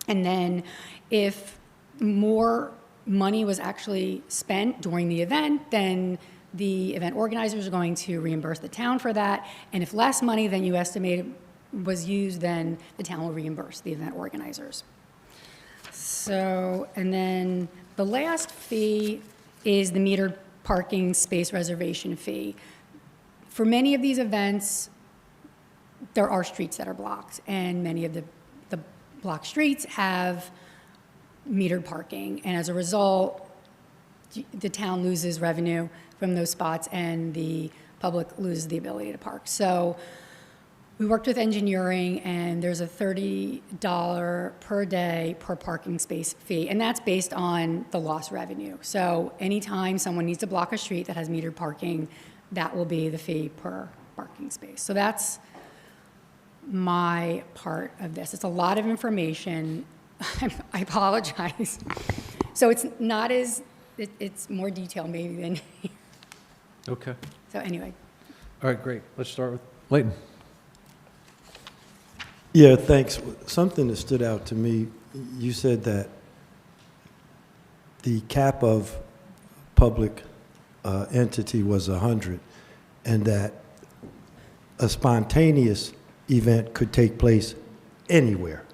And then if more money was actually spent during the event, then the event organizers are going to reimburse the town for that. And if less money than you estimated was used, then the town will reimburse the event organizers. So, and then the last fee is the metered parking space reservation fee. For many of these events, there are streets that are blocked, and many of the blocked streets have metered parking. And as a result, the town loses revenue from those spots, and the public loses the ability to park. So we worked with engineering, and there's a $30 per day per parking space fee, and that's based on the lost revenue. So anytime someone needs to block a street that has metered parking, that will be the fee per parking space. So that's my part of this. It's a lot of information. I apologize. So it's not as, it's more detailed maybe than. Okay. So anyway. All right, great. Let's start with Leighton. Yeah, thanks. Something that stood out to me, you said that the cap of public entity was 100, and that a spontaneous event could take place anywhere.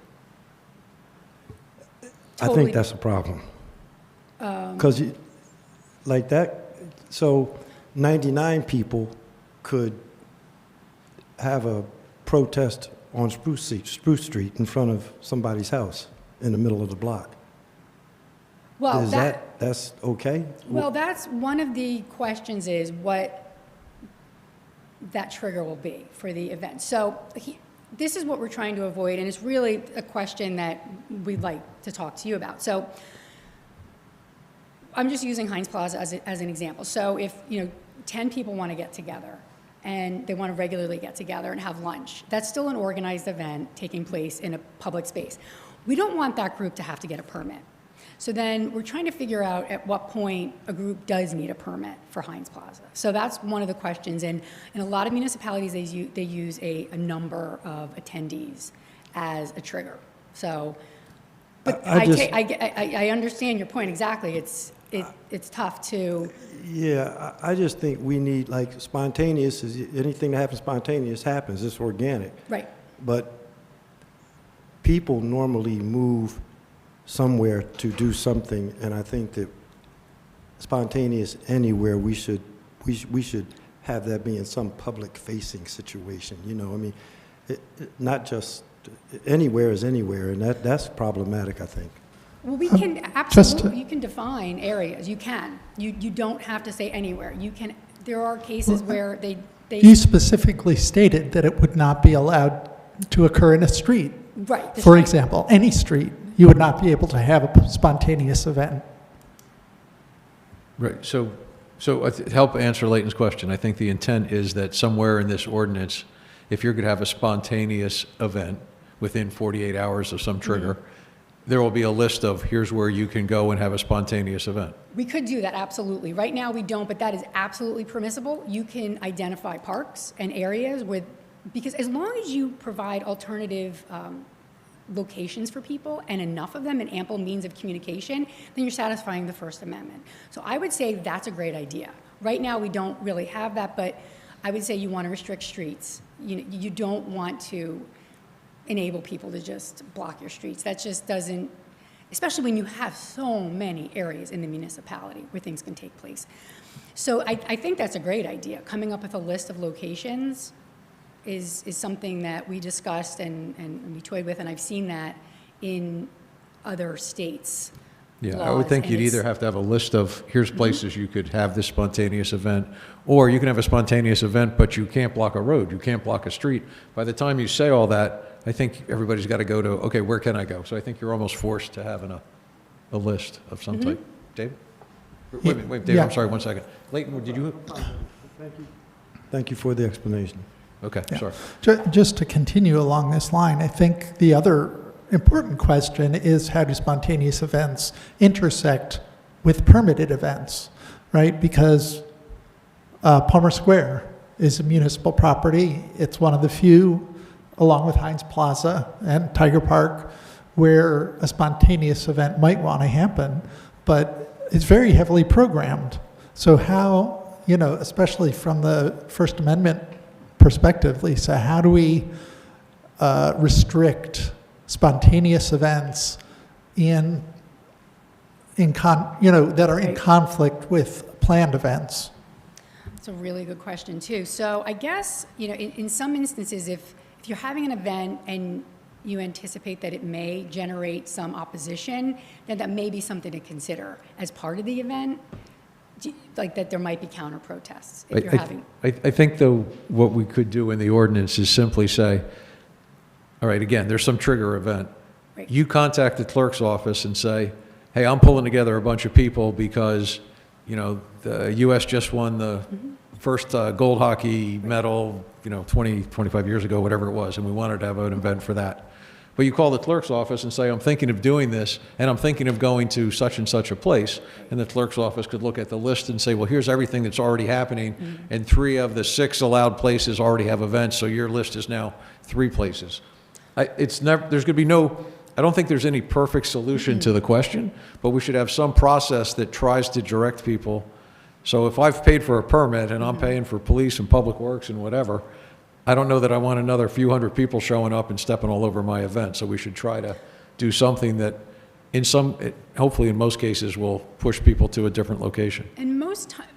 I Totally. think that's a problem. Because like that, so 99 people could have a protest on Spruce Street in front of somebody's house in the middle of the block. Well, Is that's okay? Well, that's one of the questions, is what that trigger will be for the event. So this is what we're trying to avoid, and it's really a question that we'd like to talk to you about. So I'm just using Heinz Plaza as an example. So if 10 people want to get together, and they want to regularly get together and have lunch, that's still an organized event taking place in a public space. We don't want that group to have to get a permit. So then we're trying to figure out at what point a group does need a permit for Heinz Plaza. So that's one of the questions. And in a lot of municipalities, they use a number of attendees as a trigger. So, but I understand your point exactly. It's tough to. Yeah, I just think we need, like, spontaneous, anything that happens spontaneous happens, it's organic. Right. But people normally move somewhere to do something, and I think that spontaneous anywhere, we should have that be in some public-facing situation, I mean, not just, anywhere is anywhere, and that's problematic, I think. Well, we can absolutely, you can define areas, you can. You don't have to say anywhere. You can, there are cases where they. You specifically stated that it would not be allowed to occur in a street. Right. For example, any street, you would not be able to have a spontaneous event. Right, so to help answer Leighton's question, I think the intent is that somewhere in this ordinance, if you're going to have a spontaneous event within 48 hours of some trigger, there will be a list of here's where you can go and have a spontaneous event. We could do that, absolutely. Right now, we don't, but that is absolutely permissible. You can identify parks and areas because as long as you provide alternative locations for people and enough of them and ample means of communication, then you're satisfying the First Amendment. So I would say that's a great idea. Right now, we don't really have that, but I would say you want to restrict streets. You don't want to enable people to just block your streets. That just doesn't, especially when you have so many areas in the municipality where things can take place. So I think that's a great idea. Coming up with a list of locations is something that we discussed and we toyed with, and I've seen that in other states. Yeah, I would think you'd either have to have a list of here's places you could have this spontaneous event, or you can have a spontaneous event, but you can't block a road, you can't block a street. By the time you say all that, I think everybody's got to go to, okay, where can I go? So I think you're almost forced to have a list of some type. David? Wait, David, I'm sorry, 1 second. Leighton, did you? Thank you for the explanation. Okay, Yeah. sorry. Just to continue along this line, I think the other important question is how do spontaneous events intersect with permitted events, right? Because Palmer Square is a municipal property. It's one of the few, along with Heinz Plaza and Tiger Park, where a spontaneous event might want to happen, but it's very heavily programmed. So how, especially from the First Amendment perspective, Lisa, how do we restrict spontaneous events that are in conflict with planned events? That's a really good question, too. So I guess, in some instances, if you're having an event and you anticipate that it may generate some opposition, then that may be something to consider as part of the event, like that there might be counter protests if you're having. I think, though, what we could do in the ordinance is simply say, all right, again, there's some trigger event. Right. You contact the clerk's office and say, hey, I'm pulling together a bunch of people because, the U.S. just won the first gold hockey medal, 20, 25 years ago, whatever it was, and we wanted to have an event for that. But you call the clerk's office and say, I'm thinking of doing this, and I'm thinking of going to such and such a place. And the clerk's office could look at the list and say, well, here's everything that's already happening, and 3 of the 6 allowed places already have events, so your list is now 3 places. There's going to be I don't think there's any perfect solution to the question, but we should have some process that tries to direct people. So if I've paid for a permit and I'm paying for police and public works and whatever, I don't know that I want another few hundred people showing up and stepping all over my event. So we should try to do something that hopefully in most cases will push people to a different location. And most times,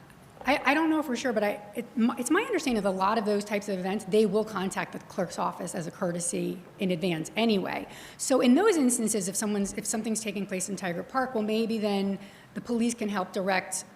I don't know for sure, but it's my understanding that a lot of those types of events, they will contact the clerk's office as a courtesy in advance anyway. So in those instances, if something's taking place in Tiger Park, well, maybe then the police can help direct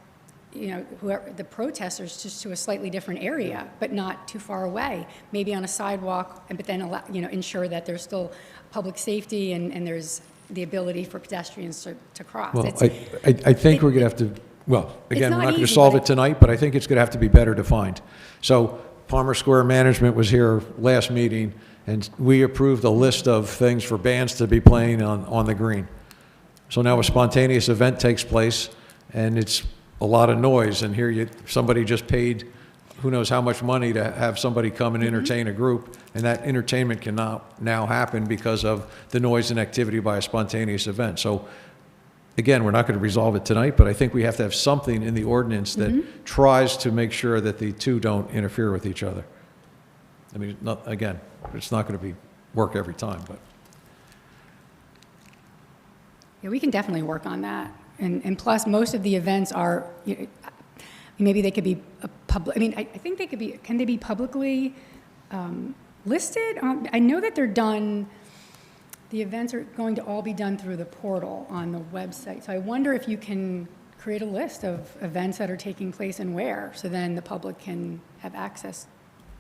whoever the protesters just to a slightly different area, but not too far away, maybe on a sidewalk, but then ensure that there's still public safety and there's the ability for pedestrians to cross. Well, I think we're going to have to, well, again, we're not going to solve it tonight, but I think it's going to have to be better defined. So Palmer Square Management was here last meeting, and we approved a list of things for bands to be playing on the green. So now a spontaneous event takes place, and it's a lot of noise, and here somebody just paid who knows how much money to have somebody come and entertain a group, and that entertainment cannot now happen because of the noise and activity by a spontaneous event. So again, we're not going to resolve it tonight, but I think we have to have something in the ordinance that tries to make sure that the two don't interfere with each other. I mean, again, it's not going to work every time, but. Yeah, we can definitely work on that. And plus, most of the events are, maybe they could be public. I mean, I think they could be. Can they be publicly listed? I know that they're done. The events are going to all be done through the portal on the website. So I wonder if you can create a list of events that are taking place and where, so then the public can have access.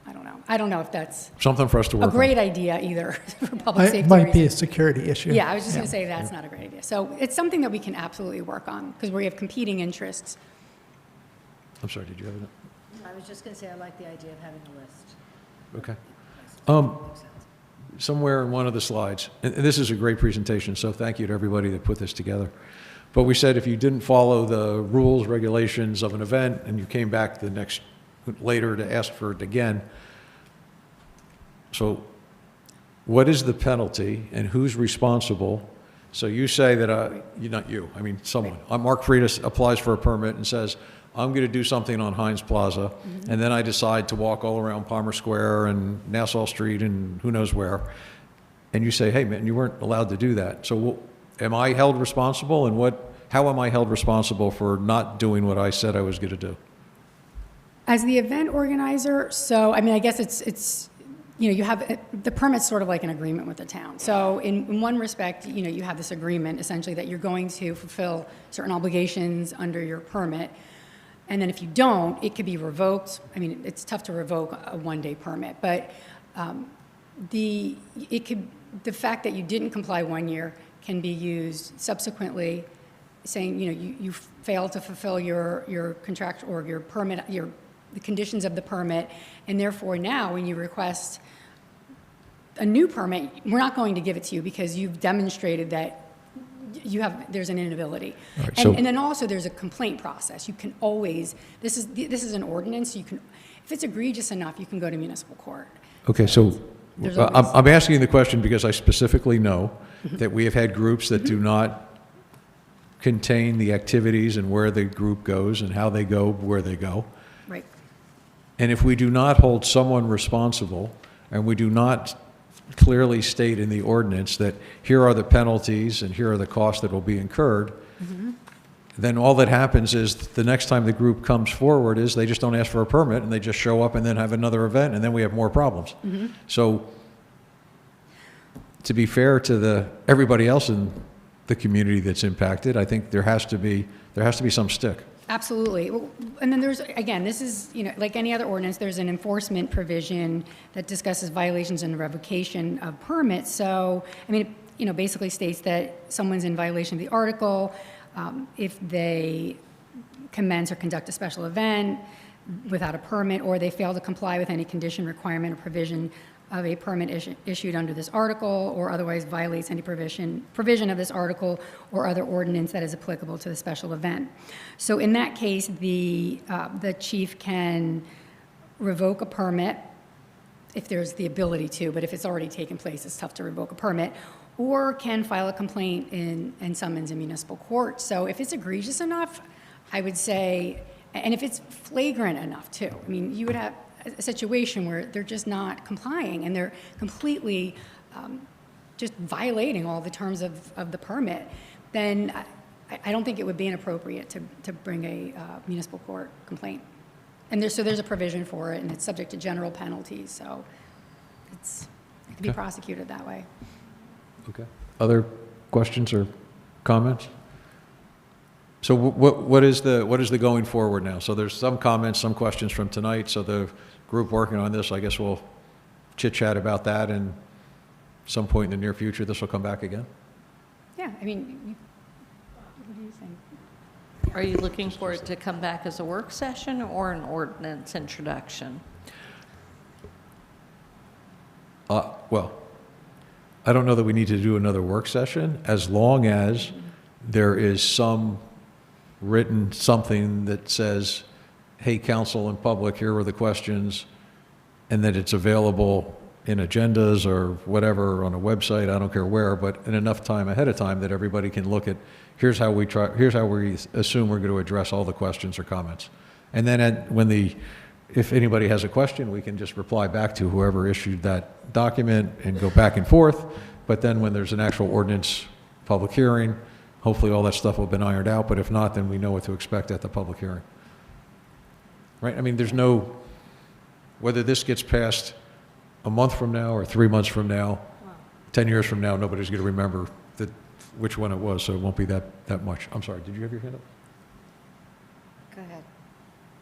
I don't know. I don't know if that's something for us to work on. A great idea either for public safety It might reasons. be a security issue. Yeah, I was just going to say that's not a great idea. So it's something that we can absolutely work on because we have competing interests. I'm sorry, did you have it? I was just going to say I like the idea of having a list. Okay. Somewhere in one of the slides, and this is a great presentation, so thank you to everybody that put this together. But we said if you didn't follow the rules, regulations of an event, and you came back later to ask for it again. So what is the penalty and who's responsible? So you say that, not you, I mean someone. Mark Freitas applies for a permit and says, I'm going to do something on Heinz Plaza, and then I decide to walk all around Palmer Square and Nassau Street and who knows where. And you say, hey man, you weren't allowed to do that. So am I held responsible, and how am I held responsible for not doing what I said I was going to do? As the event organizer, so I mean, I guess it's you have the permit's sort of like an agreement with the town. So in one respect, you have this agreement essentially that you're going to fulfill certain obligations under your permit. And then if you don't, it could be revoked. I mean, it's tough to revoke a one-day permit, but the fact that you didn't comply 1 year can be used subsequently, saying you failed to fulfill your contract or your permit, your the conditions of the permit, and therefore now when you request a new permit, we're not going to give it to you because you've demonstrated that there's an inability. Right, And then also there's a complaint process. You can always, this is an ordinance, you can, if it's egregious enough, you can go to municipal court. Okay, so There's I'm asking you the question because I specifically know that we have had groups that do not contain the activities and where the group goes and how they go, where they go. Right. And if we do not hold someone responsible, and we do not clearly state in the ordinance that here are the penalties and here are the costs that will be incurred, then all that happens is the next time the group comes forward is they just don't ask for a permit and they just show up and then have another event and then we have more problems. So to be fair to everybody else in the community that's impacted, I think there has to be some stick. Absolutely. And then there's, again, this is, like any other ordinance, there's an enforcement provision that discusses violations and revocation of permits. So, I mean, it basically states that someone's in violation of the article if they commence or conduct a special event without a permit, or they fail to comply with any condition, requirement, or provision of a permit issued under this article, or otherwise violates any provision of this article or other ordinance that is applicable to the special event. So in that case, the chief can revoke a permit if there's the ability to, but if it's already taken place, it's tough to revoke a permit, or can file a complaint and summons in municipal court. So if it's egregious enough, I would say, and if it's flagrant enough too, I mean, you would have a situation where they're just not complying and they're completely just violating all the terms of the permit, then I don't think it would be inappropriate to bring a municipal court complaint. And there's a provision for it, and it's subject to general penalties, so it can be prosecuted that way. Okay. Other questions or comments? So what is the going forward now? So there's some comments, some questions from tonight. So the group working on this, I guess we'll chit-chat about that, and some point in the near future, this will come back again? Yeah, I mean, what do you think? Are you looking for it to come back as a work session or an ordinance introduction? Well, I don't know that we need to do another work session, as long as there is some written something that says, hey, council and public, here were the questions, and that it's available in agendas or whatever on a website, I don't care where, but in enough time ahead of time that everybody can look at, here's how we assume we're going to address all the questions or comments. And then if anybody has a question, we can just reply back to whoever issued that document and go back and forth. But then when there's an actual ordinance public hearing, hopefully all that stuff will have been ironed out, but if not, then we know what to expect at the public hearing. Right? I mean, whether this gets passed a month from now or 3 months from now, 10 years from now, nobody's going to remember which one it was, so it won't be that much. I'm sorry, did you have your hand up? Go ahead.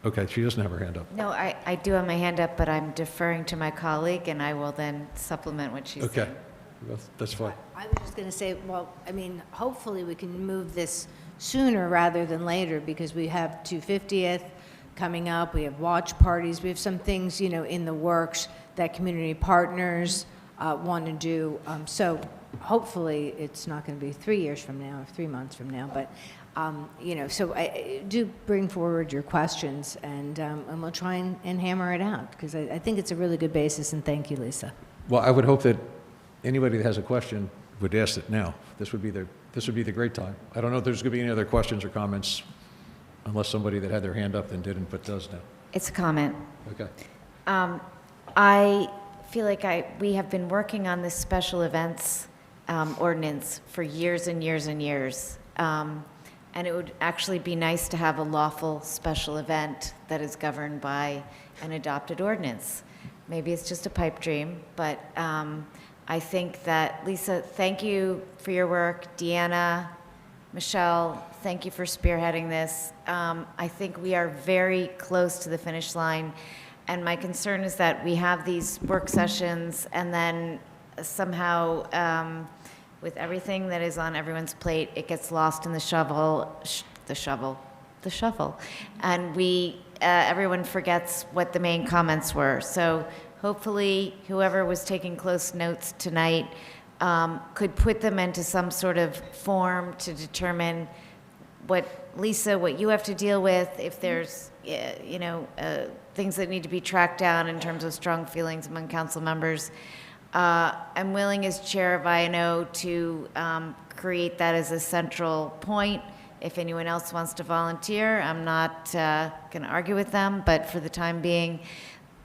Okay, she doesn't have her hand up. No, I do have my hand up, but I'm deferring to my colleague, and I will then supplement what she's saying. Okay, that's fine. I was just going to say, well, I mean, hopefully we can move this sooner rather than later, because we have 250th coming up, we have watch parties, we have some things, in the works that community partners want to do. So hopefully it's not going to be 3 years from now or 3 months from now, but so I do bring forward your questions, and we'll try and hammer it out, because I think it's a really good basis, and thank you, Lisa. Well, I would hope that anybody that has a question would ask it now. This would be the great time. I don't know if there's going to be any other questions or comments, unless somebody that had their hand up then didn't, but does now. It's a comment. Okay. I feel like we have been working on this special events ordinance for years and years and years. And it would actually be nice to have a lawful special event that is governed by an adopted ordinance. Maybe it's just a pipe dream, but I think that, Lisa, thank you for your work. Deanna, Michelle, thank you for spearheading this. I think we are very close to the finish line, and my concern is that we have these work sessions, and then somehow with everything that is on everyone's plate, it gets lost in the shuffle, and we everyone forgets what the main comments were. So hopefully whoever was taking close notes tonight could put them into some sort of form to determine what, Lisa, what you have to deal with, if there's, things that need to be tracked down in terms of strong feelings among council members. I'm willing as chair of INO to create that as a central point. If anyone else wants to volunteer, I'm not going to argue with them, but for the time being,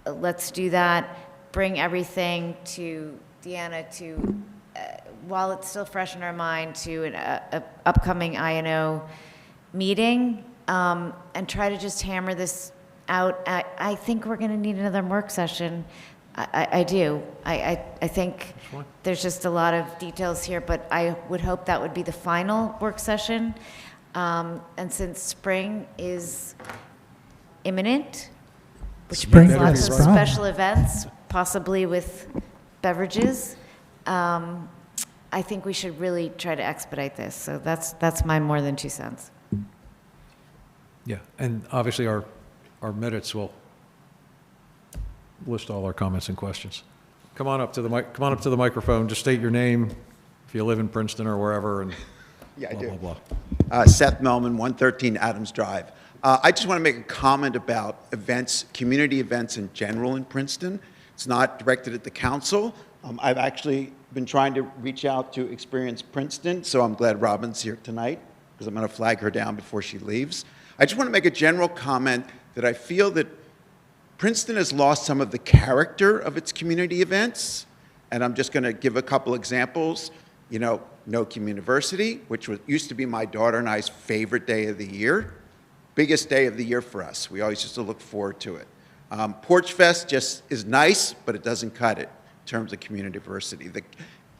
let's do that. Bring everything to Deanna to, while it's still fresh in our mind, to an upcoming INO meeting, and try to just hammer this out. I think we're going to need another work session. I do. I think there's just a lot of details here, but I would hope that would be the final work session. And since spring is imminent, which means lots of special events, possibly with beverages, I think we should really try to expedite this. So that's my more than 2 cents. Yeah, and obviously our minutes will list all our comments and questions. Come on up to the microphone. Just state your name, if you live in Princeton or wherever, and yeah, blah, I do. blah, blah. Seth Melman, 113 Adams Drive. I just want to make a comment about events, community events in general in Princeton. It's not directed at the council. I've actually been trying to reach out to Experience Princeton, so I'm glad Robin's here tonight, because I'm going to flag her down before she leaves. I just want to make a general comment that I feel that Princeton has lost some of the character of its community events, and I'm just going to give a couple examples. You know, Nokem University, which used to be my daughter and I's favorite day of the year, biggest day of the year for us. We always used to look forward to it. Porch Fest just is nice, but it doesn't cut it in terms of community diversity. In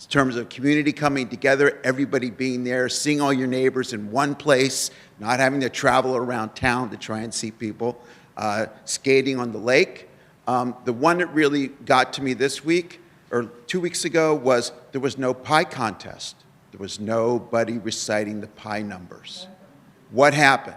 terms of community coming together, everybody being there, seeing all your neighbors in one place, not having to travel around town to try and see people, skating on the lake. The one that really got to me this week, or 2 weeks ago, was there was no pie contest. There was nobody reciting the pie numbers. What happened?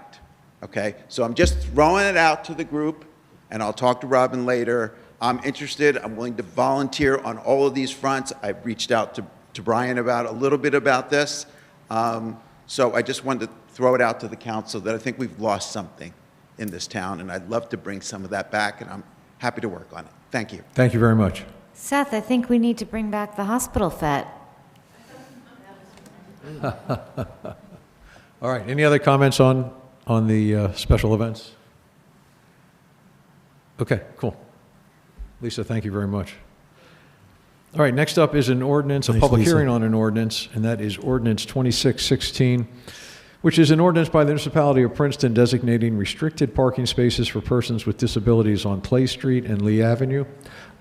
Okay, so I'm just throwing it out to the group, and I'll talk to Robin later. I'm interested. I'm willing to volunteer on all of these fronts. I've reached out to Brian about a little bit about this. So I just wanted to throw it out to the council that I think we've lost something in this town, and I'd love to bring some of that back, and I'm happy to work on it. Thank you. Thank you very much. Seth, I think we need to bring back the hospital fet. All right, any other comments on the special events? Okay, cool. Lisa, thank you very much. All right, next up is an ordinance, a public hearing on an ordinance, and that is Ordinance 2616, which is an ordinance by the municipality of Princeton designating restricted parking spaces for persons with disabilities on Clay Street and Lee Avenue,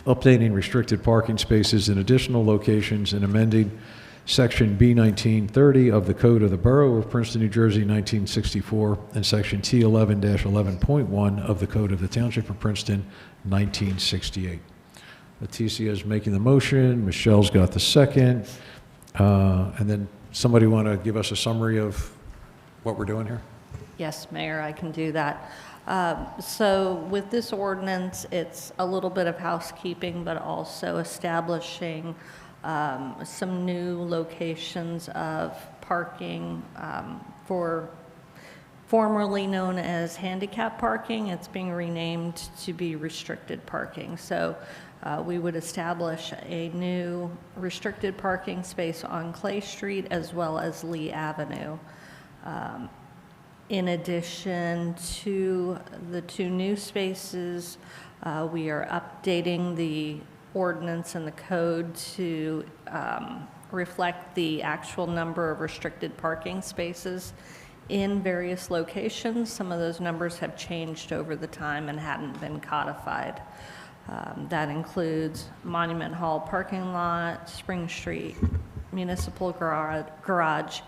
updating restricted parking spaces in additional locations, and amending Section B1930 of the Code of the Borough of Princeton, New Jersey, 1964, and Section T11-11.1 of the Code of the Township of Princeton, 1968. Leticia is making the motion. Michelle's got the second. And then somebody want to give us a summary of what we're doing here? Yes, Mayor, I can do that. So with this ordinance, it's a little bit of housekeeping, but also establishing some new locations of parking for formerly known as handicap parking. It's being renamed to be restricted parking. So we would establish a new restricted parking space on Clay Street as well as Lee Avenue. In addition to the two new spaces, we are updating the ordinance and the code to reflect the actual number of restricted parking spaces in various locations. Some of those numbers have changed over the time and hadn't been codified. That includes Monument Hall parking lot, Spring Street, Municipal Garage,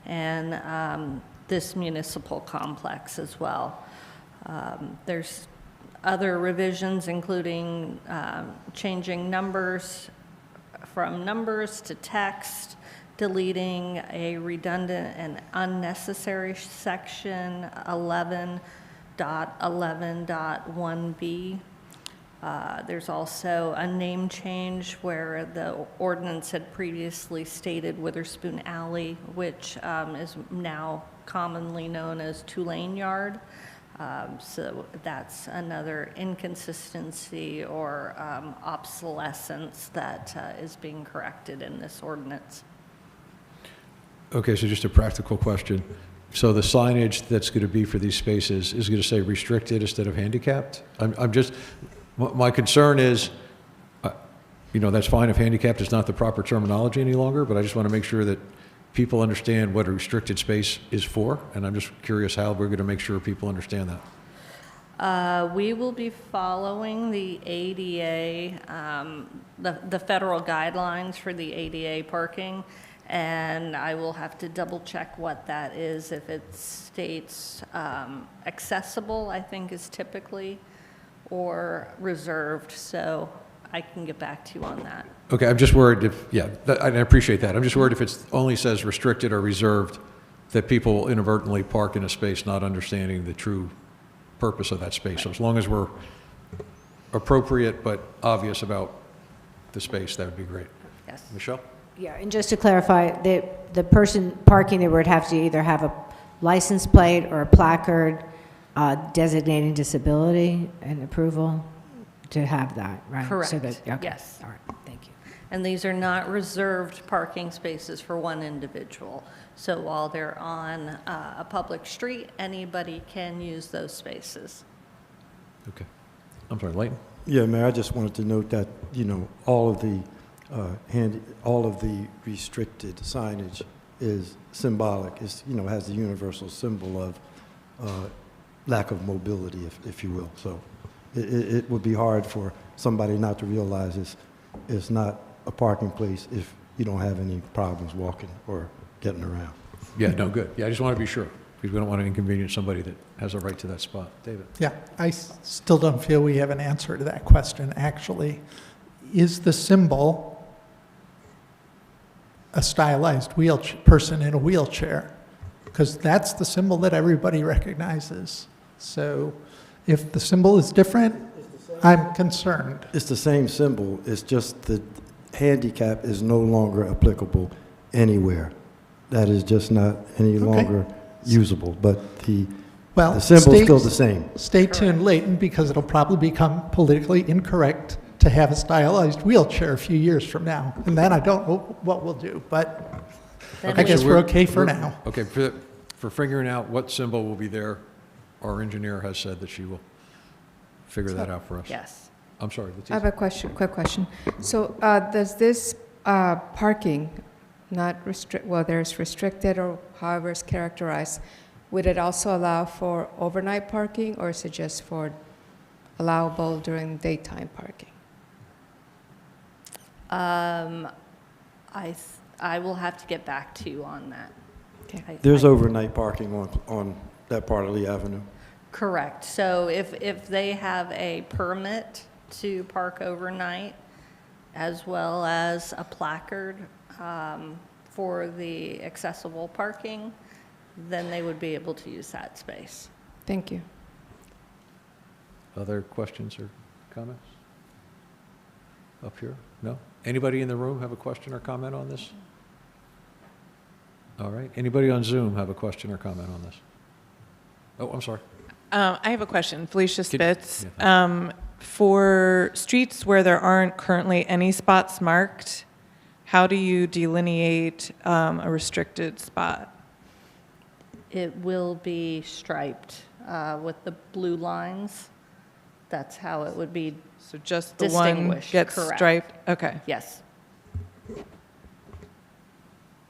and this municipal complex as well. There's other revisions, including changing numbers from numbers to text, deleting a redundant and unnecessary section 11 4.11.1b. There's also a name change where the ordinance had previously stated Witherspoon Alley, which is now commonly known as Tulane Yard. So that's another inconsistency or obsolescence that is being corrected in this ordinance. Okay, so just a practical question. So the signage that's going to be for these spaces is going to say restricted instead of handicapped? I'm just, my concern is, that's fine if handicapped is not the proper terminology any longer, but I just want to make sure that people understand what a restricted space is for, and I'm just curious how we're going to make sure people understand that. We will be following the ADA, the federal guidelines for the ADA parking, and I will have to double check what that is. If it states accessible, I think is typically, or reserved, so I can get back to you on that. Okay, I'm just worried if, I appreciate that. I'm just worried if it only says restricted or reserved, that people will inadvertently park in a space not understanding the true purpose of that space. So as long as we're appropriate but obvious about the space, that would be great. Yes. Michelle? Yeah, and just to clarify, the person parking there would have to either have a license plate or a placard designating disability and approval to have that, right? Correct. So that, okay. Yes. All right, thank you. And these are not reserved parking spaces for one individual. So while they're on a public street, anybody can use those spaces. Okay. I'm sorry, Leighton? Yeah, Mayor, I just wanted to note that, all of the restricted signage is symbolic. It's, has the universal symbol of lack of mobility, if you will. So it would be hard for somebody not to realize it's not a parking place if you don't have any problems walking or getting around. Yeah, no, good. Yeah, I just want to be sure, because we don't want to inconvenience somebody that has a right to that spot. David? Yeah, I still don't feel we have an answer to that question, actually. Is the symbol a stylized person in a wheelchair? Because that's the symbol that everybody recognizes. So if the symbol is different, I'm concerned. It's the same symbol. It's just the handicap is no longer applicable anywhere. That is just not any longer usable. But the symbol is still the same. Stay tuned, Leighton, because it'll probably become politically incorrect to have a stylized wheelchair a few years from now. And then I don't know what we'll do, but I guess we're okay for now. Okay, for figuring out what symbol will be there, our engineer has said that she will figure that out for us. Yes. I'm sorry, I have a quick question. So does this parking not restrict, well, there's restricted or however it's characterized, would it also allow for overnight parking, or is it just for allowable during daytime parking? I will have to get back to you on that. Okay. There's overnight parking on that part of Lee Avenue. Correct. So if they have a permit to park overnight, as well as a placard for the accessible parking, then they would be able to use that space. Thank you. Other questions or comments? Up here? No? Anybody in the room have a question or comment on this? All right. Anybody on Zoom have a question or comment on this? Oh, I'm sorry. I have a question. Felicia Spitz. For streets where there aren't currently any spots marked, how do you delineate a restricted spot? It will be striped with the blue lines. That's how it would be So just the one gets correct. striped? Okay. Yes.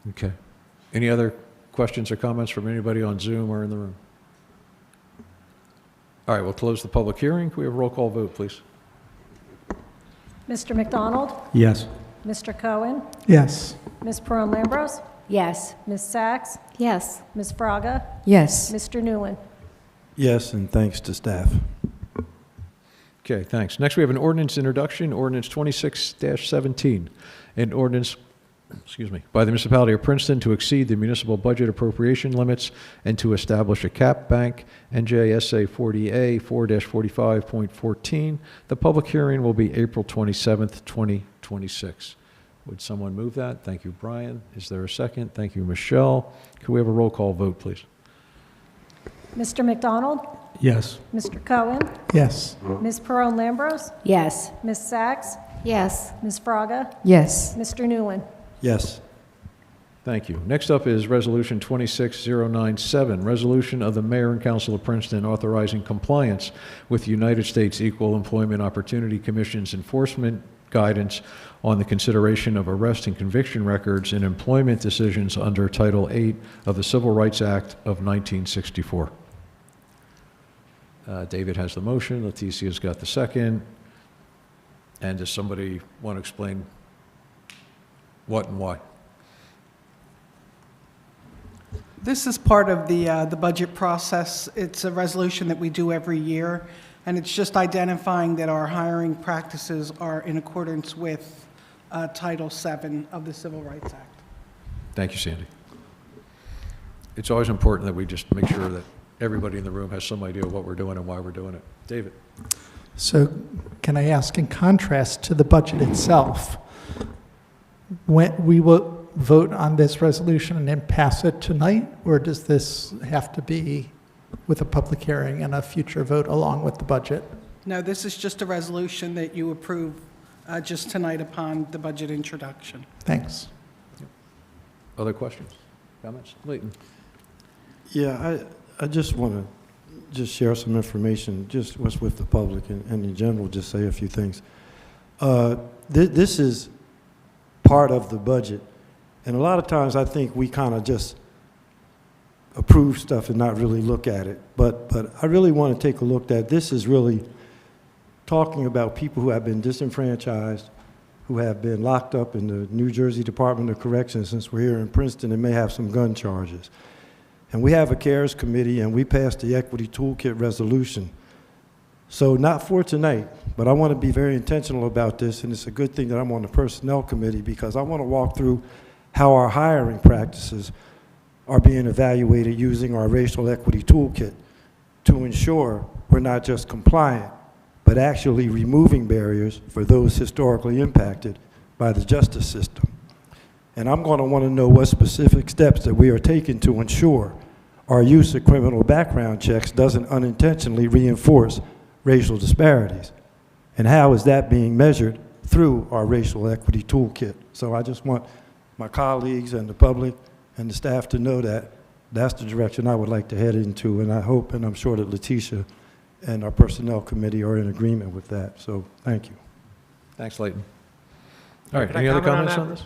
Okay. Any other questions or comments from anybody on Zoom or in the room? All right, we'll close the public hearing. Can we have a roll call vote, please? Mr. McDonald? Yes. Mr. Cohen? Yes. Ms. Perrin-Lambros? Yes. Ms. Sachs? Yes. Ms. Fraga? Yes. Mr. Newland? Yes, and thanks to staff. Okay, thanks. Next, we have an ordinance introduction, ordinance 26-17, an ordinance by the municipality of Princeton to exceed the municipal budget appropriation limits and to establish a cap bank, NJSA 40A 4-45.14. The public hearing will be April 27th, 2026. Would someone move that? Thank you, Brian. Is there a second? Thank you, Michelle. Could we have a roll call vote, please? Mr. McDonald? Yes. Mr. Cohen? Yes. Ms. Perone-Lambros? Yes. Ms. Sachs? Yes. Ms. Fraga? Yes. Mr. Newland? Yes. Thank you. Next up is Resolution 26097, Resolution of the Mayor and Council of Princeton authorizing compliance with the United States Equal Employment Opportunity Commission's enforcement guidance on the consideration of arrest and conviction records in employment decisions under Title VIII of the Civil Rights Act of 1964. David has the motion. Leticia's got the second. And does somebody want to explain what and why? This is part of the budget process. It's a resolution that we do every year, and it's just identifying that our hiring practices are in accordance with Title VII of the Civil Rights Act. Thank you, Sandy. It's always important that we just make sure that everybody in the room has some idea of what we're doing and why we're doing it. David. So can I ask, in contrast to the budget itself, when we will vote on this resolution and then pass it tonight, or does this have to be with a public hearing and a future vote along with the budget? No, this is just a resolution that you approve just tonight upon the budget introduction. Thanks. Other questions, comments? Leighton. Yeah, I just want to just share some information, just what's with the public, and in general, just say a few things. This is part of the budget, and a lot of times I think we kind of just approve stuff and not really look at it. But I really want to take a look at this. Is really talking about people who have been disenfranchised, who have been locked up in the New Jersey Department of Corrections. Since we're here in Princeton, and may have some gun charges. And we have a CARES committee, and we passed the Equity Toolkit resolution. So not for tonight, but I want to be very intentional about this, and it's a good thing that I'm on the Personnel Committee, because I want to walk through how our hiring practices are being evaluated using our Racial Equity Toolkit to ensure we're not just compliant, but actually removing barriers for those historically impacted by the justice system. And I'm going to want to know what specific steps that we are taking to ensure our use of criminal background checks doesn't unintentionally reinforce racial disparities. And how is that being measured through our Racial Equity Toolkit? So I just want my colleagues and the public and the staff to know that that's the direction I would like to head into, and I hope and I'm sure that Letitia and our Personnel Committee are in agreement with that. So thank you. Thanks, Leighton. All right, Can I any other comment comments on on that? this?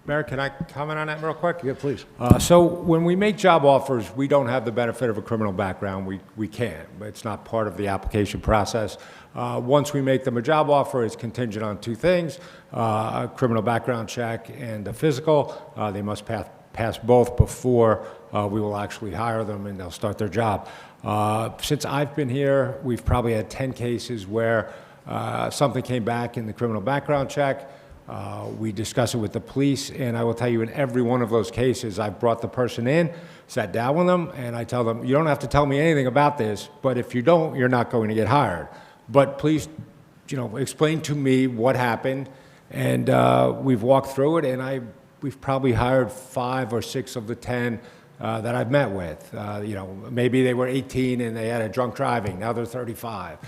Mayor, can I comment on that real quick? Yeah, please. So when we make job offers, we don't have the benefit of a criminal background. We can't. It's not part of the application process. Once we make them a job offer, it's contingent on two things, a criminal background check and a physical. They must pass both before we will actually hire them and they'll start their job. Since I've been here, we've probably had 10 cases where something came back in the criminal background check. We discuss it with the police, and I will tell you, in every one of those cases, I've brought the person in, sat down with them, and I tell them, you don't have to tell me anything about this, but if you don't, you're not going to get hired. But please, explain to me what happened, and we've walked through it, and we've probably hired 5 or 6 of the 10 that I've met with. Maybe they were 18 and they had a drunk driving, now they're 35.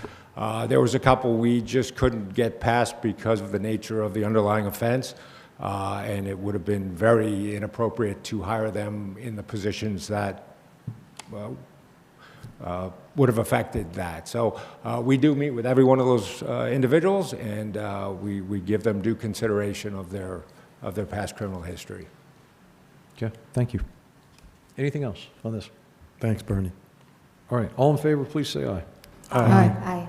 There was a couple we just couldn't get past because of the nature of the underlying offense, and it would have been very inappropriate to hire them in the positions that would have affected that. So we do meet with every one of those individuals, and we give them due consideration of their past criminal history. Okay, thank you. Anything else on this? Thanks, Bernie. All right, all in favor, please say aye. Aye.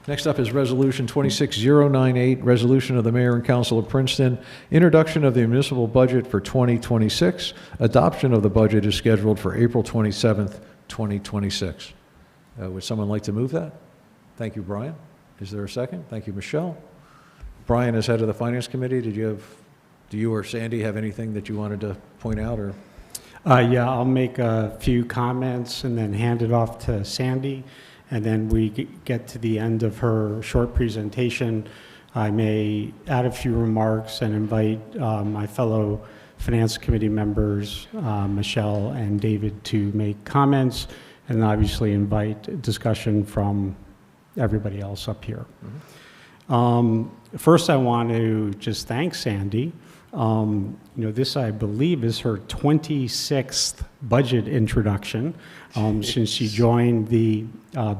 Next up is Resolution 26098, Resolution of the Mayor and Council of Princeton, introduction of the municipal budget for 2026. Adoption of the budget is scheduled for April 27th, 2026. Would someone like to move that? Thank you, Brian. Is there a second? Thank you, Michelle. Brian is head of the Finance Committee. Did you have Do you or Sandy have anything that you wanted to point out, or? Yeah, I'll make a few comments and then hand it off to Sandy. And then we get to the end of her short presentation. I may add a few remarks and invite my fellow Finance Committee members, Michelle and David, to make comments, and obviously invite discussion from everybody else up here. First, I want to just thank Sandy. This, I believe, is her 26th budget introduction since she joined the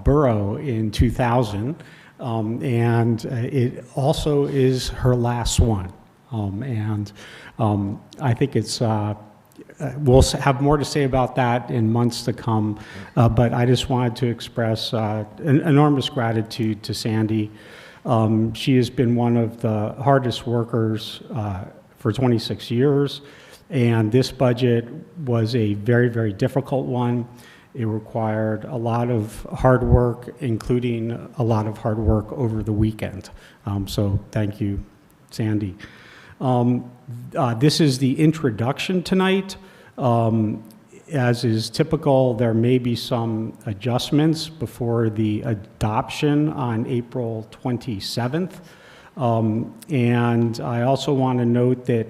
borough in 2000. And it also is her last one. I think it's, we'll have more to say about that in months to come, but I just wanted to express enormous gratitude to Sandy. She has been one of the hardest workers for 26 years, and this budget was a very, very difficult one. It required a lot of hard work, including a lot of hard work over the weekend. So thank you, Sandy. This is the introduction tonight. As is typical, there may be some adjustments before the adoption on April 27th. And I also want to note that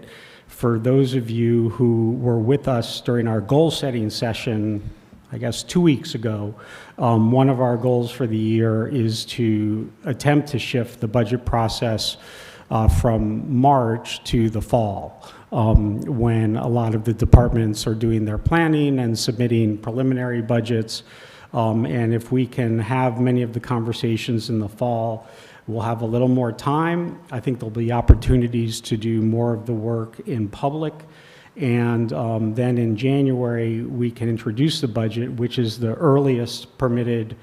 for those of you who were with us during our goal-setting session, I guess 2 weeks ago, one of our goals for the year is to attempt to shift the budget process from March to the fall, when a lot of the departments are doing their planning and submitting preliminary budgets. And if we can have many of the conversations in the fall, we'll have a little more time. I think there'll be opportunities to do more of the work in public. And then in January, we can introduce the budget, which is the earliest permitted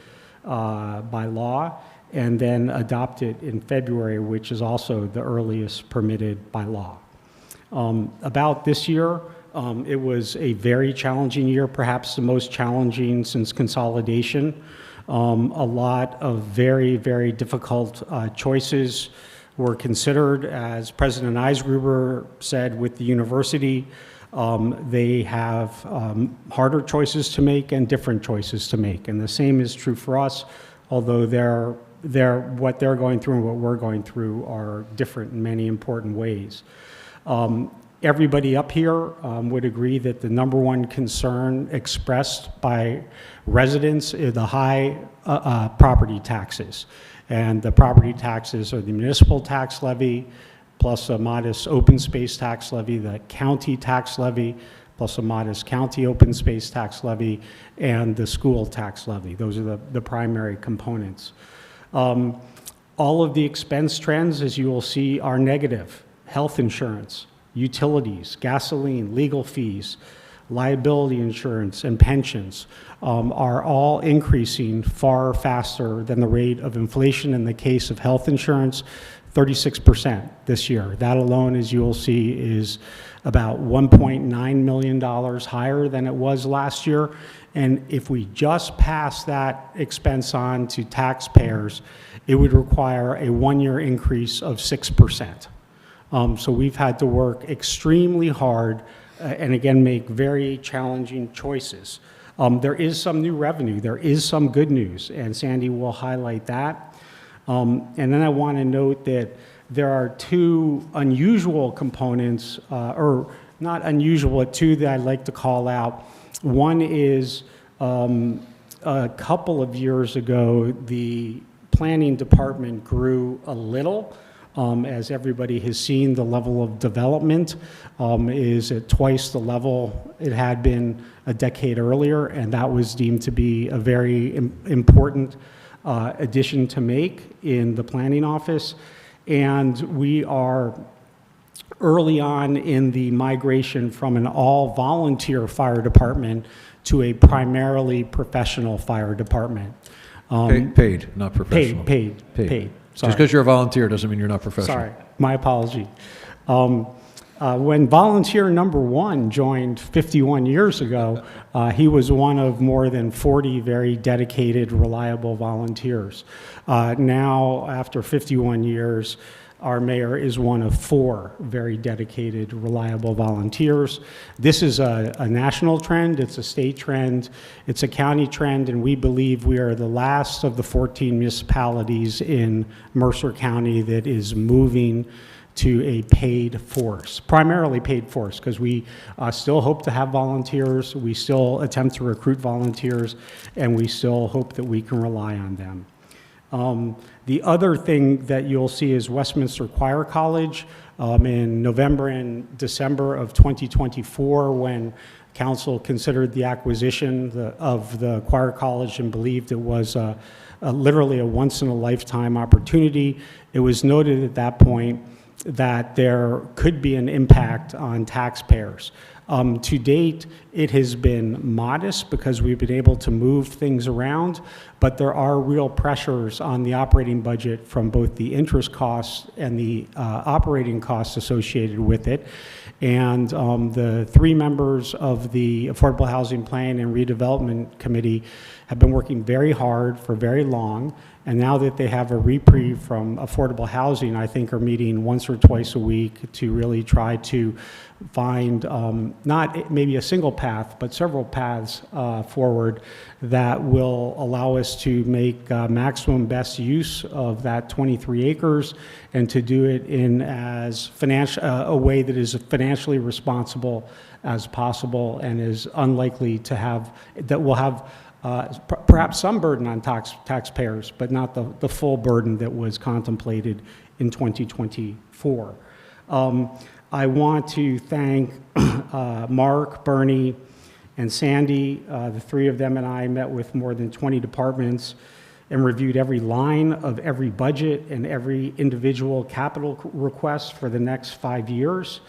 by law, and then adopt it in February, which is also the earliest permitted by law. About this year, it was a very challenging year, perhaps the most challenging since consolidation. A lot of very, very difficult choices were considered. As President Eisgruber said with the university, they have harder choices to make and different choices to make. And the same is true for us, although what they're going through and what we're going through are different in many important ways. Everybody up here would agree that the number one concern expressed by residents is the high property taxes. And the property taxes are the municipal tax levy, plus a modest open space tax levy, the county tax levy, plus a modest county open space tax levy, and the school tax levy. Those are the primary components. All of the expense trends, as you will see, are negative. Health insurance, utilities, gasoline, legal fees, liability insurance, and pensions are all increasing far faster than the rate of inflation. In the case of health insurance, 36% this year. That alone, as you will see, is about $1.9 million higher than it was last year. And if we just pass that expense on to taxpayers, it would require a one-year increase of 6%. So we've had to work extremely hard and again make very challenging choices. There is some new revenue, there is some good news, and Sandy will highlight that. And then I want to note that there are two unusual components, or not unusual, but two that I'd like to call out. One is a couple of years ago, the planning department grew a little. As everybody has seen, the level of development is at twice the level it had been a decade earlier, and that was deemed to be a very important addition to make in the planning office. And we are early on in the migration from an all-volunteer fire department to a primarily professional fire department. Paid, not professional. Paid. Sorry. Just because you're a volunteer doesn't mean you're not professional. Sorry, my apology. When volunteer number one joined 51 years ago, he was one of more than 40 very dedicated, reliable volunteers. Now, after 51 years, Our mayor is one of 4 very dedicated, reliable volunteers. This is a national trend, it's a state trend, it's a county trend, and we believe we are the last of the 14 municipalities in Mercer County that is moving to a paid force, primarily paid force, because we still hope to have volunteers, we still attempt to recruit volunteers, and we still hope that we can rely on them. The other thing that you'll see is Westminster Choir College. In November and December of 2024, when council considered the acquisition of the choir college and believed it was literally a once-in-a-lifetime opportunity, it was noted at that point that there could be an impact on taxpayers. To date, it has been modest because we've been able to move things around, but there are real pressures on the operating budget from both the interest costs and the operating costs associated with it. And the 3 members of the Affordable Housing Plan and Redevelopment Committee have been working very hard for very long. And now that they have a reprieve from affordable housing, I think are meeting once or twice a week to really try to find not maybe a single path, but several paths forward that will allow us to make maximum best use of that 23 acres and to do it in as a way that is financially responsible as possible and is unlikely to have, that will have perhaps some burden on taxpayers, but not the full burden that was contemplated in 2024. I want to thank Mark, Bernie, and Sandy. The 3 of them and I met with more than 20 departments and reviewed every line of every budget and every individual capital request for the next 5 years.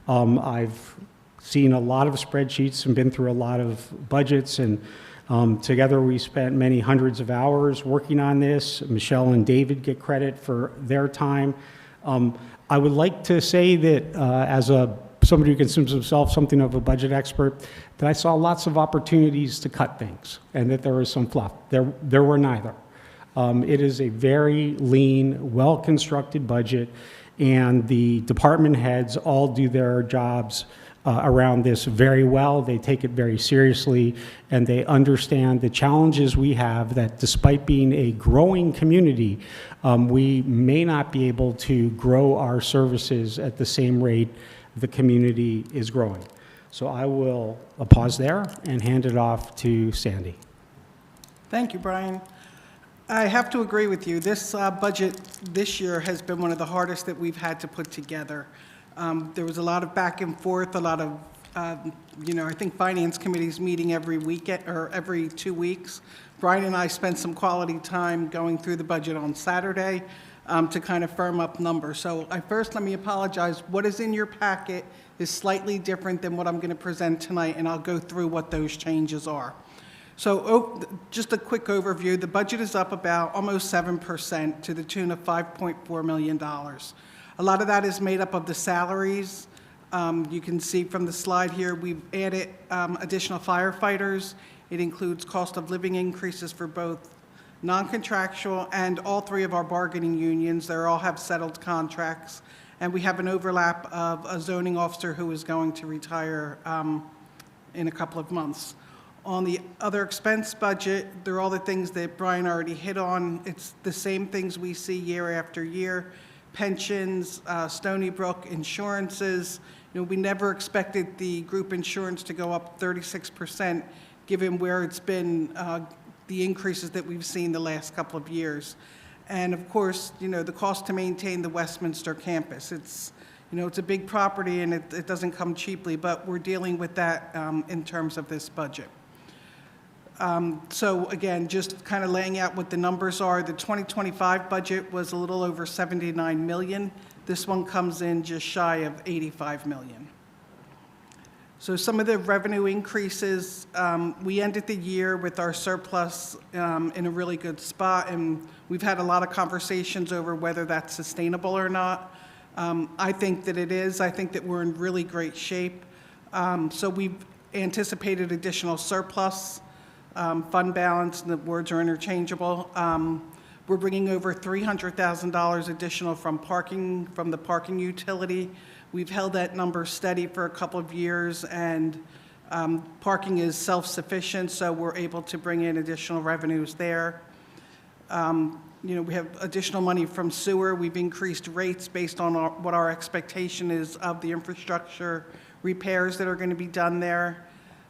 I've seen a lot of spreadsheets and been through a lot of budgets, and together we spent many hundreds of hours working on this. Michelle and David get credit for their time. I would like to say that as somebody who considers himself something of a budget expert, that I saw lots of opportunities to cut things and that there was some fluff. There were neither. It is a very lean, well-constructed budget, and the department heads all do their jobs around this very well. They take it very seriously, and they understand the challenges we have, that despite being a growing community, we may not be able to grow our services at the same rate the community is growing. So I will pause there and hand it off to Sandy. Thank you, Brian. I have to agree with you. This budget this year has been one of the hardest that we've had to put together. There was a lot of back and forth, a lot of, I think Finance Committee's meeting every weekend or every 2 weeks. Brian and I spent some quality time going through the budget on Saturday to kind of firm up numbers. So let me apologize. What is in your packet is slightly different than what I'm going to present tonight, and I'll go through what those changes are. So just a quick overview. The budget is up about almost 7% to the tune of $5.4 million. A lot of that is made up of the salaries. You can see from the slide here, we've added additional firefighters. It includes cost of living increases for both non-contractual and all 3 of our bargaining unions. They all have settled contracts. And we have an overlap of a zoning officer who is going to retire in a couple of months. On the other expense budget, there are all the things that Brian already hit on. It's the same things we see year after year. Pensions, Stony Brook, insurances. We never expected the group insurance to go up 36%, given where it's been, the increases that we've seen the last couple of years. And of course, the cost to maintain the Westminster campus. It's a big property and it doesn't come cheaply, but we're dealing with that in terms of this budget. So again, just kind of laying out what the numbers are. The 2025 budget was a little over $79 million. This one comes in just shy of $85 million. So some of the revenue increases, we ended the year with our surplus in a really good spot, and we've had a lot of conversations over whether that's sustainable or not. I think that it is. I think that we're in really great shape. So we've anticipated additional surplus. Fund balance, the words are interchangeable, We're bringing over $300,000 additional from the parking utility. We've held that number steady for a couple of years, and parking is self-sufficient, so we're able to bring in additional revenues there. We have additional money from sewer. We've increased rates based on what our expectation is of the infrastructure repairs that are going to be done there.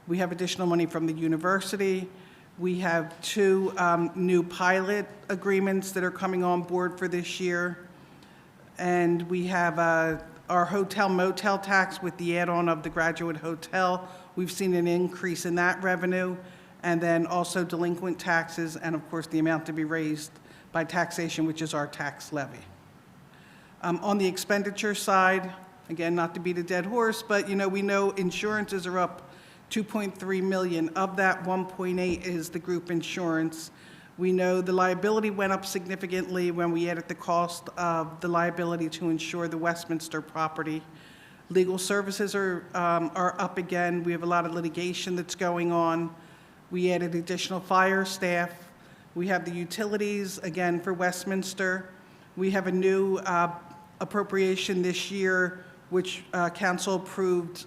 We have additional money from the university. We have 2 new pilot agreements that are coming on board for this year. And we have our hotel motel tax with the add-on of the graduate hotel. We've seen an increase in that revenue. And then also delinquent taxes, and of course the amount to be raised by taxation, which is our tax levy. On the expenditure side, again, not to beat a dead horse, but we know insurances are up $2.3 million. Of that, 1.8 is the group insurance. We know the liability went up significantly when we added the cost of the liability to insure the Westminster property. Legal services are up again. We have a lot of litigation that's going on. We added additional fire staff. We have the utilities, again, for Westminster. We have a new appropriation this year, which council approved,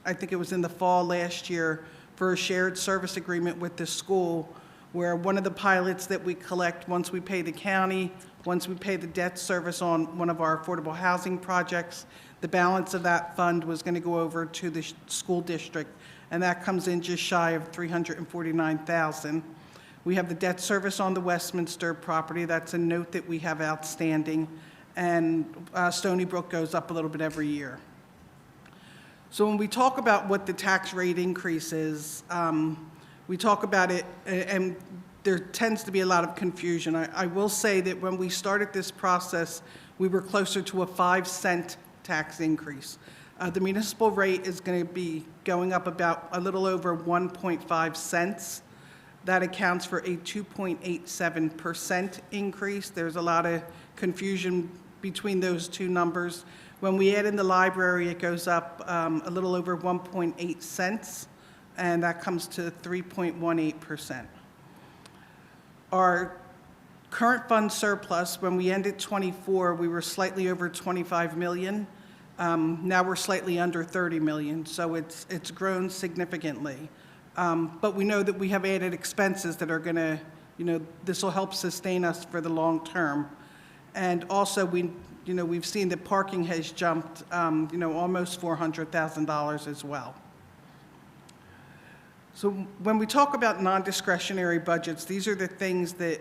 I think it was in the fall last year, for a shared service agreement with the school, where one of the pilots that we collect, once we pay the county, once we pay the debt service on one of our affordable housing projects, the balance of that fund was going to go over to the school district, and that comes in just shy of $349,000. We have the debt service on the Westminster property. That's a note that we have outstanding, and Stony Brook goes up a little bit every year. So when we talk about what the tax rate increase is, we talk about it, and there tends to be a lot of confusion. I will say that when we started this process, we were closer to a 5-cent tax increase. The municipal rate is going to be going up about a little over 1.5 cents. That accounts for a 2.87% increase. There's a lot of confusion between those two numbers. When we add in the library, it goes up a little over 1.8 cents, and that comes to 3.18%. Our current fund surplus, when we ended 24, we were slightly over 25 million. Now we're slightly under 30 million, so it's grown significantly. But we know that we have added expenses that are going to, this will help sustain us for the long term. And also, we've seen that parking has jumped, almost $400,000 as well. So when we talk about non-discretionary budgets, these are the things that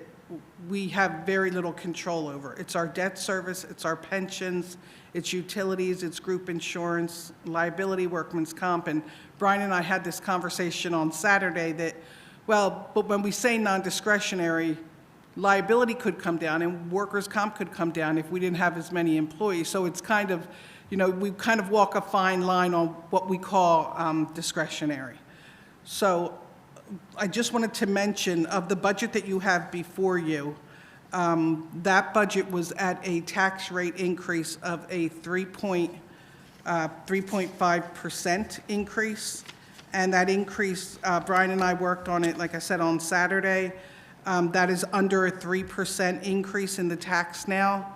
we have very little control over. It's our debt service, it's our pensions, it's utilities, it's group insurance, liability, workman's comp. And Brian and I had this conversation on Saturday that, but when we say non-discretionary, liability could come down and workers' comp could come down if we didn't have as many employees. So it's kind of, we kind of walk a fine line on what we call discretionary. So I just wanted to mention, of the budget that you have before you, that budget was at a tax rate increase of a 3.5% increase. And that increase, Brian and I worked on it, like I said, on Saturday. That is under a 3% increase in the tax now.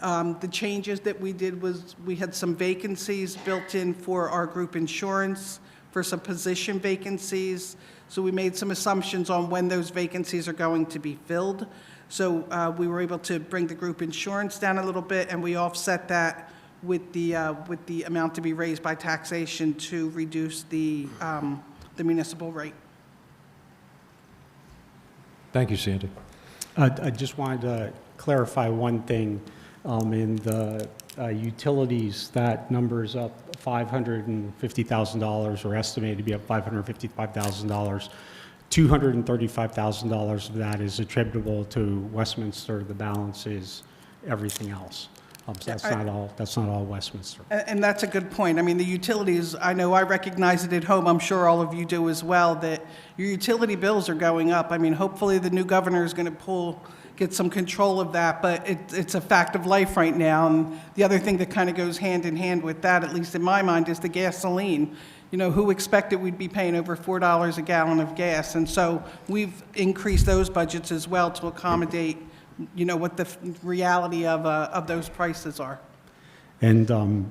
The changes that we did was we had some vacancies built in for our group insurance, for some position vacancies. So we made some assumptions on when those vacancies are going to be filled. So we were able to bring the group insurance down a little bit, and we offset that with the amount to be raised by taxation to reduce the municipal rate. Thank you, Sandy. I just wanted to clarify one thing. In the utilities, that number's up $550,000, or estimated to be up $555,000. $235,000 of that is attributable to Westminster. The balance is everything else. So that's not all Westminster. And that's a good point. I mean, the utilities, I know I recognize it at home. I'm sure all of you do as well, that your utility bills are going up. I mean, hopefully the new governor is going to get some control of that, but it's a fact of life right now. And the other thing that kind of goes hand in hand with that, at least in my mind, is the gasoline. Who expected we'd be paying over $4 a gallon of gas? And so we've increased those budgets as well to accommodate what the reality of those prices are. And the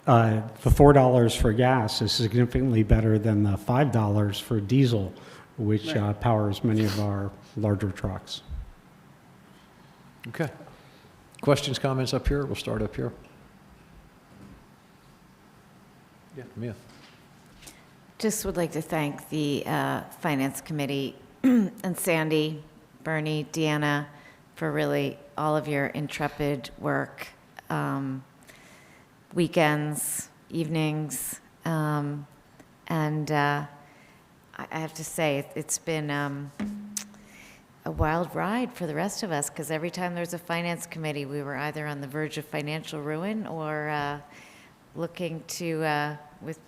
$4 for gas is significantly better than the $5 for diesel, which powers many of our larger trucks. Okay. Questions, comments up here? We'll start up here. Yeah, Mia. Just would like to thank the Finance Committee and Sandy, Bernie, Deanna, for really all of your intrepid work, weekends, evenings, and I have to say it's been a wild ride for the rest of us, because every time there's a Finance Committee, we were either on the verge of financial ruin or looking to, with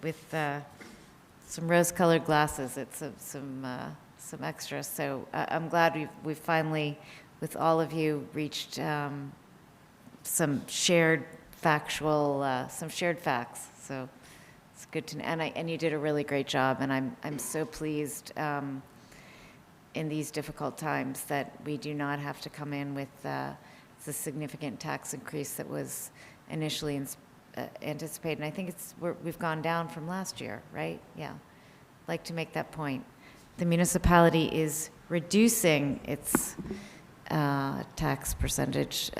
some rose-colored glasses, it's some extras. So I'm glad we've finally, with all of you, reached some shared facts. So it's good to know. And you did a really great job. And I'm so pleased in these difficult times that we do not have to come in with the significant tax increase that was initially anticipated. And I think we've gone down from last year, right? Yeah. I'd like to make that point. The municipality is reducing its tax percentage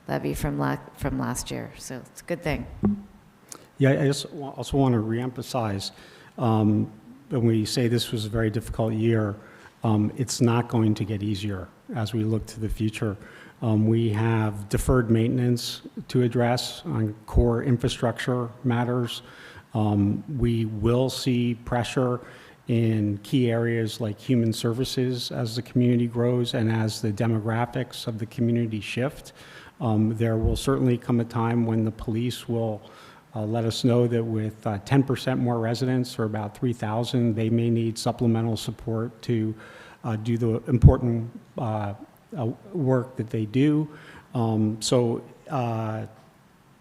levy from last year, so it's a good thing. Yeah, I just also want to reemphasize, when we say this was a very difficult year, it's not going to get easier as we look to the future. We have deferred maintenance to address on core infrastructure matters. We will see pressure in key areas like human services as the community grows and as the demographics of the community shift. There will certainly come a time when the police will let us know that with 10% more residents, or about 3,000, they may need supplemental support to do the important work that they do. So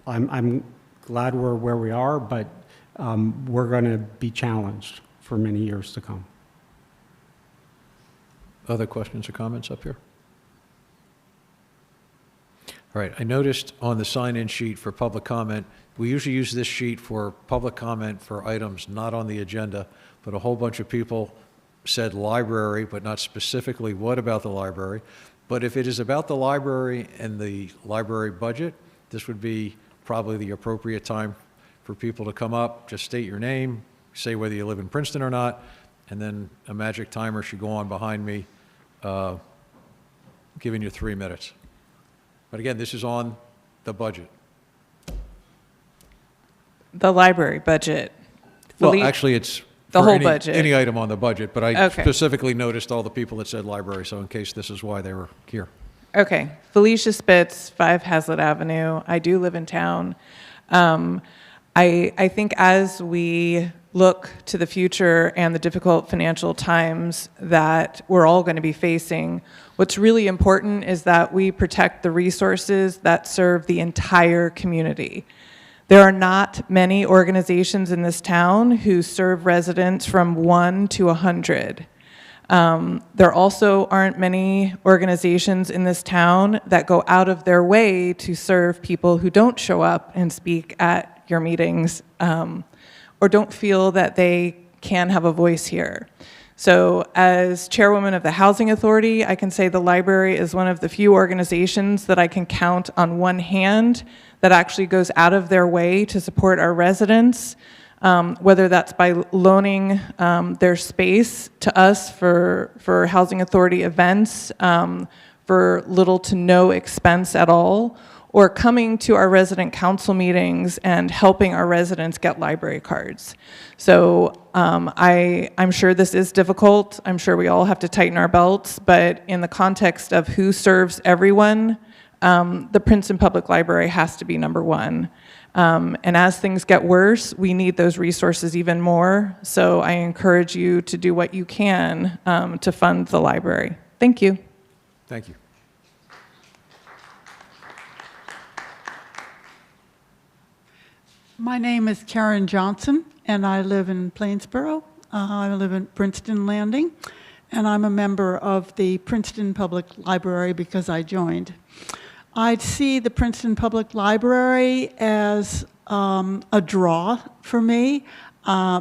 I'm glad we're where we are, but we're going to be challenged for many years to come. Other questions or comments up here? All right, I noticed on the sign-in sheet for public comment, we usually use this sheet for public comment for items not on the agenda, but a whole bunch of people said library, but not specifically what about the library. But if it is about the library and the library budget, this would be probably the appropriate time for people to come up, just state your name, say whether you live in Princeton or not, and then a magic timer should go on behind me, giving you 3 minutes. But again, this is on the budget. The library budget. Well, actually, it's the for whole any, budget. any item on the budget, but I Okay. specifically noticed all the people that said library, so in case this is why they were here. Okay. Felicia Spitz, 5 Hazlitt Avenue. I do live in town. I think as we look to the future and the difficult financial times that we're all going to be facing, what's really important is that we protect the resources that serve the entire community. There are not many organizations in this town who serve residents from 1 to 100. There also aren't many organizations in this town that go out of their way to serve people who don't show up and speak at your meetings, or don't feel that they can have a voice here. So as chairwoman of the Housing Authority, I can say the library is one of the few organizations that I can count on one hand that actually goes out of their way to support our residents, whether that's by loaning their space to us for Housing Authority events for little to no expense at all, or coming to our resident council meetings and helping our residents get library cards. So I'm sure this is difficult. I'm sure we all have to tighten our belts, but in the context of who serves everyone, the Princeton Public Library has to be number one. And as things get worse, we need those resources even more. So I encourage you to do what you can to fund the library. Thank you. Thank you. My name is Karen Johnson, and I live in Plainsboro. I live in Princeton Landing. and I'm a member of the Princeton Public Library because I joined. I see the Princeton Public Library as a draw for me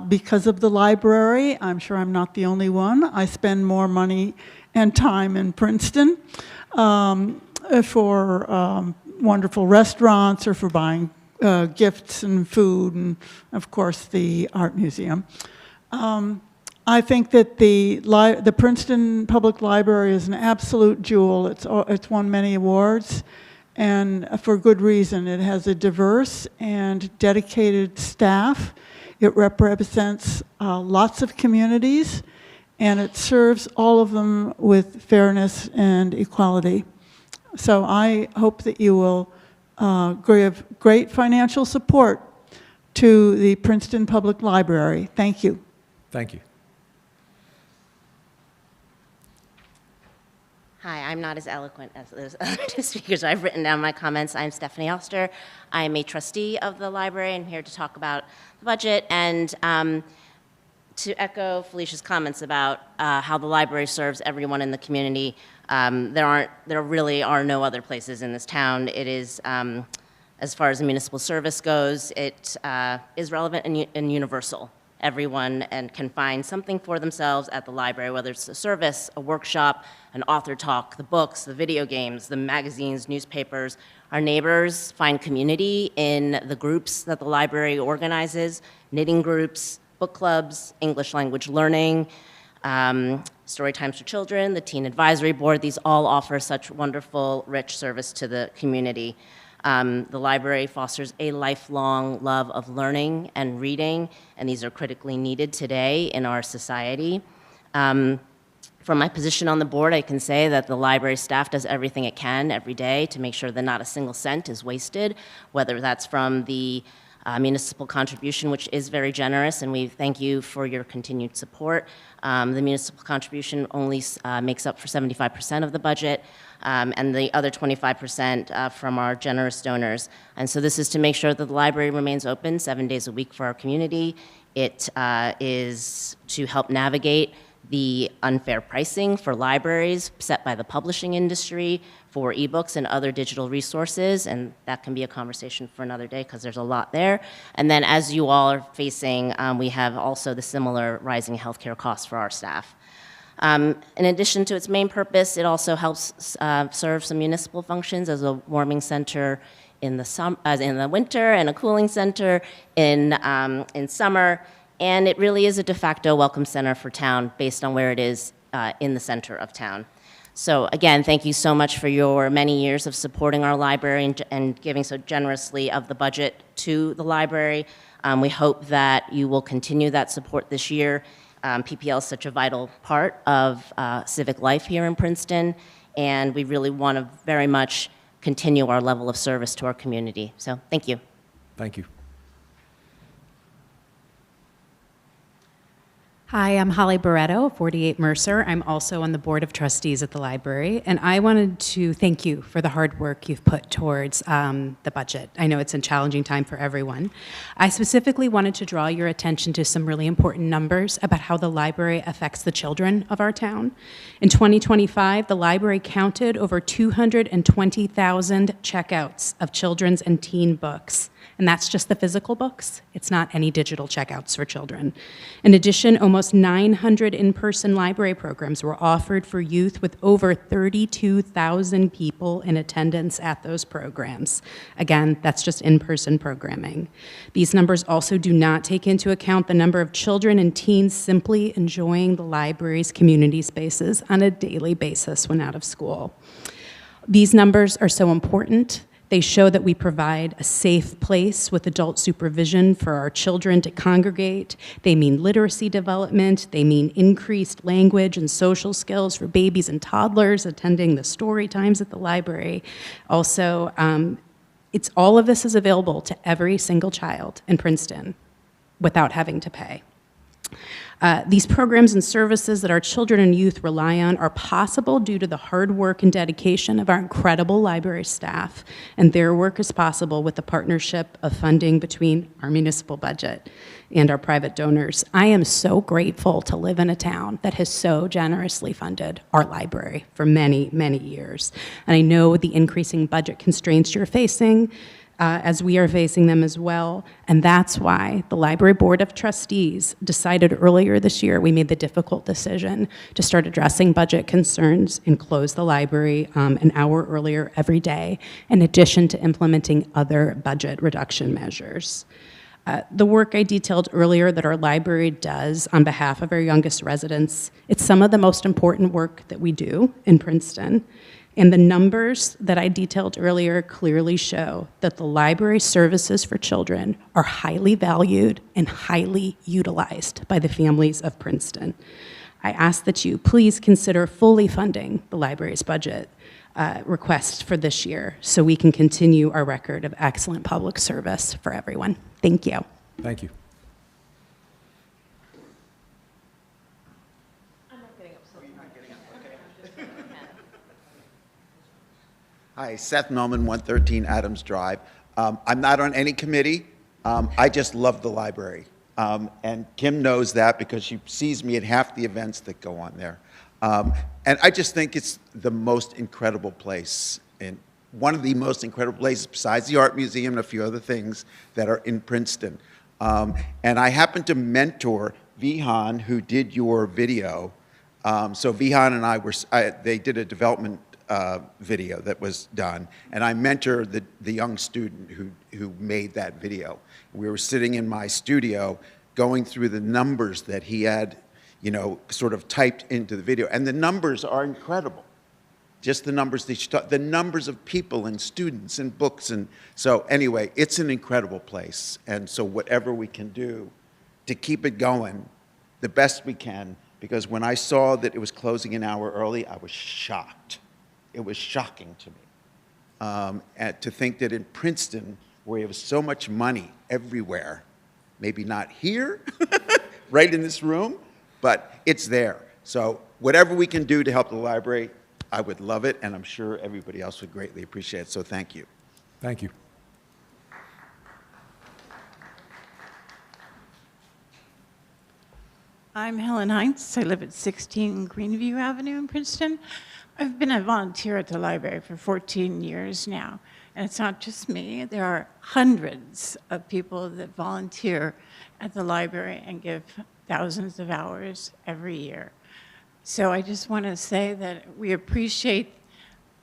because of the library. I'm sure I'm not the only one. I spend more money and time in Princeton for wonderful restaurants or for buying gifts and food and, of course, the art museum. I think that the Princeton Public Library is an absolute jewel. It's won many awards, and for good reason. It has a diverse and dedicated staff. It represents lots of communities, and it serves all of them with fairness and equality. So I hope that you will give great financial support to the Princeton Public Library. Thank you. Thank you. Hi, I'm not as eloquent as those other speakers. I've written down my comments. I'm Stephanie Oster. I am a trustee of the library. I'm here to talk about the budget and to echo Felicia's comments about how the library serves everyone in the community. There really are no other places in this town. It is, as far as the municipal service goes, it is relevant and universal. Everyone can find something for themselves at the library, whether it's a service, a workshop, an author talk, the books, the video games, the magazines, newspapers. Our neighbors find community in the groups that the library organizes, knitting groups, book clubs, English language learning, story times for children, the Teen Advisory Board. These all offer such wonderful, rich service to the community. The library fosters a lifelong love of learning and reading, and these are critically needed today in our society. From my position on the board, I can say that the library staff does everything it can every day to make sure that not a single cent is wasted, whether that's from the municipal contribution, which is very generous, and we thank you for your continued support. The municipal contribution only makes up for 75% of the budget, and the other 25% from our generous donors. And so this is to make sure that the library remains open 7 days a week for our community. It is to help navigate the unfair pricing for libraries set by the publishing industry for ebooks and other digital resources, and that can be a conversation for another day because there's a lot there. And then as you all are facing, we have also the similar rising healthcare costs for our staff. In addition to its main purpose, it also helps serve some municipal functions as a warming center in the winter and a cooling center in summer. And it really is a de facto welcome center for town based on where it is in the center of town. So again, thank you so much for your many years of supporting our library and giving so generously of the budget to the library. We hope that you will continue that support this year. PPL is such a vital part of civic life here in Princeton, and we really want to very much continue our level of service to our community. So thank you. Thank you. Hi, I'm Holly Barretto, 48 Mercer. I'm also on the Board of Trustees at the library, and I wanted to thank you for the hard work you've put towards the budget. I know it's a challenging time for everyone. I specifically wanted to draw your attention to some really important numbers about how the library affects the children of our town. In 2025, the library counted over 220,000 checkouts of children's and teen books. And that's just the physical books. It's not any digital checkouts for children. In addition, almost 900 in-person library programs were offered for youth with over 32,000 people in attendance at those programs. Again, that's just in-person programming. These numbers also do not take into account the number of children and teens simply enjoying the library's community spaces on a daily basis when out of school. These numbers are so important. They show that we provide a safe place with adult supervision for our children to congregate. They mean literacy development. They mean increased language and social skills for babies and toddlers attending the story times at the library. Also, all of this is available to every single child in Princeton without having to pay. These programs and services that our children and youth rely on are possible due to the hard work and dedication of our incredible library staff, and their work is possible with the partnership of funding between our municipal budget and our private donors. I am so grateful to live in a town that has so generously funded our library for many, many years. And I know the increasing budget constraints you're facing, as we are facing them as well. And that's why the Library Board of Trustees decided earlier this year, we made the difficult decision to start addressing budget concerns and close the library an hour earlier every day, in addition to implementing other budget reduction measures. The work I detailed earlier that our library does on behalf of our youngest residents, it's some of the most important work that we do in Princeton. And the numbers that I detailed earlier clearly show that the library services for children are highly valued and highly utilized by the families of Princeton. I ask that you please consider fully funding the library's budget request for this year so we can continue our record of excellent public service for everyone. Thank you. Thank you. Hi, Seth Melman, 113 Adams Drive. I'm not on any committee. I just love the library. And Kim knows that because she sees me at half the events that go on there. And I just think it's the most incredible place, and one of the most incredible places besides the Art Museum and a few other things that are in Princeton. And I happened to mentor Vihan, who did your video. So Vihan and they did a development video that was done, and I mentored the young student who made that video. We were sitting in my studio going through the numbers that he had, sort of typed into the video, and the numbers are incredible. Just the numbers, the numbers of people and students and books, and so anyway, it's an incredible place. And so whatever we can do to keep it going, the best we can, because when I saw that it was closing an hour early, I was shocked. It was shocking to me. And to think that in Princeton, where you have so much money everywhere, maybe not here, right in this room, but it's there. So whatever we can do to help the library, I would love it, and I'm sure everybody else would greatly appreciate it. So thank you. Thank you. I'm Helen Heinz. I live at 16 Greenview Avenue in Princeton. I've been a volunteer at the library for 14 years now, and it's not just me. There are hundreds of people that volunteer at the library and give thousands of hours every year. So I just want to say that we appreciate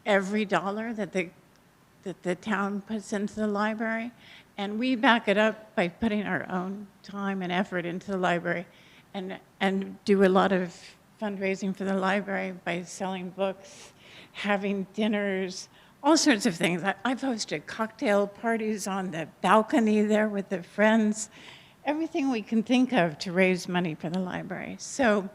every dollar that the town puts into the library, and we back it up by putting our own time and effort into the library, and do a lot of fundraising for the library by selling books, having dinners, all sorts of things. I've hosted cocktail parties on the balcony there with the friends, everything we can think of to raise money for the library. So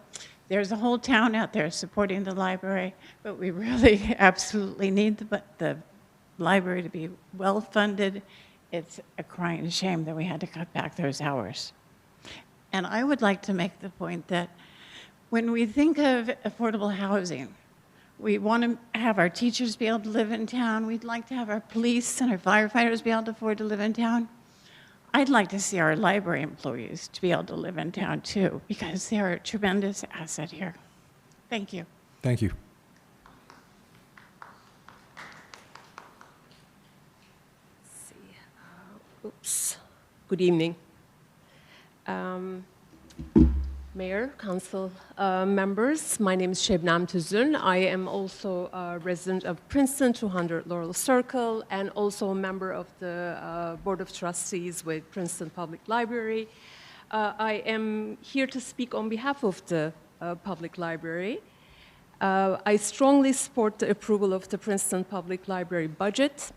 there's a whole town out there supporting the library, but we really absolutely need the library to be well-funded. It's a crying shame that we had to cut back those hours. And I would like to make the point that when we think of affordable housing, we want to have our teachers be able to live in town. We'd like to have our police and our firefighters be able to afford to live in town. I'd like to see our library employees to be able to live in town too, because they're a tremendous asset here. Thank you. Thank you. Oops. Good evening. Mayor, council members, my name is Şebnem Tüzün. I am also a resident of Princeton, 200 Laurel Circle, and also a member of the Board of Trustees with Princeton Public Library. I am here to speak on behalf of the Public Library. I strongly support the approval of the Princeton Public Library budget.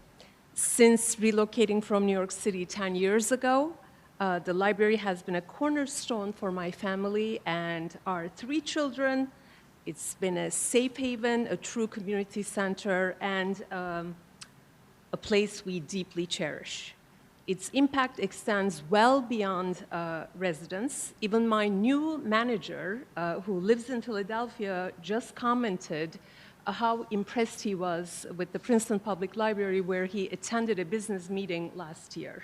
Since relocating from New York City 10 years ago, the library has been a cornerstone for my family and our 3 children. It's been a safe haven, a true community center, and a place we deeply cherish. Its impact extends well beyond residents. Even my new manager, who lives in Philadelphia, just commented how impressed he was with the Princeton Public Library, where he attended a business meeting last year.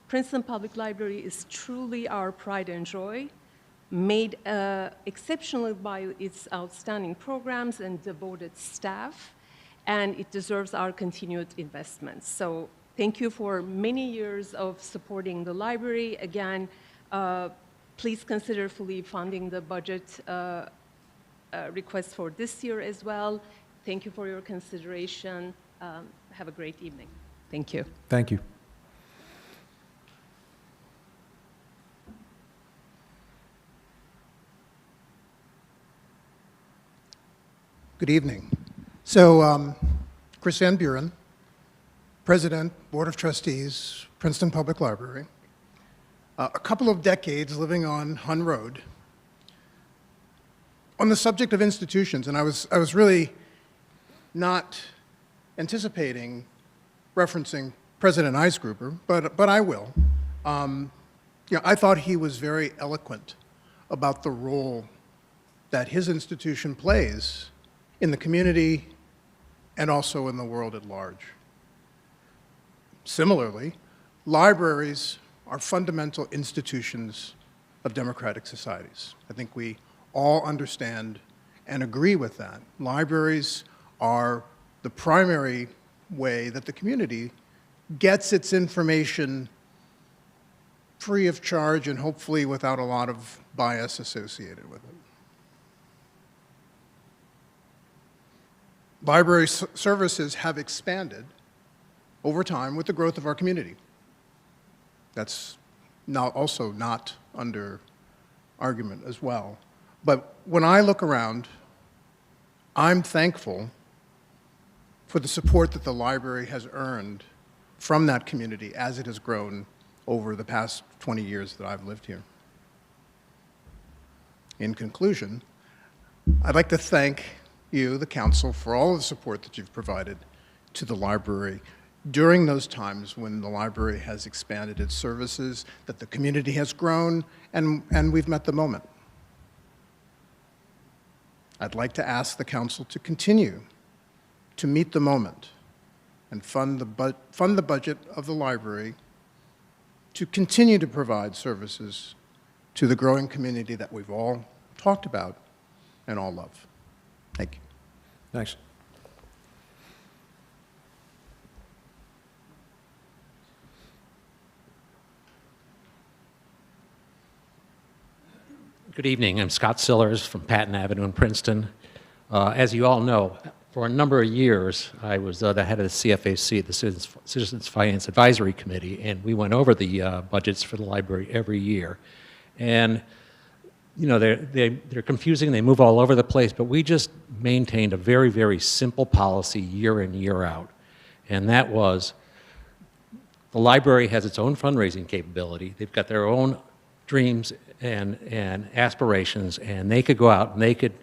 Princeton Public Library is truly our pride and joy, made exceptional by its outstanding programs and devoted staff, and it deserves our continued investment. So thank you for many years of supporting the library. Again, please consider fully funding the budget request for this year as well. Thank you for your consideration. Have a great evening. Thank you. Thank you. Good evening. So, Chris Van Buren, President, Board of Trustees, Princeton Public Library. A couple of decades living on Hun Road. On the subject of institutions, and I was really not anticipating referencing President Eisgruber, but I will. I thought he was very eloquent about the role that his institution plays in the community and also in the world at large. Similarly, libraries are fundamental institutions of democratic societies. I think we all understand and agree with that. Libraries are the primary way that the community gets its information free of charge and hopefully without a lot of bias associated with it. Library services have expanded over time with the growth of our community. That's now also not under argument as well. But when I look around, I'm thankful for the support that the library has earned from that community as it has grown over the past 20 years that I've lived here. In conclusion, I'd like to thank you, the council, for all of the support that you've provided to the library during those times when the library has expanded its services, that the community has grown, and we've met the moment. I'd like to ask the council to continue to meet the moment and fund the budget of the library to continue to provide services to the growing community that we've all talked about and all love. Thank you. Thanks. Good evening. I'm Scott Sillers from Patton Avenue in Princeton. As you all know, for a number of years, I was the head of the CFAC, the Citizens Finance Advisory Committee, and we went over the budgets for the library every year. And you know, they're confusing, they move all over the place, but we just maintained a very, very simple policy year in, year out. And that was, the library has its own fundraising capability. They've got their own dreams and aspirations, and they could go out and they could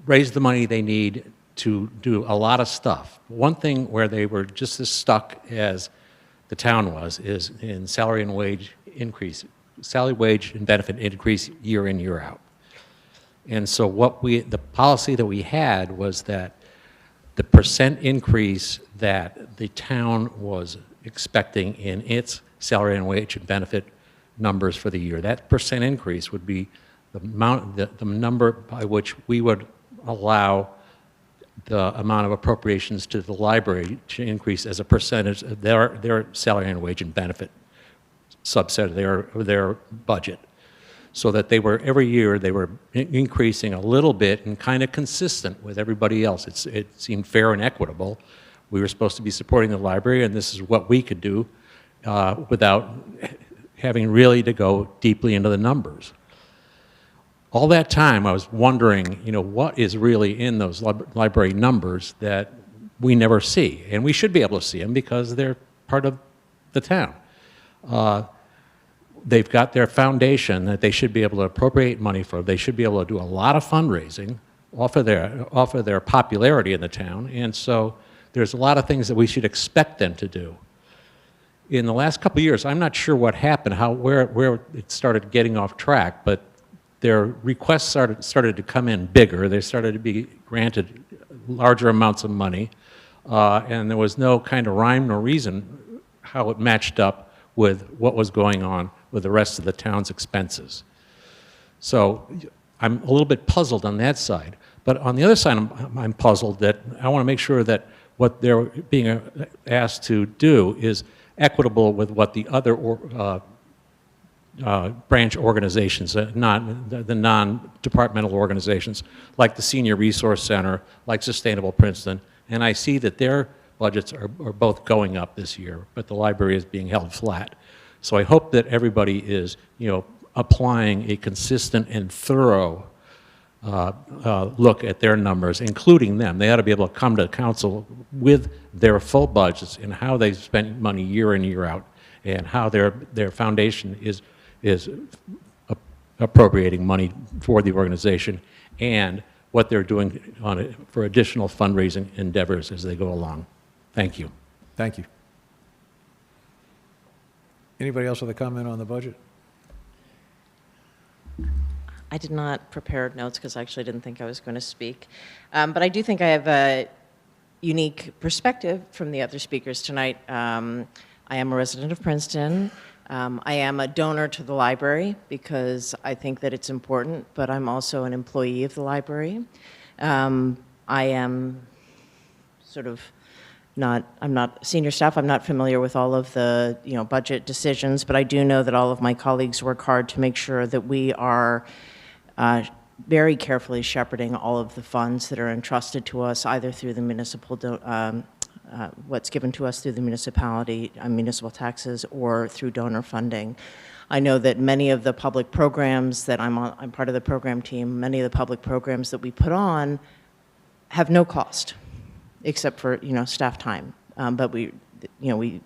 raise the money they need to do a lot of stuff. One thing where they were just as stuck as the town was is in salary and wage increase, salary, wage, and benefit increase year in, year out. And so the policy that we had was that the percent increase that the town was expecting in its salary and wage and benefit numbers for the year, that percent increase would be the number by which we would allow the amount of appropriations to the library to increase as a percentage of their salary and wage and benefit subset of their budget. So that they were, every year, they were increasing a little bit and kind of consistent with everybody else. It seemed fair and equitable. We were supposed to be supporting the library, and this is what we could do without having really to go deeply into the numbers. All that time, I was wondering, you know, what is really in those library numbers that we never see? And we should be able to see them because they're part of the town. They've got their foundation that they should be able to appropriate money for. They should be able to do a lot of fundraising off of their popularity in the town. And so there's a lot of things that we should expect them to do. In the last couple of years, I'm not sure what happened, where it started getting off track, but their requests started to come in bigger. They started to be granted larger amounts of money, and there was no kind of rhyme nor reason how it matched up with what was going on with the rest of the town's expenses. So I'm a little bit puzzled on that side. But on the other side, I'm puzzled that I want to make sure that what they're being asked to do is equitable with what the other branch organizations, the non-departmental organizations, like the Senior Resource Center, like Sustainable Princeton, and I see that their budgets are both going up this year, but the library is being held flat. So I hope that everybody is, applying a consistent and thorough look at their numbers, including them. They ought to be able to come to council with their full budgets and how they spend money year in, year out, and how their foundation is appropriating money for the organization, and what they're doing on it for additional fundraising endeavors as they go along. Thank you. Thank you. Anybody else with a comment on the budget? I did not prepare notes because I actually didn't think I was going to speak. But I do think I have a unique perspective from the other speakers tonight. I am a resident of Princeton. I am a donor to the library because I think that it's important, but I'm also an employee of the library. I am sort of I'm not senior staff. I'm not familiar with all of the budget decisions, but I do know that all of my colleagues work hard to make sure that we are very carefully shepherding all of the funds that are entrusted to us, either through the municipal, what's given to us through the municipality, municipal taxes, or through donor funding. I know that many of the public programs that I'm part of the program team, many of the public programs that we put on have no cost, except for staff time. But we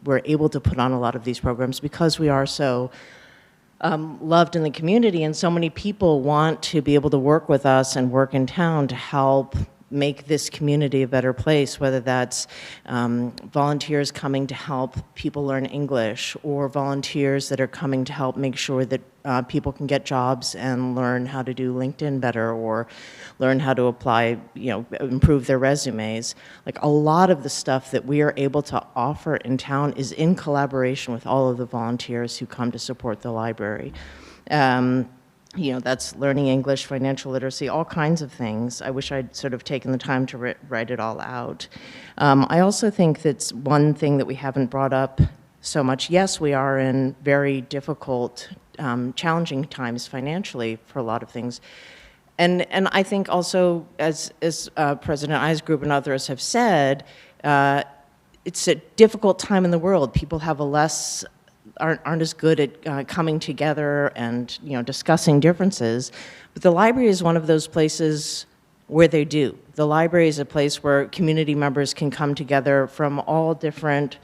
were able to put on a lot of these programs because we are so loved in the community, and so many people want to be able to work with us and work in town to help make this community a better place, whether that's volunteers coming to help people learn English, or volunteers that are coming to help make sure that people can get jobs and learn how to do LinkedIn better, or learn how to apply, improve their resumes. Like, a lot of the stuff that we are able to offer in town is in collaboration with all of the volunteers who come to support the library. That's learning English, financial literacy, all kinds of things. I wish I'd sort of taken the time to write it all out. I also think that's one thing that we haven't brought up so much. Yes, we are in very difficult, challenging times financially for a lot of things. And I think also, as President Eisgruber and others have said, it's a difficult time in the world. People have aren't as good at coming together and discussing differences, but the library is one of those places where they do. The library is a place where community members can come together from all different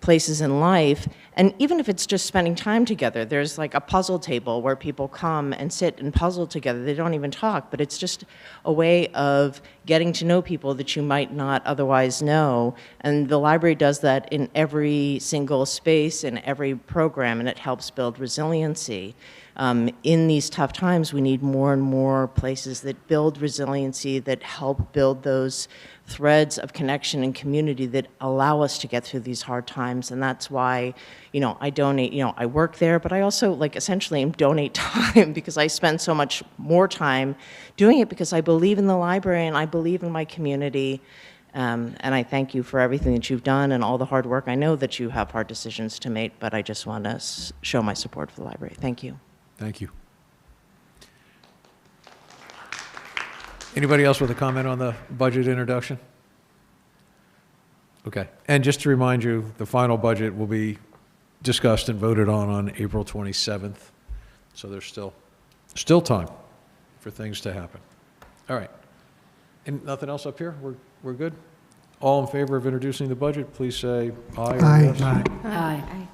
places in life, and even if it's just spending time together, there's like a puzzle table where people come and sit and puzzle together. They don't even talk, but it's just a way of getting to know people that you might not otherwise know, and the library does that in every single space, in every program, and it helps build resiliency. In these tough times, we need more and more places that build resiliency, that help build those threads of connection and community that allow us to get through these hard times. And that's why, I donate, I work there, but I also essentially donate time because I spend so much more time doing it because I believe in the library and I believe in my community. And I thank you for everything that you've done and all the hard work. I know that you have hard decisions to make, but I just want to show my support for the library. Thank you. Thank you. Anybody else with a comment on the budget introduction? Okay. And just to remind you, the final budget will be discussed and voted on April 27th. So there's still time for things to happen. All right. And nothing else up here? We're good? All in favor of introducing the budget, please say aye or yes. Aye. Aye.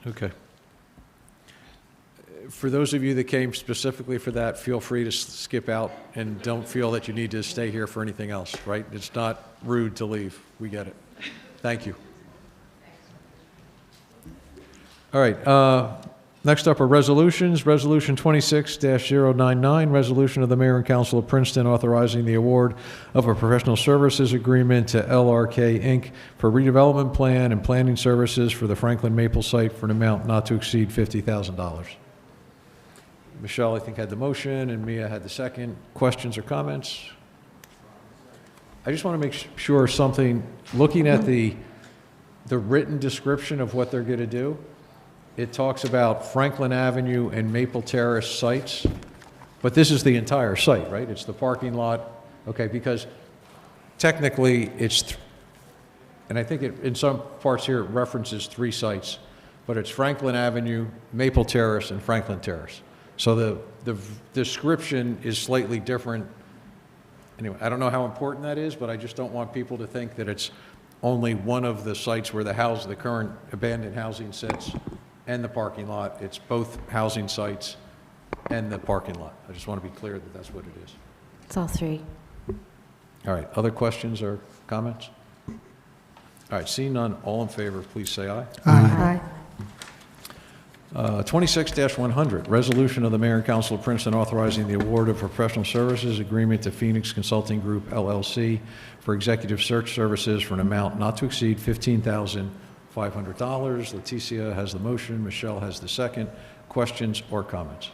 Okay. For those of you that came specifically for that, feel free to skip out and don't feel that you need to stay here for anything else, right? It's not rude to leave. We get it. Thank you. All right. Next up are resolutions. Resolution 26-099, resolution of the Mayor and Council of Princeton authorizing the award of a professional services agreement to LRK Inc. for redevelopment plan and planning services for the Franklin Maple site for an amount not to exceed $50,000. Michelle, I think, had the motion, and Mia had the second. Questions or comments? I just want to make sure something, looking at the written description of what they're going to do, it talks about Franklin Avenue and Maple Terrace sites, but this is the entire site, right? It's the parking lot. Okay, because technically it's, and I think in some parts here it references 3 sites, but it's Franklin Avenue, Maple Terrace, and Franklin Terrace. So the description is slightly different. Anyway, I don't know how important that is, but I just don't want people to think that it's only one of the sites where the current abandoned housing sits and the parking lot. It's both housing sites and the parking lot. I just want to be clear that that's what it is. It's all 3. All right, other questions or comments? All right, seeing none, all in favor, please say aye. Aye. 26-100, resolution of the Mayor and Council of Princeton authorizing the award of professional services agreement to Phoenix Consulting Group, LLC, for executive search services for an amount not to exceed $15,500. Leticia has the motion. Michelle has the second. Questions or comments?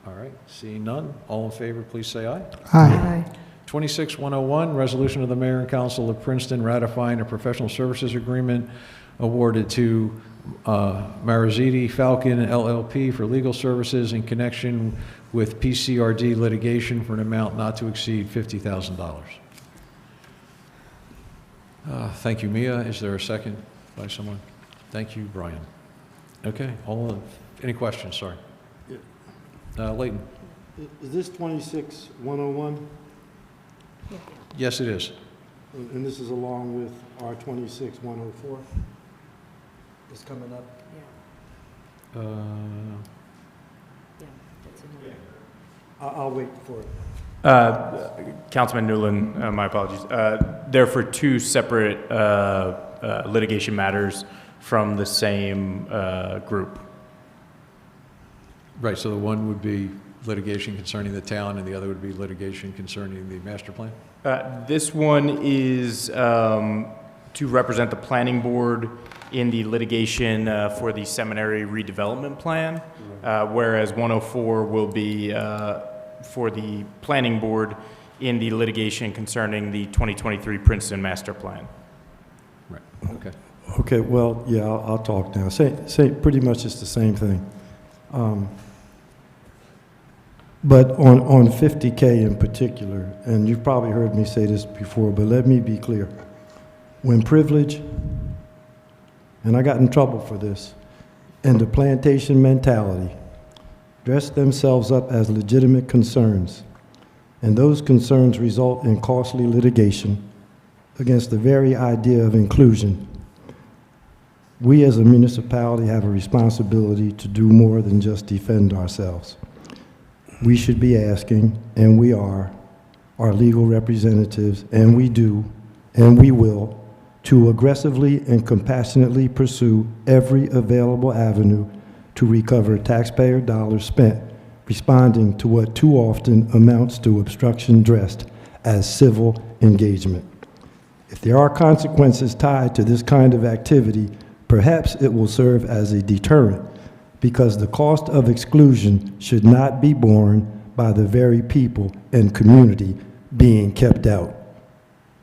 All right, seeing none, all in favor, please say aye. Aye. 26-101, resolution of the Mayor and Council of Princeton ratifying a professional services agreement awarded to Mariziti Falcon LLP for legal services in connection with PCRD litigation for an amount not to exceed $50,000. Thank you, Mia. Is there a second by someone? Thank you, Brian. Okay, any questions? Sorry. Leighton. Is this 26-101? Yes, it is. And this is along with our 26-104? It's coming up? I'll wait for it. Councilman Newland, my apologies. They're for 2 separate litigation matters from the same group. Right, so the one would be litigation concerning the town and the other would be litigation concerning the master plan? This one is to represent the planning board in the litigation for the seminary redevelopment plan, whereas 104 will be for the planning board in the litigation concerning the 2023 Princeton master plan. Right, okay. Okay, well, yeah, I'll talk now. Say pretty much it's the same thing. But on 50K in particular, and you've probably heard me say this before, but let me be clear. When privilege, and I got in trouble for this, and the plantation mentality dress themselves up as legitimate concerns, and those concerns result in costly litigation against the very idea of inclusion, we as a municipality have a responsibility to do more than just defend ourselves. We should be asking, and we are, our legal representatives, and we do, and we will, to aggressively and compassionately pursue every available avenue to recover taxpayer dollars spent responding to what too often amounts to obstruction dressed as civil engagement. If there are consequences tied to this kind of activity, perhaps it will serve as a deterrent, because the cost of exclusion should not be borne by the very people and community being kept out.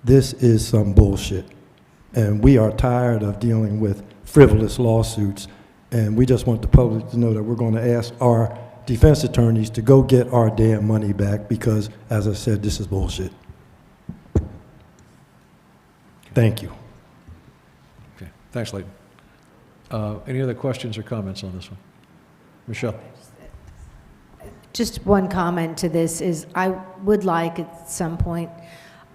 This is some bullshit. And we are tired of dealing with frivolous lawsuits. And we just want the public to know that we're going to ask our defense attorneys to go get our damn money back because, as I said, this is bullshit. Thank you. Okay, thanks, Leighton. Any other questions or comments on this one? Michelle. Just one comment to this is I would like at some point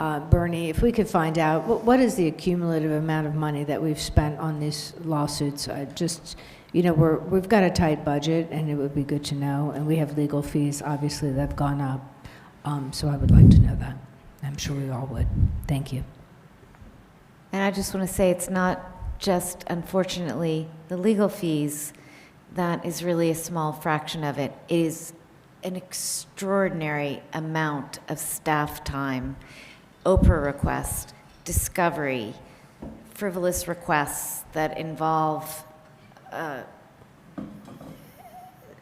Bernie, if we could find out, what is the cumulative amount of money that we've spent on these lawsuits? We've got a tight budget, and it would be good to know, and we have legal fees, obviously, that have gone up, so I would like to know that. I'm sure we all would. Thank you. And I just want to say it's not just, unfortunately, the legal fees. That is really a small fraction of it. It is an extraordinary amount of staff time, Oprah requests, discovery, frivolous requests that involve an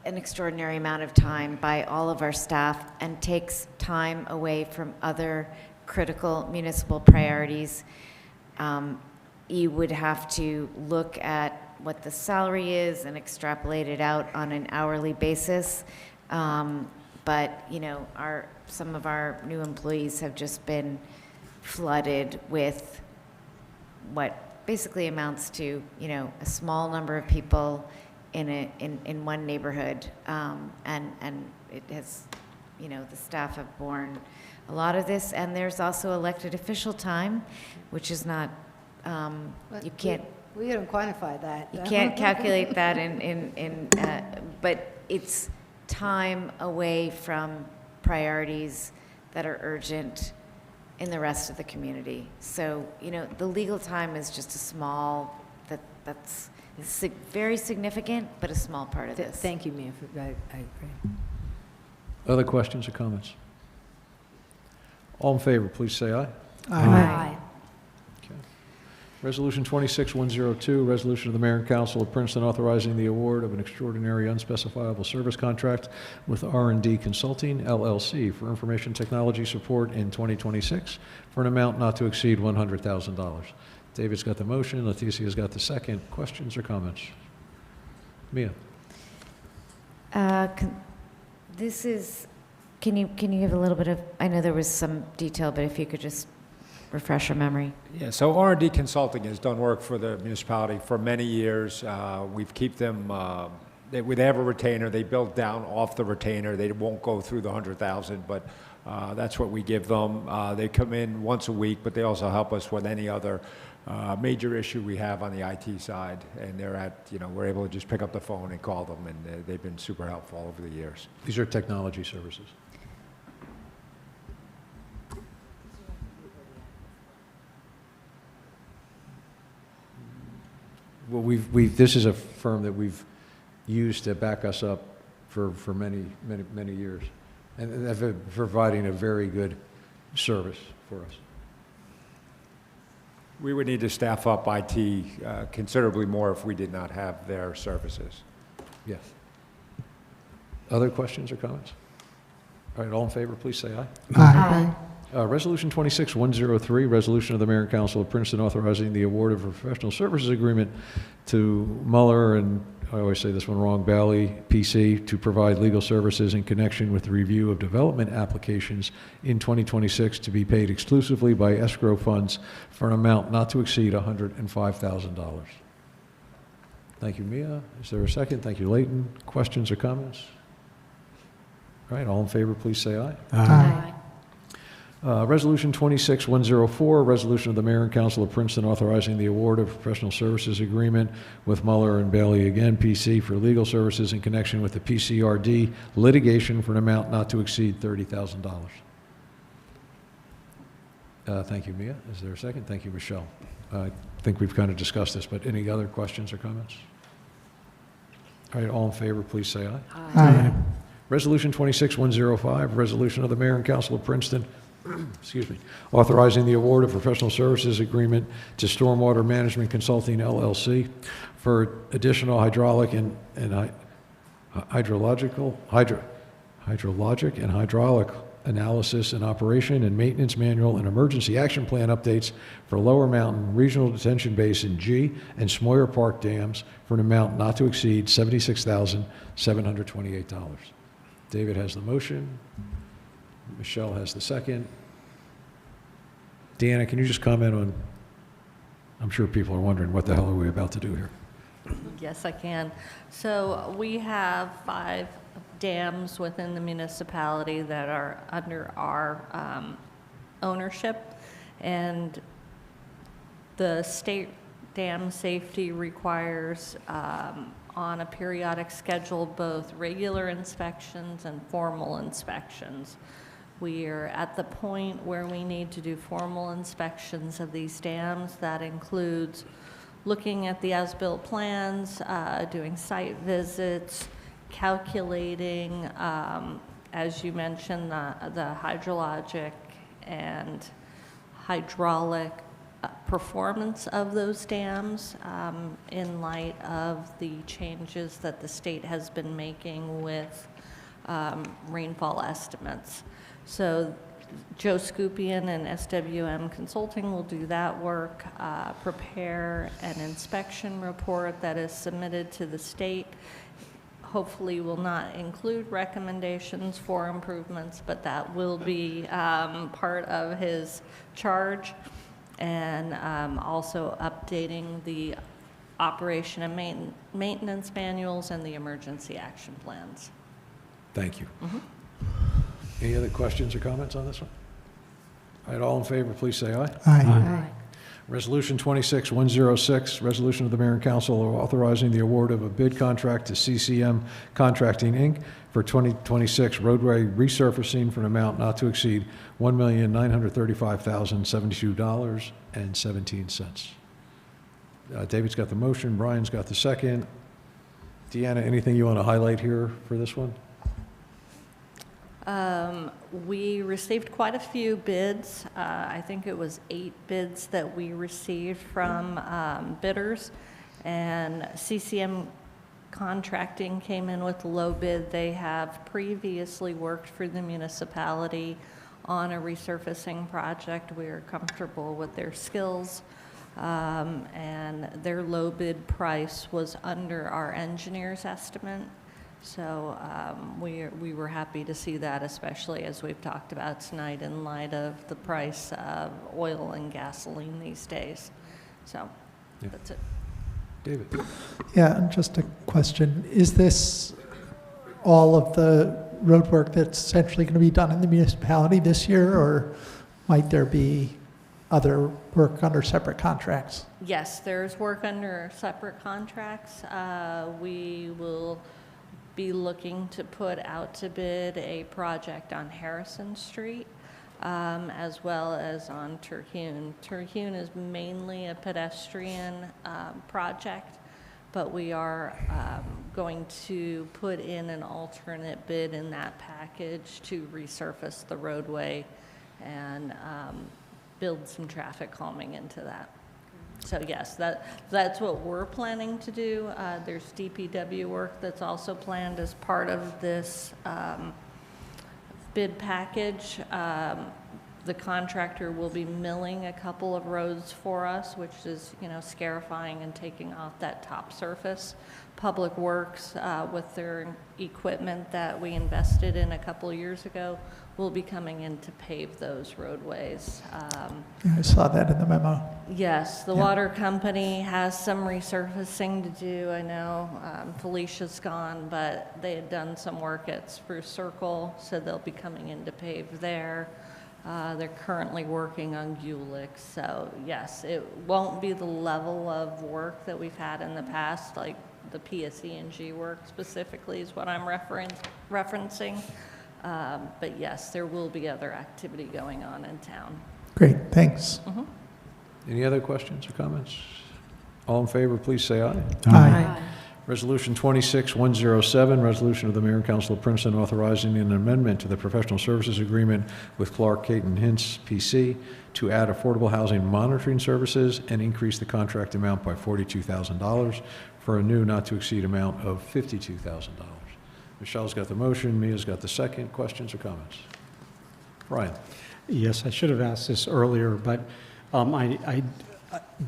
extraordinary amount of time by all of our staff and takes time away from other critical municipal priorities. You would have to look at what the salary is and extrapolate it out on an hourly basis. But some of our new employees have just been flooded with what basically amounts to a small number of people in one neighborhood, and it has the staff have borne a lot of this, and there's also elected official time, which is not you can't. We haven't quantified that. You can't calculate that but it's time away from priorities that are urgent in the rest of the community. So, the legal time is just a small, that's very significant, but a small part of this. Thank you, Mia. I agree. Other questions or comments? All in favor, please say aye. Aye. Resolution 26102, resolution of the Mayor and Council of Princeton authorizing the award of an extraordinary unspecifiable service contract with R&D Consulting, LLC, for information technology support in 2026 for an amount not to exceed $100,000. David's got the motion, Leticia's got the second. Questions or comments? Mia? Can you give a little bit of, I know there was some detail, but if you could just refresh your memory. Yeah, so R&D Consulting has done work for the municipality for many years. We've kept them, they have a retainer. They build down off the retainer. They won't go through the 100,000, but that's what we give them. They come in once a week, but they also help us with any other major issue we have on the IT side. And we're able to just pick up the phone and call them, and they've been super helpful over the years. These are technology services. Well, this is a firm that we've used to back us up for many years, and they're providing a very good service for us. We would need to staff up IT considerably more if we did not have their services. Yes. Other questions or comments? All right, all in favor, please say aye. Aye. Resolution 26103, resolution of the Mayor and Council of Princeton authorizing the award of a professional services agreement to Muller and, I always say this one wrong, Bailey, PC, to provide legal services in connection with the review of development applications in 2026 to be paid exclusively by escrow funds for an amount not to exceed $105,000. Thank you, Mia. Is there a second? Thank you, Leighton. Questions or comments? All right, all in favor, please say aye. Aye. Resolution 26104, resolution of the Mayor and Council of Princeton authorizing the award of professional services agreement with Muller and Bailey, again, PC, for legal services in connection with the PCRD litigation for an amount not to exceed $30,000. Thank you, Mia. Is there a second? Thank you, Michelle. I think we've kind of discussed this, but any other questions or comments? All right, all in favor, please say aye. Aye. Resolution 26105, resolution of the Mayor and Council of Princeton authorizing the award of professional services agreement to Stormwater Management Consulting, LLC, for additional hydraulic and hydrologic and hydraulic analysis and operation and maintenance manual and emergency action plan updates for Lower Mountain Regional Detention Basin G and Smoyer Park dams for an amount not to exceed $76,728. David has the motion. Michelle has the second. Deanna, can you just comment on, I'm sure people are wondering, what the hell are we about to do here? Yes, I can. So we have 5 dams within the municipality that are under our ownership, and the state dam safety requires on a periodic schedule both regular inspections and formal inspections. We are at the point where we need to do formal inspections of these dams. That includes looking at the as-built plans, doing site visits, calculating, as you mentioned, the hydrologic and hydraulic performance of those dams in light of the changes that the state has been making with rainfall estimates. So Joe Scupian and SWM Consulting will do that work, prepare an inspection report that is submitted to the state. Hopefully will not include recommendations for improvements, but that will be part of his charge. And also updating the operation and maintenance manuals and the emergency action plans. Thank you. Any other questions or comments on this one? All right, all in favor, please say aye. Aye. Resolution 26106, resolution of the Mayor and Council authorizing the award of a bid contract to CCM Contracting, Inc. for 2026 roadway resurfacing for an amount not to exceed $1,935,072.17. David's got the motion, Brian's got the second. Deanna, anything you want to highlight here for this one? We received quite a few bids. I think it was 8 bids that we received from bidders, and CCM Contracting came in with a low bid. They have previously worked for the municipality on a resurfacing project. We are comfortable with their skills, and their low bid price was under our engineer's estimate. So we were happy to see that, especially as we've talked about tonight in light of the price of oil and gasoline these days. So that's it. David. Yeah, just a question. Is this all of the road work that's essentially going to be done in the municipality this year, or might there be other work under separate contracts? Yes, there's work under separate contracts. We will be looking to put out to bid a project on Harrison Street, as well as on Terhune. Terhune is mainly a pedestrian project, but we are going to put in an alternate bid in that package to resurface the roadway and build some traffic calming into that. So yes, that's what we're planning to do. There's DPW work that's also planned as part of this bid package. The contractor will be milling a couple of roads for us, which is, scarifying and taking off that top surface. Public Works, with their equipment that we invested in a couple of years ago, will be coming in to pave those roadways. Yeah, I saw that in the memo. Yes, the water company has some resurfacing to do. I know Felicia's gone, but they had done some work at Spruce Circle, so they'll be coming in to pave there. They're currently working on Gulick, so yes, it won't be the level of work that we've had in the past, like the PSE&G work specifically is what I'm referencing. But yes, there will be other activity going on in town. Great, thanks. Any other questions or comments? All in favor, please say aye. Aye. Resolution 26107, resolution of the Mayor and Council of Princeton authorizing an amendment to the professional services agreement with Clark Caton Hintz, PC, to add affordable housing monitoring services and increase the contract amount by $42,000 for a new not-to-exceed amount of $52,000. Michelle's got the motion, Mia's got the second. Questions or comments? Brian. Yes, I should have asked this earlier, but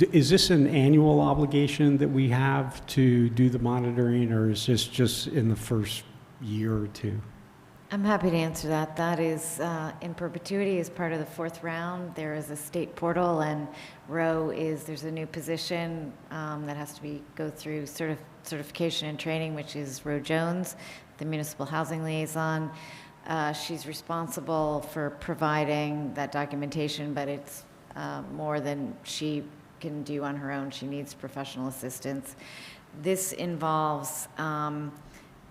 is this an annual obligation that we have to do the monitoring, or is this just in the first year or two? I'm happy to answer that. That is in perpetuity as part of the 4th round. There is a state portal, and there's a new position that has to go through certification and training, which is Roe Jones, the municipal housing liaison. She's responsible for providing that documentation, but it's more than she can do on her own. She needs professional assistance. This involves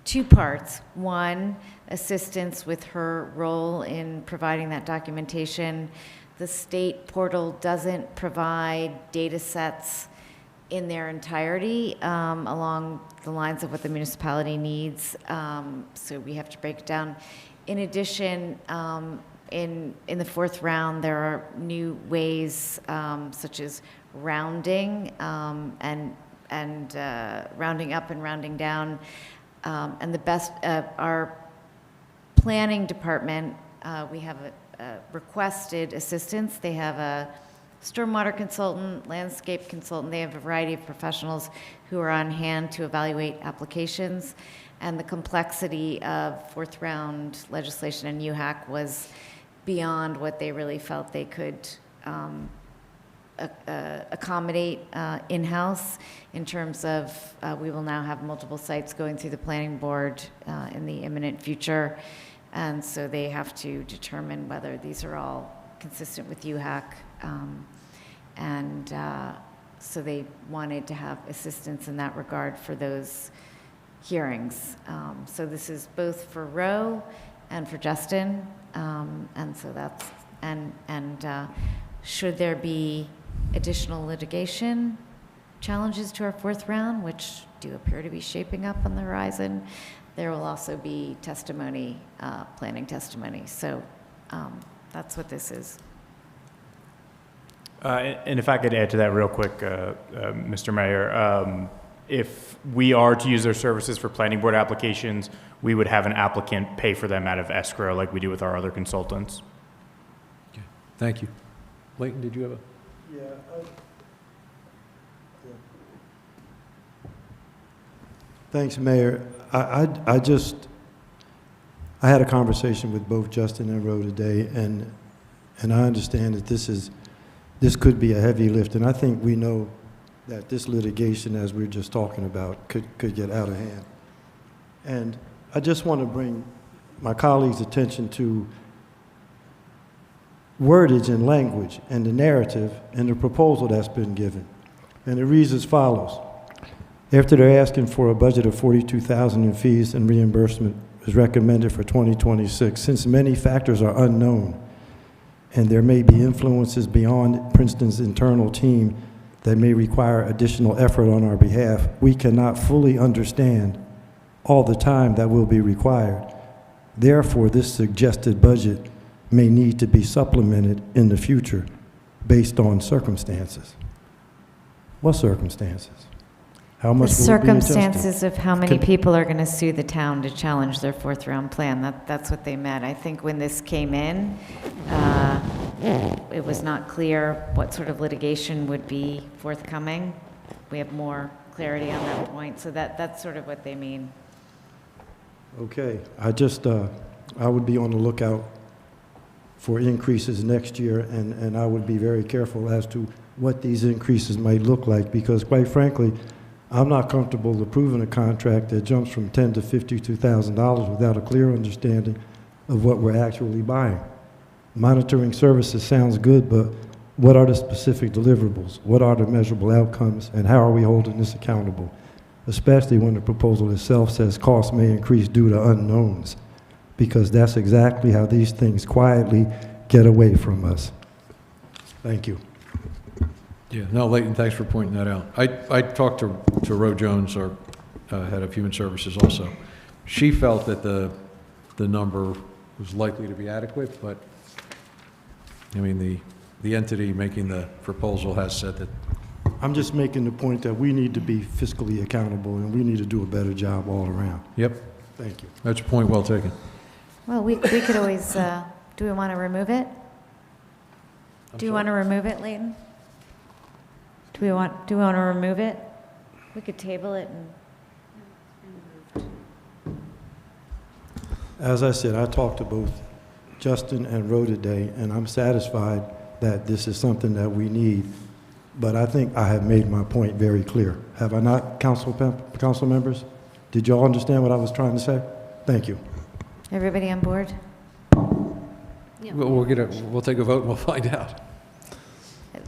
two parts. One, assistance with her role in providing that documentation. The state portal doesn't provide data sets in their entirety along the lines of what the municipality needs, so we have to break it down. In addition, in the fourth round, there are new ways such as rounding and rounding up and rounding down. And the best, our planning department, we have a requested assistance. They have a stormwater consultant, landscape consultant. They have a variety of professionals who are on hand to evaluate applications. And the complexity of fourth round legislation in UHAC was beyond what they really felt they could accommodate in-house, in terms of we will now have multiple sites going through the planning board in the imminent future. And so they have to determine whether these are all consistent with UHAC. So they wanted to have assistance in that regard for those hearings. So this is both for Roe and for Justin. And so that's, should there be additional litigation challenges to our fourth round, which do appear to be shaping up on the horizon, there will also be testimony, planning testimony. So that's what this is. And if I could add to that real quick, Mr. Mayor, if we are to use their services for planning board applications, we would have an applicant pay for them out of escrow like we do with our other consultants. Okay. Thank you. Leighton, did you have a? Yeah. Thanks, Mayor. I had a conversation with both Justin and Roe today, and I understand that this could be a heavy lift, and I think we know that this litigation, as we were just talking about, could get out of hand. And I just want to bring my colleagues' attention to wordage and language and the narrative and the proposal that's been given. And it reads as follows. After they're asking for a budget of $42,000 in fees and reimbursement is recommended for 2026, since many factors are unknown and there may be influences beyond Princeton's internal team that may require additional effort on our behalf, we cannot fully understand all the time that will be required. Therefore, this suggested budget may need to be supplemented in the future based on circumstances. What circumstances? How much The will it be adjusted? circumstances of how many people are going to sue the town to challenge their fourth round plan. That's what they meant. I think when this came in, it was not clear what sort of litigation would be forthcoming. We have more clarity on that point. So that's sort of what they mean. Okay, I would be on the lookout for increases next year, and I would be very careful as to what these increases might look like, because quite frankly, I'm not comfortable approving a contract that jumps from $10,000 to $52,000 without a clear understanding of what we're actually buying. Monitoring services sounds good, but what are the specific deliverables? What are the measurable outcomes, and how are we holding this accountable? Especially when the proposal itself says costs may increase due to unknowns, because that's exactly how these things quietly get away from us. Thank you. Yeah, no, Leighton, thanks for pointing that out. I talked to Roe Jones, our head of human services also. She felt that the number was likely to be adequate, but I mean, the entity making the proposal has said that. I'm just making the point that we need to be fiscally accountable, and we need to do a better job all around. Yep. Thank you. That's a point well taken. Well, we could always, do we want to remove it? Do you want to remove it, Leighton? Do we want to remove it? We could table it and. As I said, I talked to both Justin and Roe today, and I'm satisfied that this is something that we need. But I think I have made my point very clear. Have I not, council members? Did y'all understand what I was trying to say? Thank you. Everybody on board? We'll take a vote and we'll find out.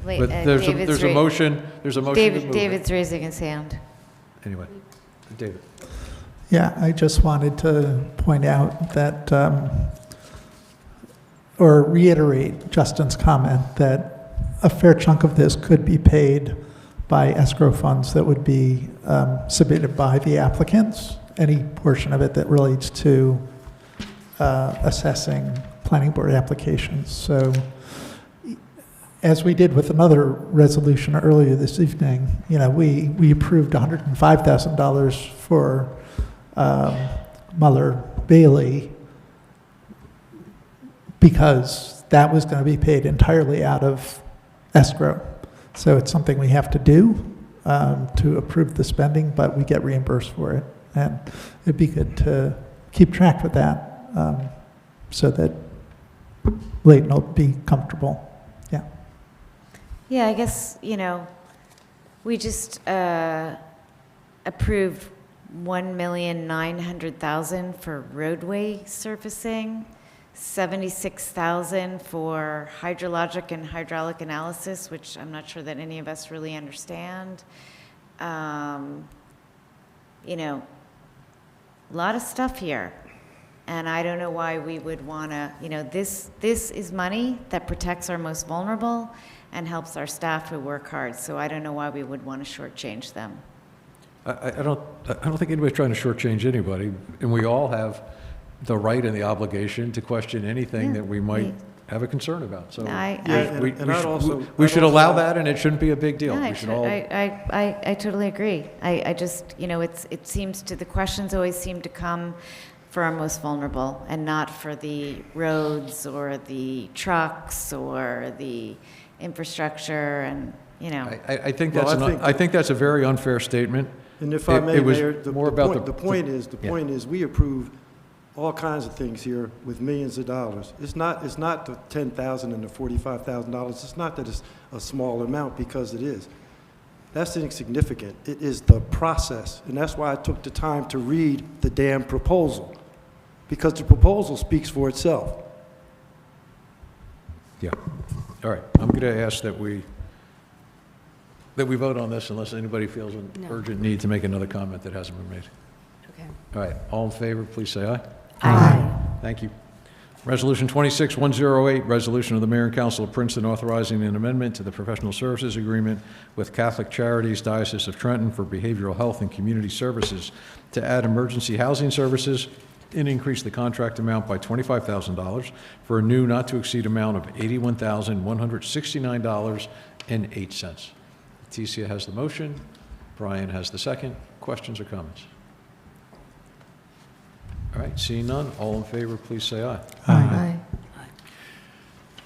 Wait, But there's a motion to move it. David's raising his hand. Anyway, David. Yeah, I just wanted to point out that, or reiterate Justin's comment that a fair chunk of this could be paid by escrow funds that would be submitted by the applicants, any portion of it that relates to assessing planning board applications. So as we did with another resolution earlier this evening, we approved $105,000 for Muller Bailey because that was going to be paid entirely out of escrow. So it's something we have to do to approve the spending, but we get reimbursed for it. And it'd be good to keep track of that so that Layton will be comfortable. Yeah. Yeah, I guess, we just approved $1,900,000 for roadway surfacing, $76,000 for hydrologic and hydraulic analysis, which I'm not sure that any of us really understand. A lot of stuff here. And I don't know why we would want to, this is money that protects our most vulnerable and helps our staff who work hard. So I don't know why we would want to shortchange them. I don't think anybody's trying to shortchange anybody, and we all have the right and the obligation to question anything that we might have a concern about. So we should allow that, and it shouldn't be a big deal. Yeah, We should all. I totally agree. I just, it seems the questions always seem to come for our most vulnerable and not for the roads or the trucks or the infrastructure and, I think that's a very unfair statement. And if I may, Mayor, the point is we approve all kinds of things here with millions of dollars. It's not the $10,000 and the $45,000. It's not that it's a small amount, because it is. That's insignificant. It is the process, and that's why I took the time to read the damn proposal, because the proposal speaks for itself. Yeah. All right. I'm going to ask that we vote on this unless anybody feels an urgent need to make another comment that hasn't been made. Okay. All right. All in favor, please say aye. Aye. Thank you. Resolution 26108, resolution of the Mayor and Council of Princeton authorizing an amendment to the professional services agreement with Catholic Charities Diocese of Trenton for behavioral health and community services to add emergency housing services and increase the contract amount by $25,000 for a new not-to-exceed amount of $81,169.08. Leticia has the motion. Brian has the second. Questions or comments? All right, seeing none, all in favor, please say aye. Aye.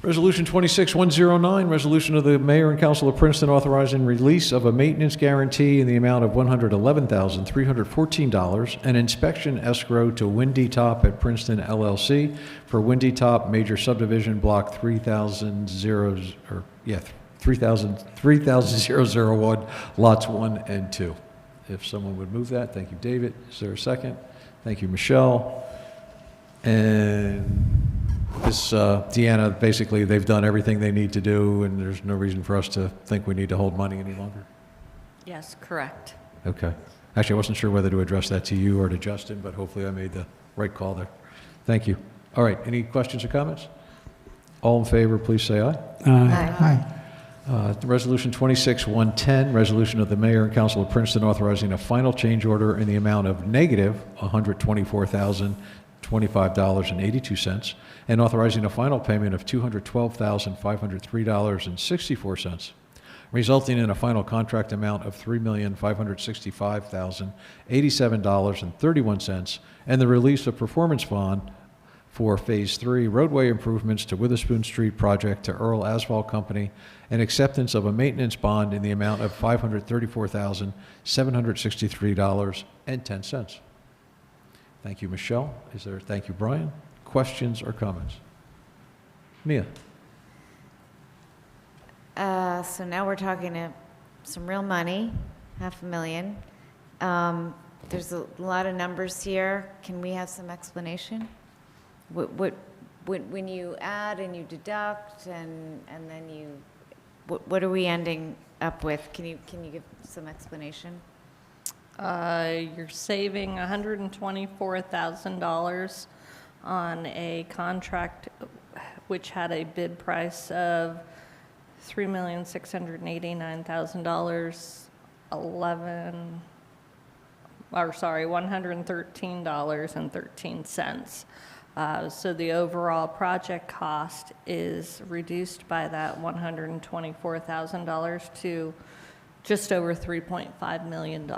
Resolution 26109, resolution of the Mayor and Council of Princeton authorizing release of a maintenance guarantee in the amount of $111,314 and inspection escrow to Windy Top at Princeton LLC for Windy Top Major Subdivision Block 3001, lots 1 and 2. If someone would move that, thank you, David. Is there a second? Thank you, Michelle. And this, Deanna, basically, they've done everything they need to do, and there's no reason for us to think we need to hold money any longer. Yes, correct. Okay. Actually, I wasn't sure whether to address that to you or to Justin, but hopefully I made the right call there. Thank you. All right, any questions or comments? All in favor, please say aye. Aye. Resolution 26110, resolution of the Mayor and Council of Princeton authorizing a final change order in the amount of negative $124,025.82 and authorizing a final payment of $212,503.64, resulting in a final contract amount of $3,565,087.31 and the release of performance bond for Phase 3 roadway improvements to Witherspoon Street project to Earl Asphalt Company and acceptance of a maintenance bond in the amount of $534,763.10. Thank you, Michelle. Thank you, Brian. Questions or comments? Mia. So now we're talking some real money, $500,000. There's a lot of numbers here. Can we have some explanation? when you add and you deduct and then you, what are we ending up with? Can you give some explanation? You're saving $124,000 on a contract which had a bid price of $3,689,000, $113.13. So the overall project cost is reduced by that $124,000 to just over $3.5 million.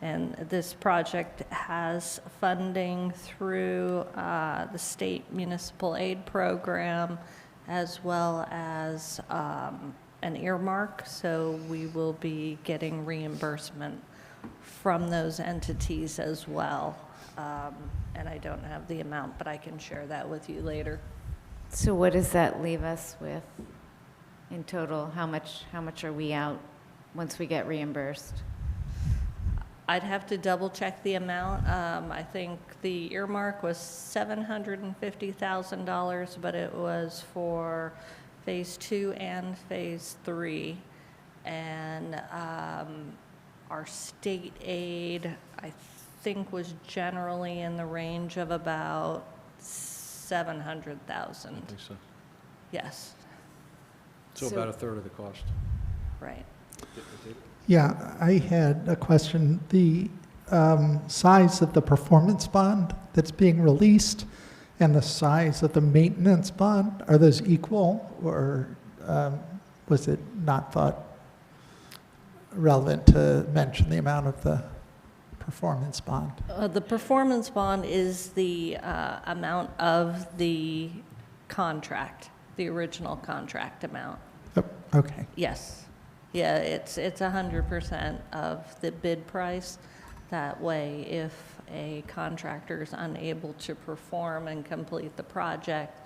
And this project has funding through the state municipal aid program as well as an earmark. So we will be getting reimbursement from those entities as well. And I don't have the amount, but I can share that with you later. So what does that leave us with in total? How much are we out once we get reimbursed? I'd have to double check the amount. I think the earmark was $750,000, but it was for phase 2 and phase 3. And our state aid, I think, was generally in the range of about $700,000. I think so. Yes. So about a third of the cost. Right. Yeah, I had a question. The size of the performance bond that's being released and the size of the maintenance bond, are those equal, or was it not thought relevant to mention the amount of the performance bond? The performance bond is the amount of the contract, the original contract amount. Oh, okay. Yes. Yeah, it's 100% of the bid price. That way, if a contractor is unable to perform and complete the project,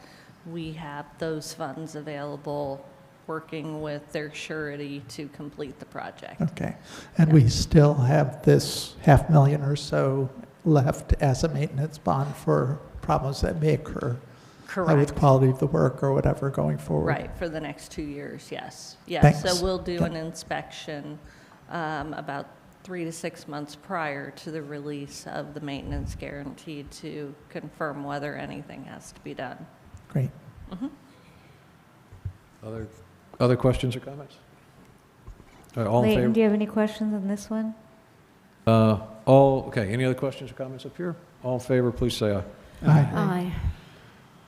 we have those funds available working with their surety to complete the project. Okay. And we still have this $500,000 or so left as a maintenance bond for problems that may occur. Correct. With quality of the work or whatever going forward. Right, for the next 2 years, yes. Yes, Thanks. so we'll do an inspection about 3 to 6 months prior to the release of the maintenance guarantee to confirm whether anything has to be done. Great. Mm-hmm. Other questions or comments? All in favor? Leighton, do you have any questions on this one? Okay, any other questions or comments up here? All in favor, please say aye. Aye. Aye.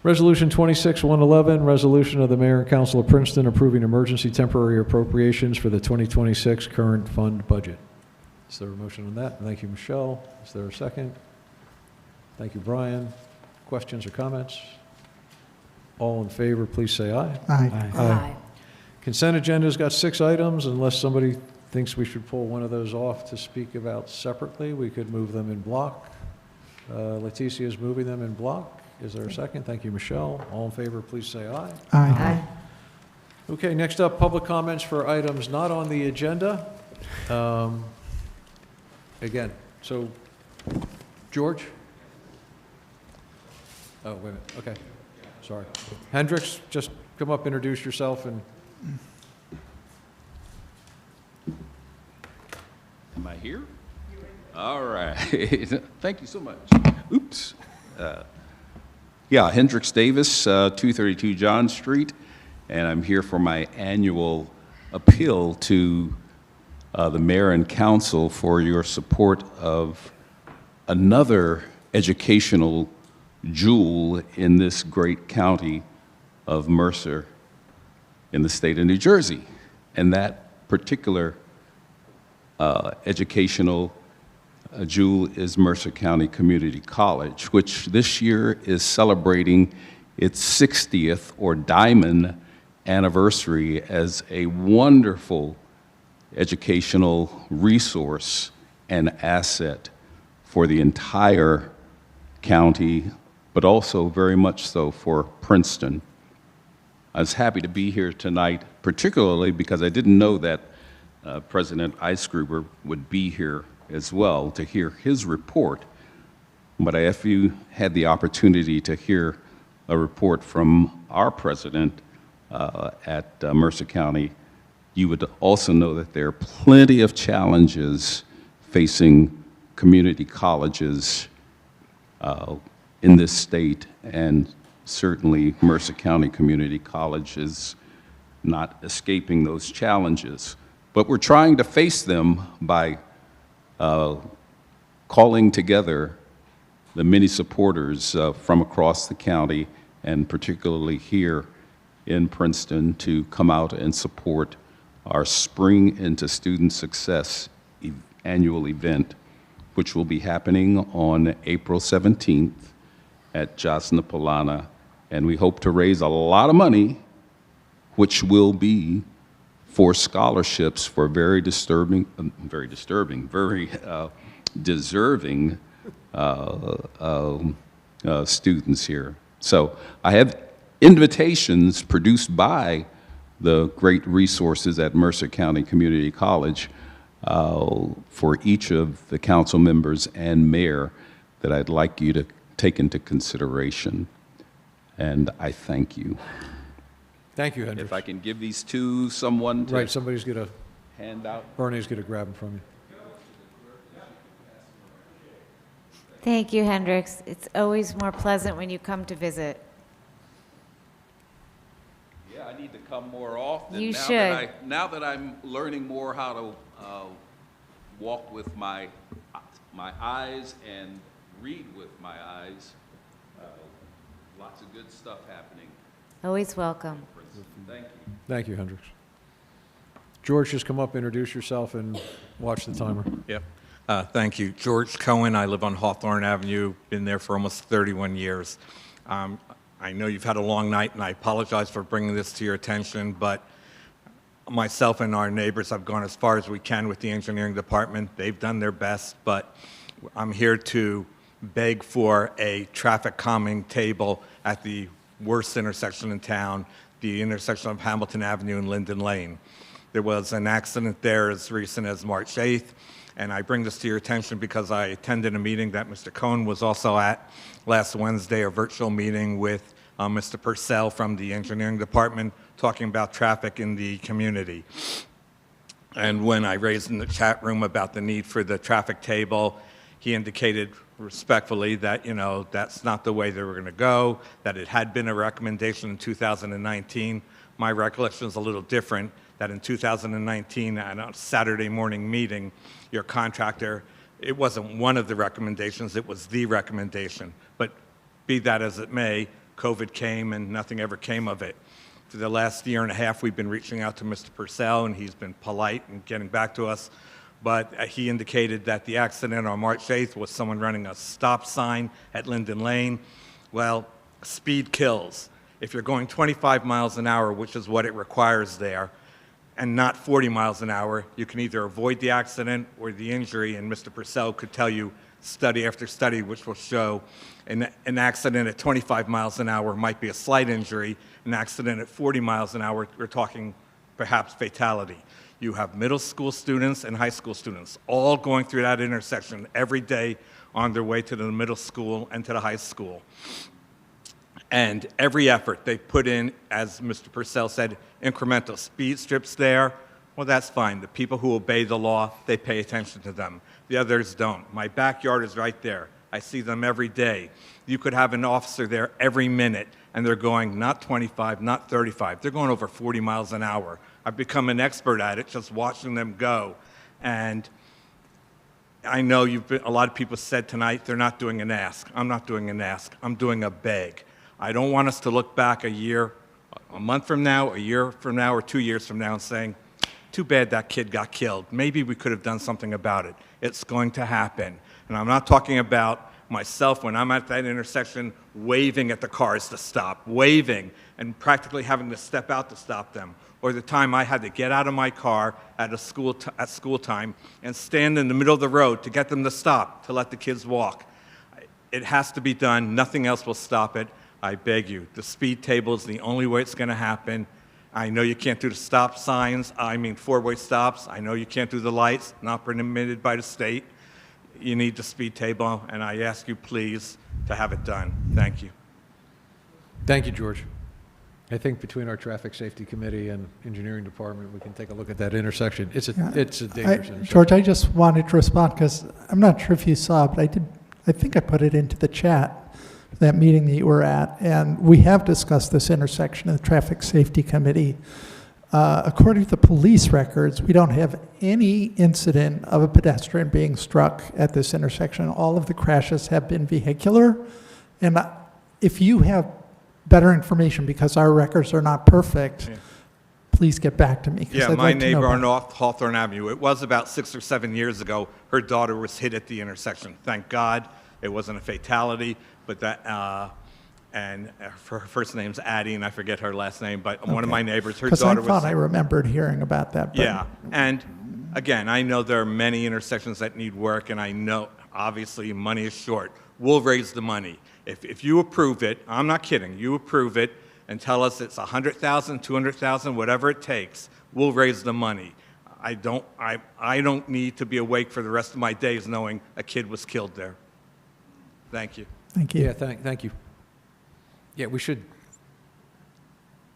Resolution 26-111, resolution of the Mayor and Council of Princeton approving emergency temporary appropriations for the 2026 current fund budget. Is there a motion on that? Thank you, Michelle. Is there a second? Thank you, Brian. Questions or comments? All in favor, please say aye. Aye. Aye. Consent agenda's got 6 items. Unless somebody thinks we should pull one of those off to speak about separately, we could move them in block. Leticia is moving them in block. Is there a second? Thank you, Michelle. All in favor, please say aye. Aye. Okay, next up, public comments for items not on the agenda. Again, so, George? Oh, wait a minute, okay, sorry. Hendricks, just come up, introduce yourself, and Am I here? All right. Thank you so much. Oops. Hendricks Davis, 232 John Street, and I'm here for my annual appeal to the mayor and council for your support of another educational jewel in this great county of Mercer in the state of New Jersey. And that particular educational jewel is Mercer County Community College, which this year is celebrating its 60th or diamond anniversary as a wonderful educational resource and asset for the entire county, but also very much so for Princeton. I was happy to be here tonight, particularly because I didn't know that President Eisgruber would be here as well to hear his report But if you had the opportunity to hear a report from our president at Mercer County, you would also know that there are plenty of challenges facing community colleges in this state, and certainly Mercer County Community College is not escaping those challenges. But we're trying to face them by calling together the many supporters from across the county, and particularly here in Princeton, to come out and support our Spring into Student Success annual event, which will be happening on April 17th at Jasna Polana. And we hope to raise a lot of money, which will be for scholarships for very deserving students here. So I have invitations produced by the great resources at Mercer County Community College for each of the council members and mayor that I'd like you to take into consideration. And I thank you. Thank you, Hendricks. If I can give these to someone to Right, somebody's going to hand out. Bernie's going to grab them from you. Thank you, Hendricks. It's always more pleasant when you come to visit. Yeah, I need to come more often. You now should. Now that I'm learning more how to walk with my eyes and read with my eyes, lots of good stuff happening. Always welcome. Thank you. Thank you, Hendricks. George, just come up, introduce yourself, and watch the timer. Yep. Thank you. George Cohen. I live on Hawthorne Avenue. Been there for almost 31 years. I know you've had a long night, and I apologize for bringing this to your attention, but myself and our neighbors have gone as far as we can with the engineering department. They've done their best, but I'm here to beg for a traffic calming table at the worst intersection in town, the intersection of Hamilton Avenue and Linden Lane. There was an accident there as recent as March 8th, and I bring this to your attention because I attended a meeting that Mr. Cohen was also at last Wednesday, a virtual meeting with Mr. Purcell from the engineering department talking about traffic in the community. And when I raised in the chat room about the need for the traffic table, he indicated respectfully that, you know, that's not the way they were going to go, that it had been a recommendation in 2019. My recollection is a little different, that in 2019, at a Saturday morning meeting, your contractor, it wasn't one of the recommendations, it was the recommendation. But be that as it may, COVID came and nothing ever came of it. For the last year and a half, we've been reaching out to Mr. Purcell, and he's been polite and getting back to us. But he indicated that the accident on March 8th was someone running a stop sign at Linden Lane. Well, speed kills. If you're going 25 miles an hour, which is what it requires there, and not 40 miles an hour, you can either avoid the accident or the injury, and Mr. Purcell could tell you study after study which will show an accident at 25 miles an hour might be a slight injury, an accident at 40 miles an hour, we're talking perhaps fatality. You have middle school students and high school students all going through that intersection every day on their way to the middle school and to the high school. And every effort they put in, as Mr. Purcell said, incremental speed strips there, well, that's fine. The people who obey the law, they pay attention to them. The others don't. My backyard is right there. I see them every day. You could have an officer there every minute, and they're going not 25, not 35. They're going over 40 miles an hour. I've become an expert at it, just watching them go. And I know a lot of people said tonight they're not doing an ask. I'm not doing an ask. I'm doing a beg. I don't want us to look back a year, a month from now, a year from now, or 2 years from now and saying, too bad that kid got killed. Maybe we could have done something about it. It's going to happen. And I'm not talking about myself when I'm at that intersection waving at the cars to stop, waving and practically having to step out to stop them, or the time I had to get out of my car at school time and stand in the middle of the road to get them to stop, to let the kids walk. It has to be done. Nothing else will stop it. I beg you. The speed table is the only way it's going to happen. I know you can't do the stop signs, I mean four-way stops. I know you can't do the lights, not permitted by the state. you need the speed table, and I ask you please to have it done. Thank you. Thank you, George. I think between our Traffic Safety Committee and Engineering Department, we can take a look at that intersection. It's a dangerous intersection. George, I just wanted to respond because I'm not sure if you saw, but I think I put it into the chat, that meeting that you were at, and we have discussed this intersection in the Traffic Safety Committee. According to the police records, we don't have any incident of a pedestrian being struck at this intersection. All of the crashes have been vehicular. And if you have better information, because our records are not perfect, please get back to me. Yeah, I'd my like to know neighbor on about North Hawthorne Avenue, it was about 6 or 7 years ago, her daughter was hit at the intersection. Thank God it wasn't a fatality, but that, and her first name's Addie, and I forget her last name, but one of my neighbors, her daughter was... Because I thought I remembered hearing about that. But Yeah, and again, I know there are many intersections that need work, and I know, obviously, money is short. We'll raise the money. If you approve it, I'm not kidding, you approve it and tell us it's 100,000, 200,000, whatever it takes, we'll raise the money. I don't need to be awake for the rest of my days knowing a kid was killed there. Thank you. Thank you. Yeah, thank you. Yeah, we should,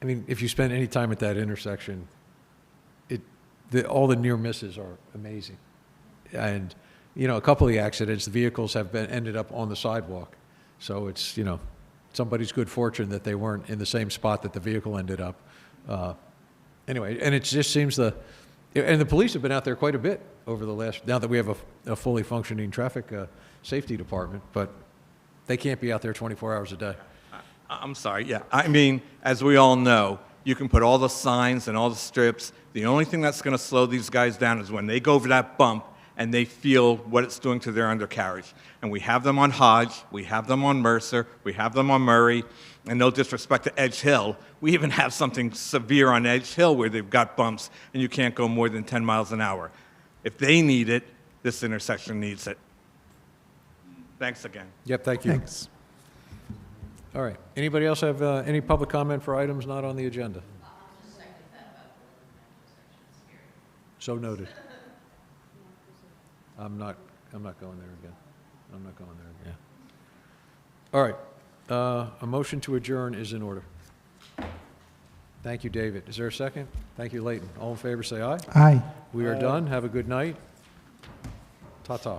I mean, if you spend any time at that intersection, all the near misses are amazing. And, you know, a couple of the accidents, the vehicles have ended up on the sidewalk. So it's, you know, somebody's good fortune that they weren't in the same spot that the vehicle ended up. Anyway, and it just seems and the police have been out there quite a bit over the last, now that we have a fully functioning traffic safety department, but they can't be out there 24 hours a day. I'm sorry, yeah. I mean, as we all know, you can put all the signs and all the strips. The only thing that's going to slow these guys down is when they go over that bump and they feel what it's doing to their undercarriage. And we have them on Hodge, we have them on Mercer, we have them on Murray, and no disrespect to Edge Hill, we even have something severe on Edge Hill where they've got bumps and you can't go more than 10 miles an hour. If they need it, this intersection needs it. Thanks again. Yep, thank you. Thanks. All right. Anybody else have any public comment for items not on the agenda? So noted. I'm not going there again. I'm not going there again. All right. A motion to adjourn is in order. Thank you, David. Is there a second? Thank you, Leighton. All in favor, say aye. Aye. We are done. Have a good night. Ta-ta.